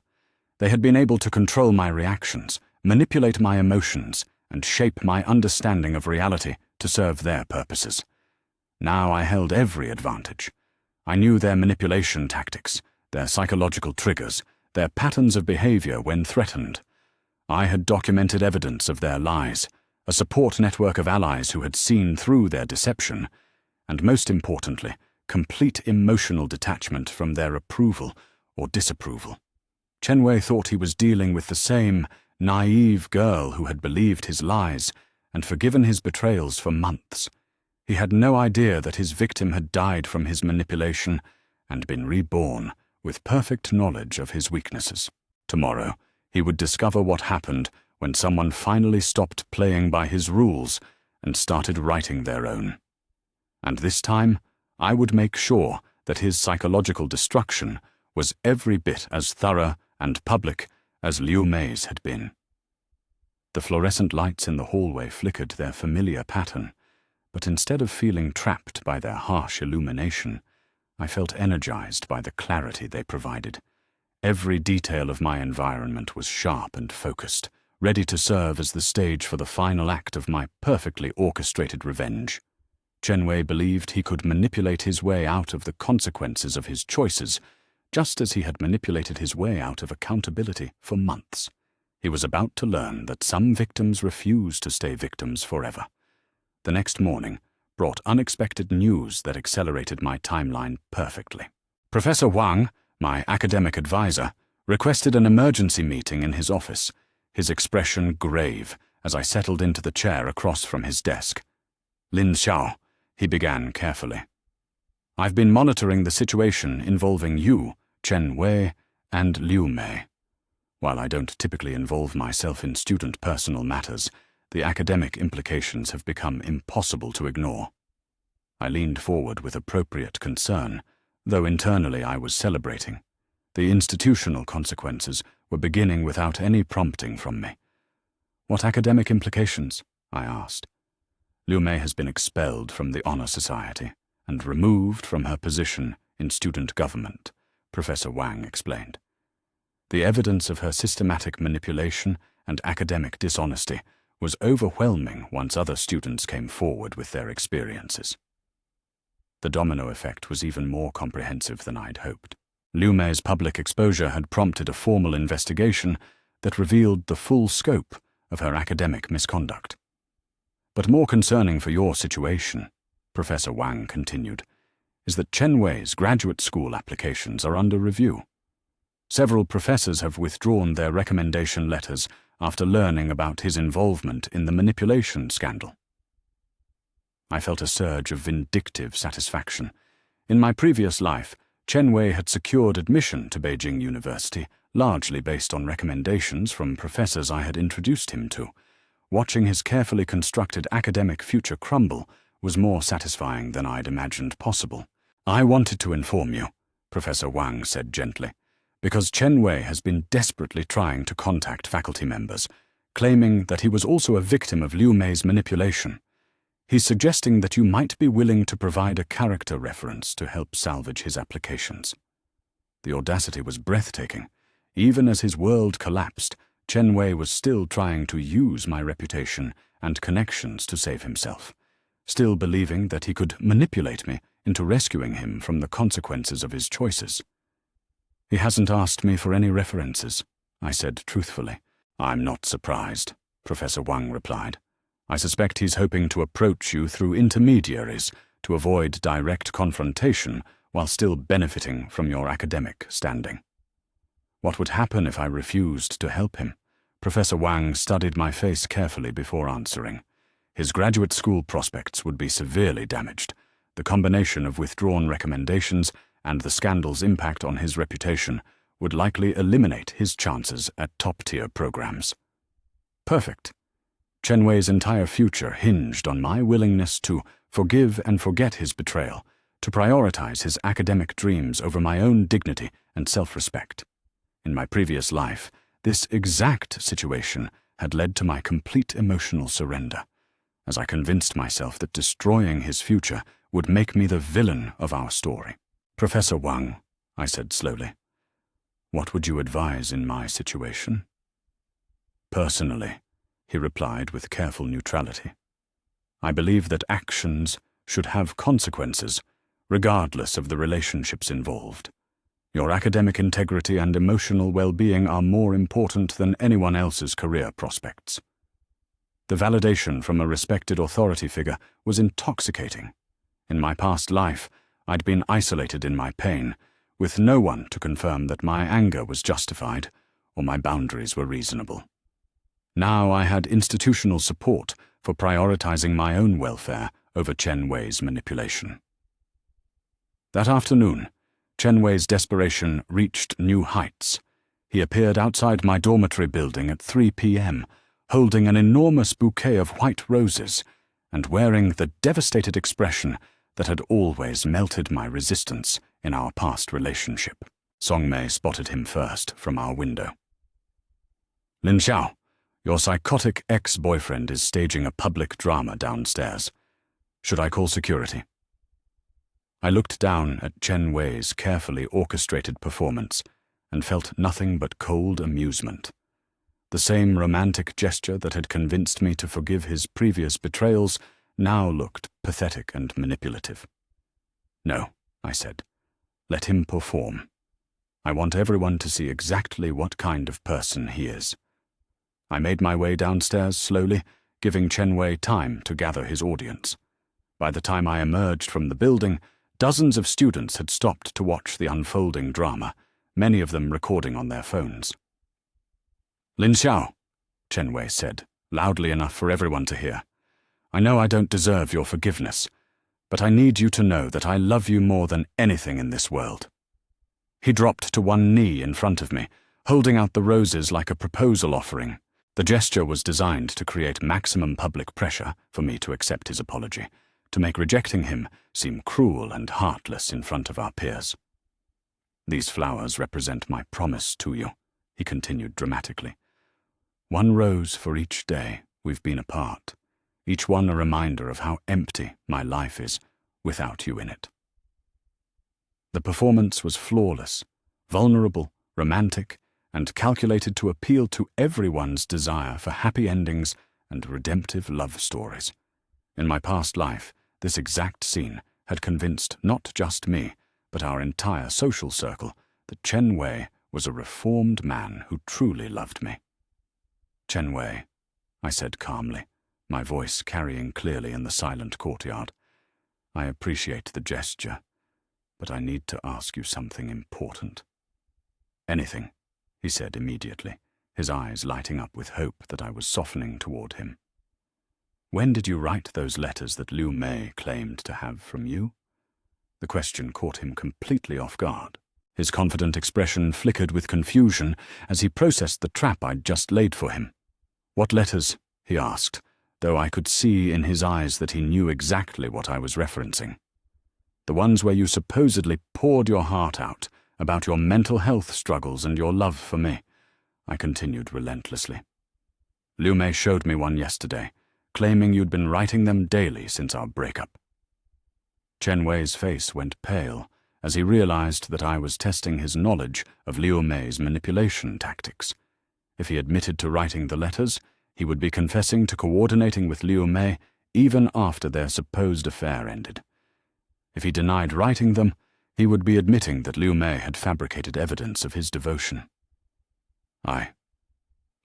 They had been able to control my reactions, manipulate my emotions, and shape my understanding of reality to serve their purposes. Now I held every advantage. I knew their manipulation tactics, their psychological triggers, their patterns of behavior when threatened. I had documented evidence of their lies, a support network of allies who had seen through their deception, and most importantly, complete emotional detachment from their approval or disapproval. Chen Wei thought he was dealing with the same naive girl who had believed his lies and forgiven his betrayals for months. He had no idea that his victim had died from his manipulation and been reborn with perfect knowledge of his weaknesses. Tomorrow, he would discover what happened when someone finally stopped playing by his rules and started writing their own. And this time, I would make sure that his psychological destruction was every bit as thorough and public as Liu Mei's had been. The fluorescent lights in the hallway flickered their familiar pattern, but instead of feeling trapped by their harsh illumination, I felt energized by the clarity they provided. Every detail of my environment was sharp and focused, ready to serve as the stage for the final act of my perfectly orchestrated revenge. Chen Wei believed he could manipulate his way out of the consequences of his choices, just as he had manipulated his way out of accountability for months. He was about to learn that some victims refuse to stay victims forever. The next morning brought unexpected news that accelerated my timeline perfectly. Professor Wang, my academic advisor, requested an emergency meeting in his office, his expression grave as I settled into the chair across from his desk. "Lin Xiao," he began carefully. "I've been monitoring the situation involving you, Chen Wei, and Liu Mei. While I don't typically involve myself in student personal matters, the academic implications have become impossible to ignore." I leaned forward with appropriate concern, though internally I was celebrating. The institutional consequences were beginning without any prompting from me. "What academic implications?" I asked. "Liu Mei has been expelled from the Honor Society and removed from her position in student government," Professor Wang explained. "The evidence of her systematic manipulation and academic dishonesty was overwhelming once other students came forward with their experiences." The domino effect was even more comprehensive than I'd hoped. Liu Mei's public exposure had prompted a formal investigation that revealed the full scope of her academic misconduct. "But more concerning for your situation," Professor Wang continued, "is that Chen Wei's graduate school applications are under review. Several professors have withdrawn their recommendation letters after learning about his involvement in the manipulation scandal." I felt a surge of vindictive satisfaction. In my previous life, Chen Wei had secured admission to Beijing University, largely based on recommendations from professors I had introduced him to. Watching his carefully constructed academic future crumble was more satisfying than I'd imagined possible. "I wanted to inform you," Professor Wang said gently, "because Chen Wei has been desperately trying to contact faculty members, claiming that he was also a victim of Liu Mei's manipulation. He's suggesting that you might be willing to provide a character reference to help salvage his applications." The audacity was breathtaking. Even as his world collapsed, Chen Wei was still trying to use my reputation and connections to save himself, still believing that he could manipulate me into rescuing him from the consequences of his choices. "He hasn't asked me for any references," I said truthfully. "I'm not surprised," Professor Wang replied. "I suspect he's hoping to approach you through intermediaries to avoid direct confrontation while still benefiting from your academic standing." What would happen if I refused to help him? Professor Wang studied my face carefully before answering. His graduate school prospects would be severely damaged. The combination of withdrawn recommendations and the scandal's impact on his reputation would likely eliminate his chances at top-tier programs. Perfect. Chen Wei's entire future hinged on my willingness to forgive and forget his betrayal, to prioritize his academic dreams over my own dignity and self-respect. In my previous life, this exact situation had led to my complete emotional surrender, as I convinced myself that destroying his future would make me the villain of our story. "Professor Wang," I said slowly, "what would you advise in my situation?" "Personally," he replied with careful neutrality, "I believe that actions should have consequences, regardless of the relationships involved. Your academic integrity and emotional well-being are more important than anyone else's career prospects." The validation from a respected authority figure was intoxicating. In my past life, I'd been isolated in my pain, with no one to confirm that my anger was justified or my boundaries were reasonable. Now I had institutional support for prioritizing my own welfare over Chen Wei's manipulation. That afternoon, Chen Wei's desperation reached new heights. He appeared outside my dormitory building at 3 p.m., holding an enormous bouquet of white roses and wearing the devastated expression that had always melted my resistance in our past relationship. Songmei spotted him first from our window. "Lin Xiao, your psychotic ex-boyfriend is staging a public drama downstairs. Should I call security?" I looked down at Chen Wei's carefully orchestrated performance and felt nothing but cold amusement. The same romantic gesture that had convinced me to forgive his previous betrayals now looked pathetic and manipulative. "No," I said. "Let him perform. I want everyone to see exactly what kind of person he is." I made my way downstairs slowly, giving Chen Wei time to gather his audience. By the time I emerged from the building, dozens of students had stopped to watch the unfolding drama, many of them recording on their phones. "Lin Xiao," Chen Wei said, loudly enough for everyone to hear. "I know I don't deserve your forgiveness, but I need you to know that I love you more than anything in this world." He dropped to one knee in front of me, holding out the roses like a proposal offering. The gesture was designed to create maximum public pressure for me to accept his apology, to make rejecting him seem cruel and heartless in front of our peers. "These flowers represent my promise to you," he continued dramatically. "One rose for each day we've been apart, each one a reminder of how empty my life is without you in it." The performance was flawless, vulnerable, romantic, and calculated to appeal to everyone's desire for happy endings and redemptive love stories. In my past life, this exact scene had convinced not just me, but our entire social circle that Chen Wei was a reformed man who truly loved me. "Chen Wei," I said calmly, my voice carrying clearly in the silent courtyard, "I appreciate the gesture, but I need to ask you something important." "Anything," he said immediately, his eyes lighting up with hope that I was softening toward him. "When did you write those letters that Liu Mei claimed to have from you?" The question caught him completely off guard. His confident expression flickered with confusion as he processed the trap I'd just laid for him. "What letters?" he asked, though I could see in his eyes that he knew exactly what I was referencing. "The ones where you supposedly poured your heart out about your mental health struggles and your love for me," I continued relentlessly. "Liu Mei showed me one yesterday, claiming you'd been writing them daily since our breakup." Chen Wei's face went pale as he realized that I was testing his knowledge of Liu Mei's manipulation tactics. If he admitted to writing the letters, he would be confessing to coordinating with Liu Mei even after their supposed affair ended. If he denied writing them, he would be admitting that Liu Mei had fabricated evidence of his devotion. I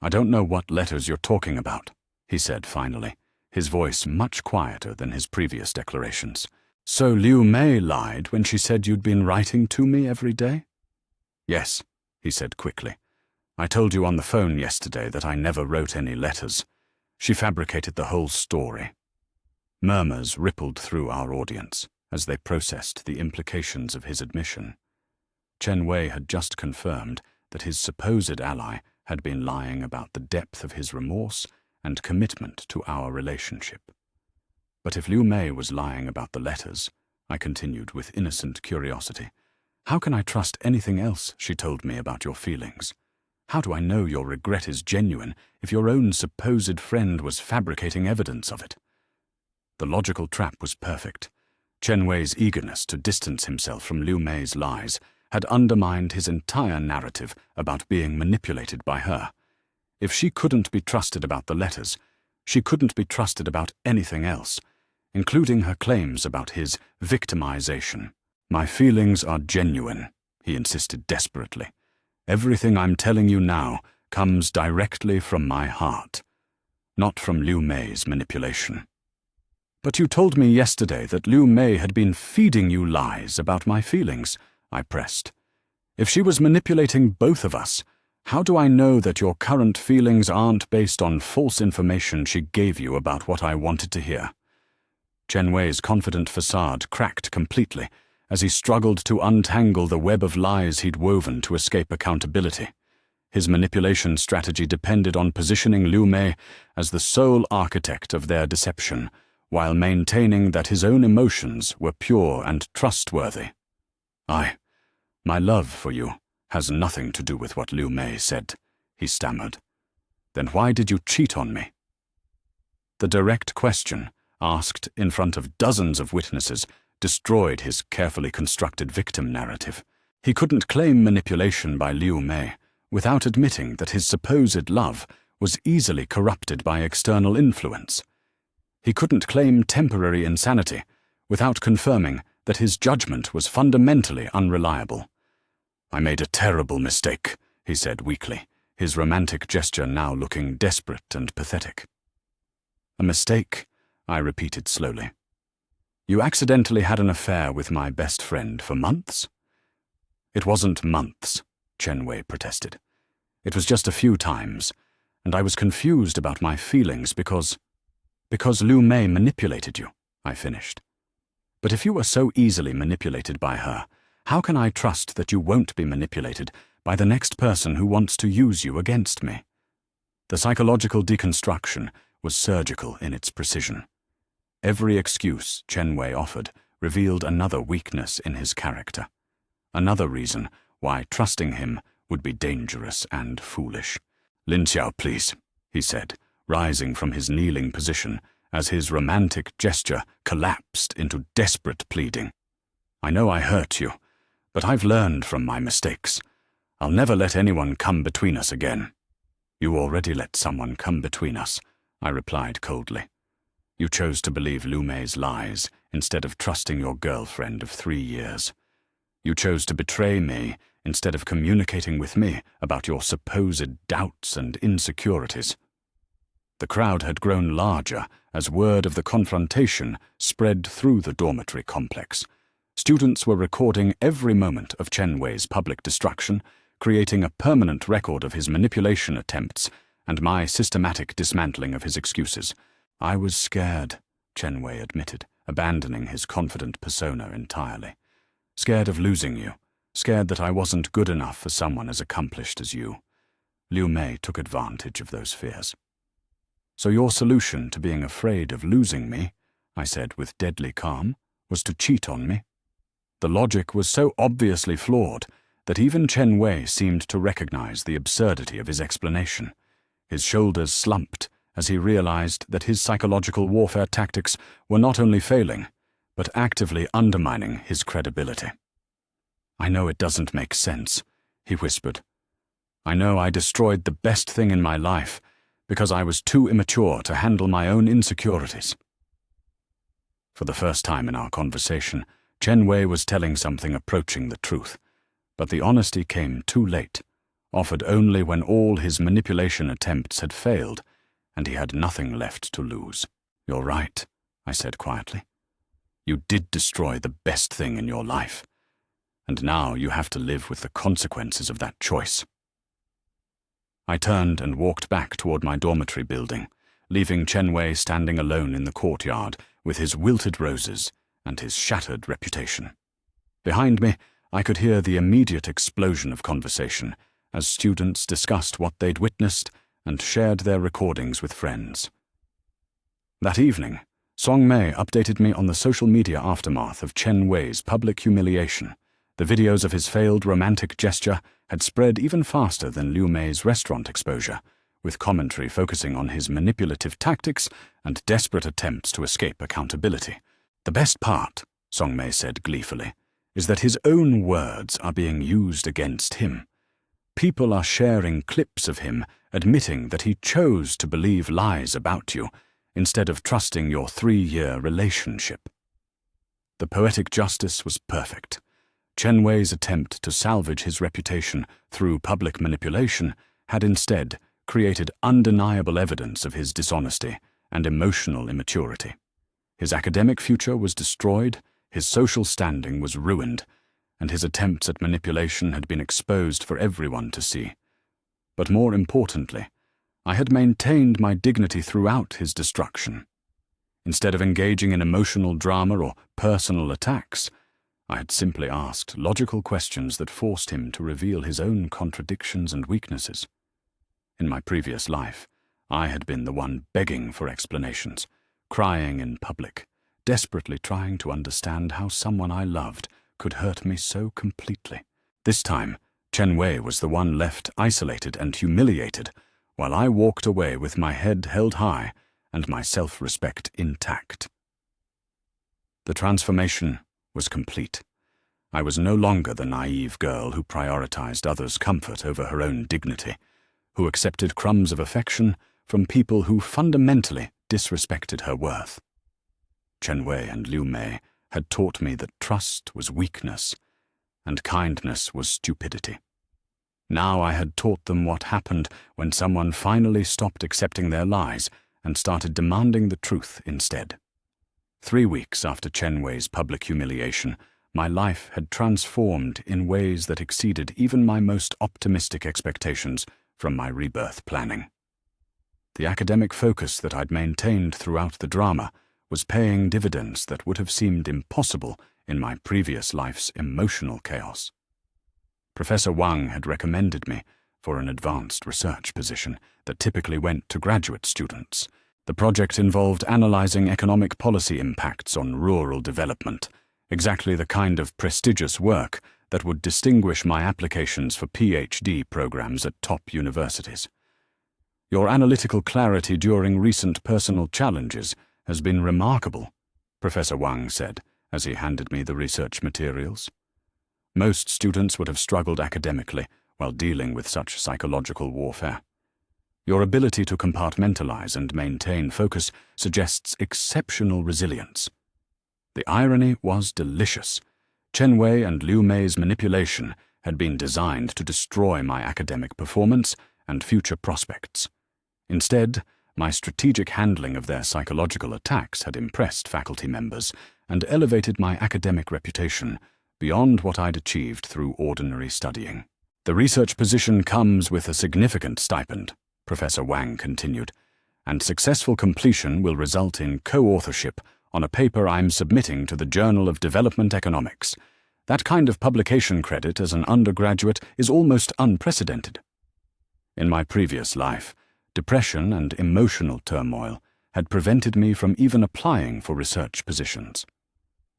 don't know what letters you're talking about," he said finally, his voice much quieter than his previous declarations. "So Liu Mei lied when she said you'd been writing to me every day?" "Yes," he said quickly. "I told you on the phone yesterday that I never wrote any letters. She fabricated the whole story." Murmurs rippled through our audience as they processed the implications of his admission. Chen Wei had just confirmed that his supposed ally had been lying about the depth of his remorse and commitment to our relationship. But if Liu Mei was lying about the letters, I continued with innocent curiosity, how can I trust anything else she told me about your feelings? How do I know your regret is genuine if your own supposed friend was fabricating evidence of it? The logical trap was perfect. Chen Wei's eagerness to distance himself from Liu Mei's lies had undermined his entire narrative about being manipulated by her. If she couldn't be trusted about the letters, she couldn't be trusted about anything else, including her claims about his victimization. "My feelings are genuine," he insisted desperately. "Everything I'm telling you now comes directly from my heart, not from Liu Mei's manipulation." "But you told me yesterday that Liu Mei had been feeding you lies about my feelings," I pressed. "If she was manipulating both of us, how do I know that your current feelings aren't based on false information she gave you about what I wanted to hear?" Chen Wei's confident facade cracked completely as he struggled to untangle the web of lies he'd woven to escape accountability. His manipulation strategy depended on positioning Liu Mei as the sole architect of their deception, while maintaining that his own emotions were pure and trustworthy. My love for you has nothing to do with what Liu Mei said, he stammered. Then why did you cheat on me? The direct question, asked in front of dozens of witnesses, destroyed his carefully constructed victim narrative. He couldn't claim manipulation by Liu Mei without admitting that his supposed love was easily corrupted by external influence. He couldn't claim temporary insanity without confirming that his judgment was fundamentally unreliable. I made a terrible mistake, he said weakly, his romantic gesture now looking desperate and pathetic. A mistake, I repeated slowly. You accidentally had an affair with my best friend for months? It wasn't months, Chen Wei protested. It was just a few times, and I was confused about my feelings because Liu Mei manipulated you, I finished. But if you are so easily manipulated by her, how can I trust that you won't be manipulated by the next person who wants to use you against me? The psychological deconstruction was surgical in its precision. Every excuse Chen Wei offered revealed another weakness in his character, another reason why trusting him would be dangerous and foolish. Lin Xiao, please, he said, rising from his kneeling position as his romantic gesture collapsed into desperate pleading. I know I hurt you, but I've learned from my mistakes. I'll never let anyone come between us again. You already let someone come between us, I replied coldly. You chose to believe Liu Mei's lies instead of trusting your girlfriend of 3 years. You chose to betray me instead of communicating with me about your supposed doubts and insecurities. The crowd had grown larger as word of the confrontation spread through the dormitory complex. Students were recording every moment of Chen Wei's public destruction, creating a permanent record of his manipulation attempts and my systematic dismantling of his excuses. I was scared, Chen Wei admitted, abandoning his confident persona entirely. Scared of losing you, scared that I wasn't good enough for someone as accomplished as you. Liu Mei took advantage of those fears. So your solution to being afraid of losing me, I said with deadly calm, was to cheat on me? The logic was so obviously flawed that even Chen Wei seemed to recognize the absurdity of his explanation. His shoulders slumped as he realized that his psychological warfare tactics were not only failing, but actively undermining his credibility. I know it doesn't make sense, he whispered. I know I destroyed the best thing in my life because I was too immature to handle my own insecurities. For the first time in our conversation, Chen Wei was telling something approaching the truth, but the honesty came too late, offered only when all his manipulation attempts had failed, and he had nothing left to lose. You're right, I said quietly. You did destroy the best thing in your life, and now you have to live with the consequences of that choice. I turned and walked back toward my dormitory building, leaving Chen Wei standing alone in the courtyard with his wilted roses and his shattered reputation. Behind me, I could hear the immediate explosion of conversation as students discussed what they'd witnessed and shared their recordings with friends. That evening, Song Mei updated me on the social media aftermath of Chen Wei's public humiliation. The videos of his failed romantic gesture had spread even faster than Liu Mei's restaurant exposure, with commentary focusing on his manipulative tactics and desperate attempts to escape accountability. The best part, Song Mei said gleefully, is that his own words are being used against him. People are sharing clips of him admitting that he chose to believe lies about you instead of trusting your 3-year relationship. The poetic justice was perfect. Chen Wei's attempt to salvage his reputation through public manipulation had instead created undeniable evidence of his dishonesty and emotional immaturity. His academic future was destroyed, his social standing was ruined, and his attempts at manipulation had been exposed for everyone to see. But more importantly, I had maintained my dignity throughout his destruction. Instead of engaging in emotional drama or personal attacks, I had simply asked logical questions that forced him to reveal his own contradictions and weaknesses. In my previous life, I had been the one begging for explanations, crying in public, desperately trying to understand how someone I loved could hurt me so completely. This time, Chen Wei was the one left isolated and humiliated, while I walked away with my head held high and my self-respect intact. The transformation was complete. I was no longer the naive girl who prioritized others' comfort over her own dignity, who accepted crumbs of affection from people who fundamentally disrespected her worth. Chen Wei and Liu Mei had taught me that trust was weakness and kindness was stupidity. Now I had taught them what happened when someone finally stopped accepting their lies and started demanding the truth instead. 3 weeks after Chen Wei's public humiliation, my life had transformed in ways that exceeded even my most optimistic expectations from my rebirth planning. The academic focus that I'd maintained throughout the drama was paying dividends that would have seemed impossible in my previous life's emotional chaos. Professor Wang had recommended me for an advanced research position that typically went to graduate students. The project involved analyzing economic policy impacts on rural development, exactly the kind of prestigious work that would distinguish my applications for PhD programs at top universities. Your analytical clarity during recent personal challenges has been remarkable, Professor Wang said as he handed me the research materials. Most students would have struggled academically while dealing with such psychological warfare. Your ability to compartmentalize and maintain focus suggests exceptional resilience. The irony was delicious. Chen Wei and Liu Mei's manipulation had been designed to destroy my academic performance and future prospects. Instead, my strategic handling of their psychological attacks had impressed faculty members and elevated my academic reputation beyond what I'd achieved through ordinary studying. The research position comes with a significant stipend, Professor Wang continued, and successful completion will result in co-authorship on a paper I'm submitting to the Journal of Development Economics. That kind of publication credit as an undergraduate is almost unprecedented. In my previous life, depression and emotional turmoil had prevented me from even applying for research positions.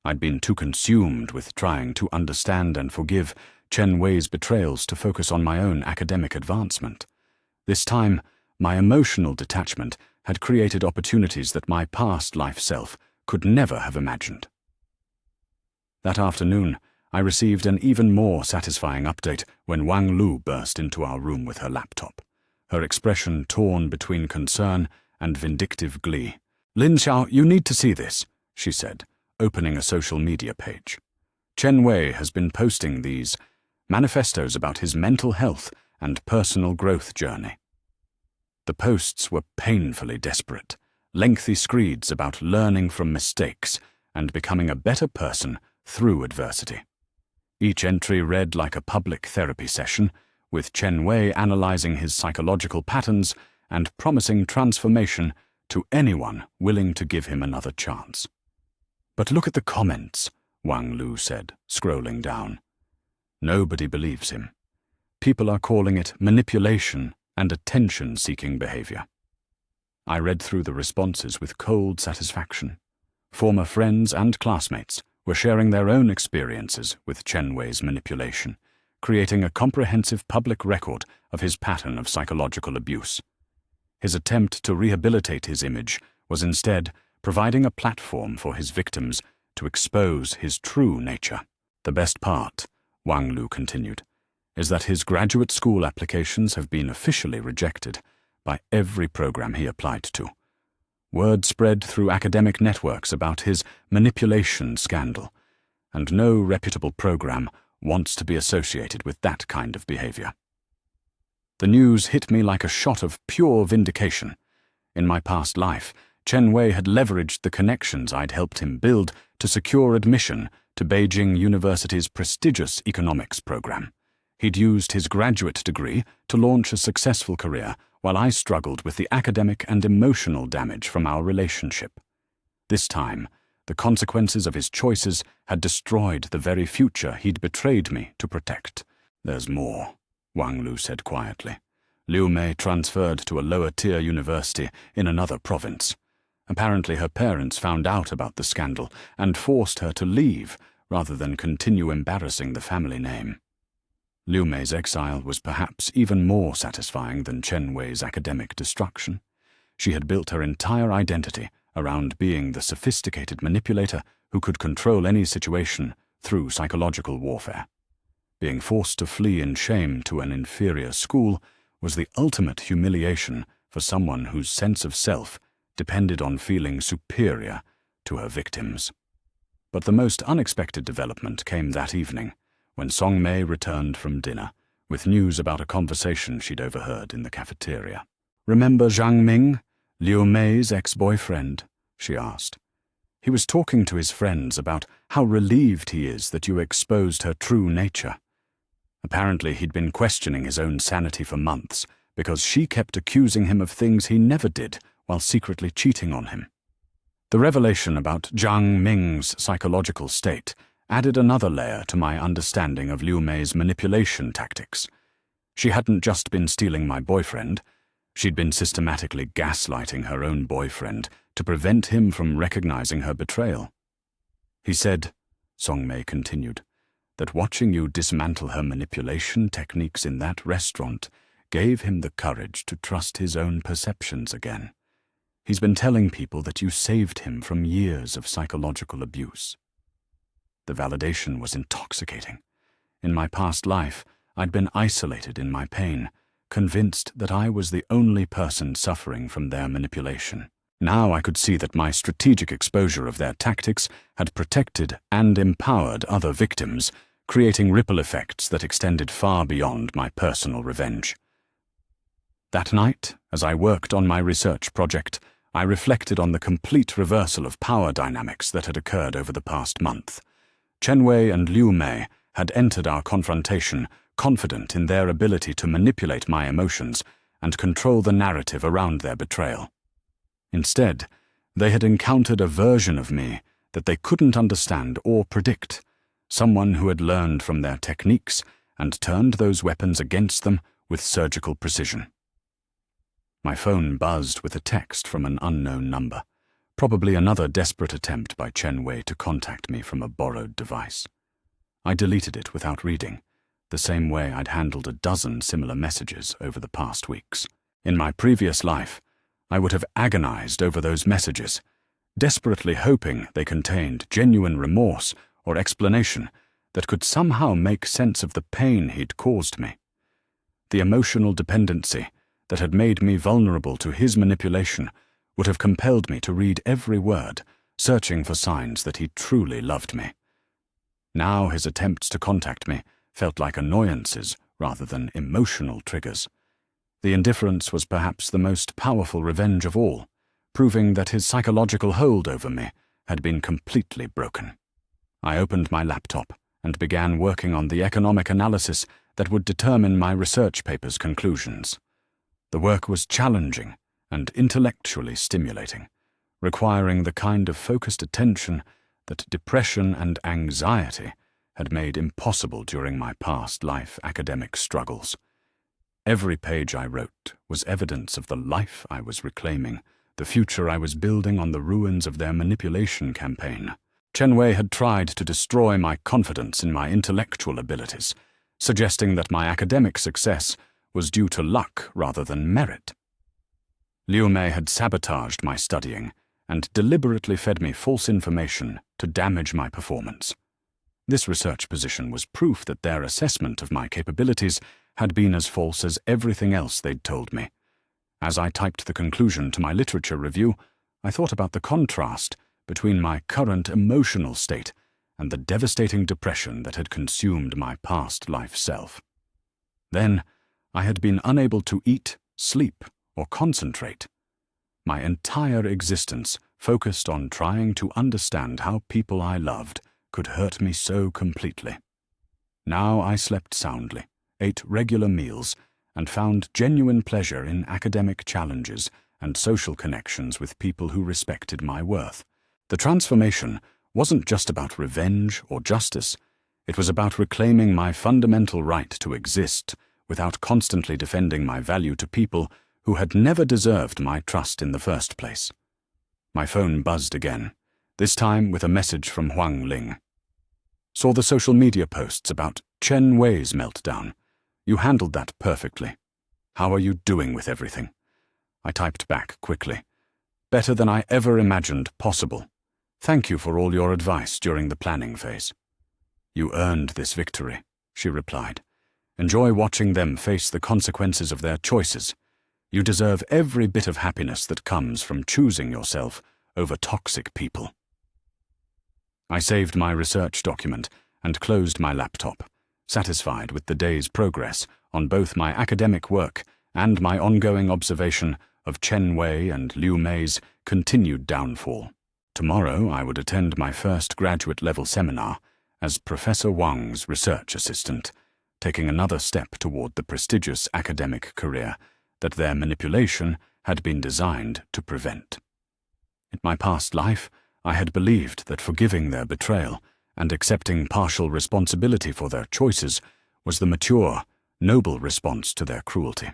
I'd been too consumed with trying to understand and forgive Chen Wei's betrayals to focus on my own academic advancement. This time, my emotional detachment had created opportunities that my past life self could never have imagined. That afternoon, I received an even more satisfying update when Wang Lu burst into our room with her laptop, her expression torn between concern and vindictive glee. "Lin Xiao, you need to see this," she said, opening a social media page. "Chen Wei has been posting these manifestos about his mental health and personal growth journey." The posts were painfully desperate, lengthy screeds about learning from mistakes and becoming a better person through adversity. Each entry read like a public therapy session, with Chen Wei analyzing his psychological patterns and promising transformation to anyone willing to give him another chance. "But look at the comments," Wang Lu said, scrolling down. "Nobody believes him. People are calling it manipulation and attention-seeking behavior." I read through the responses with cold satisfaction. Former friends and classmates were sharing their own experiences with Chen Wei's manipulation, creating a comprehensive public record of his pattern of psychological abuse. His attempt to rehabilitate his image was instead providing a platform for his victims to expose his true nature. "The best part," Wang Lu continued, "is that his graduate school applications have been officially rejected by every program he applied to. Word spread through academic networks about his manipulation scandal, and no reputable program wants to be associated with that kind of behavior." The news hit me like a shot of pure vindication. In my past life, Chen Wei had leveraged the connections I'd helped him build to secure admission to Beijing University's prestigious economics program. He'd used his graduate degree to launch a successful career while I struggled with the academic and emotional damage from our relationship. This time, The consequences of his choices had destroyed the very future he'd betrayed me to protect. "There's more," Wang Lu said quietly. "Liu Mei transferred to a lower-tier university in another province. Apparently her parents found out about the scandal and forced her to leave rather than continue embarrassing the family name." Liu Mei's exile was perhaps even more satisfying than Chen Wei's academic destruction. She had built her entire identity around being the sophisticated manipulator who could control any situation through psychological warfare. Being forced to flee in shame to an inferior school was the ultimate humiliation for someone whose sense of self depended on feeling superior to her victims. But the most unexpected development came that evening, when Song Mei returned from dinner, with news about a conversation she'd overheard in the cafeteria. "Remember Zhang Ming, Liu Mei's ex-boyfriend?" she asked. "He was talking to his friends about how relieved he is that you exposed her true nature. Apparently he'd been questioning his own sanity for months, because she kept accusing him of things he never did while secretly cheating on him." The revelation about Zhang Ming's psychological state added another layer to my understanding of Liu Mei's manipulation tactics. She hadn't just been stealing my boyfriend, she'd been systematically gaslighting her own boyfriend to prevent him from recognizing her betrayal. "He said," Song Mei continued, "that watching you dismantle her manipulation techniques in that restaurant gave him the courage to trust his own perceptions again. He's been telling people that you saved him from years of psychological abuse." The validation was intoxicating. In my past life, I'd been isolated in my pain, convinced that I was the only person suffering from their manipulation. Now I could see that my strategic exposure of their tactics had protected and empowered other victims, creating ripple effects that extended far beyond my personal revenge. That night, as I worked on my research project, I reflected on the complete reversal of power dynamics that had occurred over the past month. Chen Wei and Liu Mei had entered our confrontation confident in their ability to manipulate my emotions and control the narrative around their betrayal. Instead, they had encountered a version of me that they couldn't understand or predict, someone who had learned from their techniques and turned those weapons against them with surgical precision. My phone buzzed with a text from an unknown number, probably another desperate attempt by Chen Wei to contact me from a borrowed device. I deleted it without reading, the same way I'd handled a dozen similar messages over the past weeks. In my previous life, I would have agonized over those messages, desperately hoping they contained genuine remorse or explanation that could somehow make sense of the pain he'd caused me. The emotional dependency that had made me vulnerable to his manipulation would have compelled me to read every word, searching for signs that he truly loved me. Now his attempts to contact me felt like annoyances rather than emotional triggers. The indifference was perhaps the most powerful revenge of all, proving that his psychological hold over me had been completely broken. I opened my laptop and began working on the economic analysis that would determine my research paper's conclusions. The work was challenging and intellectually stimulating, requiring the kind of focused attention that depression and anxiety had made impossible during my past life academic struggles. Every page I wrote was evidence of the life I was reclaiming, the future I was building on the ruins of their manipulation campaign. Chen Wei had tried to destroy my confidence in my intellectual abilities, suggesting that my academic success was due to luck rather than merit. Liu Mei had sabotaged my studying and deliberately fed me false information to damage my performance. This research position was proof that their assessment of my capabilities had been as false as everything else they'd told me. As I typed the conclusion to my literature review, I thought about the contrast between my current emotional state and the devastating depression that had consumed my past life self. Then, I had been unable to eat, sleep, or concentrate. My entire existence focused on trying to understand how people I loved could hurt me so completely. Now I slept soundly, ate regular meals, and found genuine pleasure in academic challenges and social connections with people who respected my worth. The transformation wasn't just about revenge or justice. It was about reclaiming my fundamental right to exist without constantly defending my value to people who had never deserved my trust in the first place. My phone buzzed again, this time with a message from Huang Ling. Saw the social media posts about Chen Wei's meltdown. You handled that perfectly. How are you doing with everything? I typed back quickly. Better than I ever imagined possible. Thank you for all your advice during the planning phase. You earned this victory, she replied. Enjoy watching them face the consequences of their choices. You deserve every bit of happiness that comes from choosing yourself over toxic people. I saved my research document and closed my laptop, satisfied with the day's progress on both my academic work and my ongoing observation of Chen Wei and Liu Mei's continued downfall. Tomorrow I would attend my first graduate-level seminar as Professor Wang's research assistant, taking another step toward the prestigious academic career that their manipulation had been designed to prevent. In my past life, I had believed that forgiving their betrayal and accepting partial responsibility for their choices was the mature, noble response to their cruelty.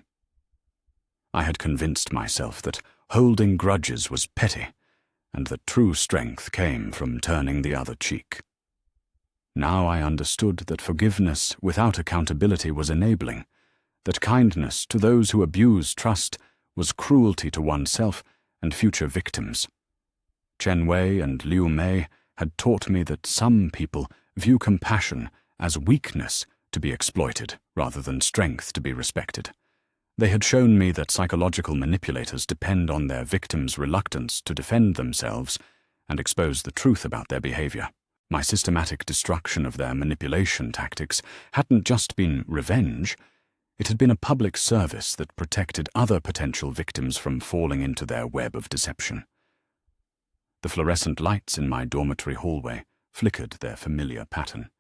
I had convinced myself that holding grudges was petty, and that true strength came from turning the other cheek. Now I understood that forgiveness without accountability was enabling, that kindness to those who abuse trust was cruelty to oneself and future victims. Chen Wei and Liu Mei had taught me that some people view compassion as weakness to be exploited rather than strength to be respected. They had shown me that psychological manipulators depend on their victims' reluctance to defend themselves and expose the truth about their behavior. My systematic destruction of their manipulation tactics hadn't just been revenge, it had been a public service that protected other potential victims from falling into their web of deception. The fluorescent lights in my dormitory hallway flickered their familiar pattern,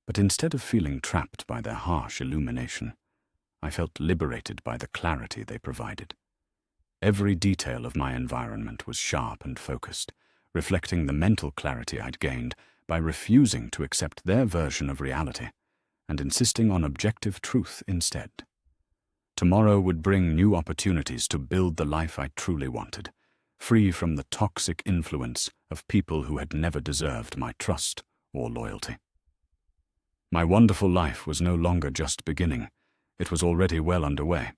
but instead of feeling trapped by their harsh illumination, I felt liberated by the clarity they provided. Every detail of my environment was sharp and focused, reflecting the mental clarity I'd gained by refusing to accept their version of reality and insisting on objective truth instead. Tomorrow would bring new opportunities to build the life I truly wanted, free from the toxic influence of people who had never deserved my trust or loyalty. My wonderful life was no longer just beginning. It was already well underway.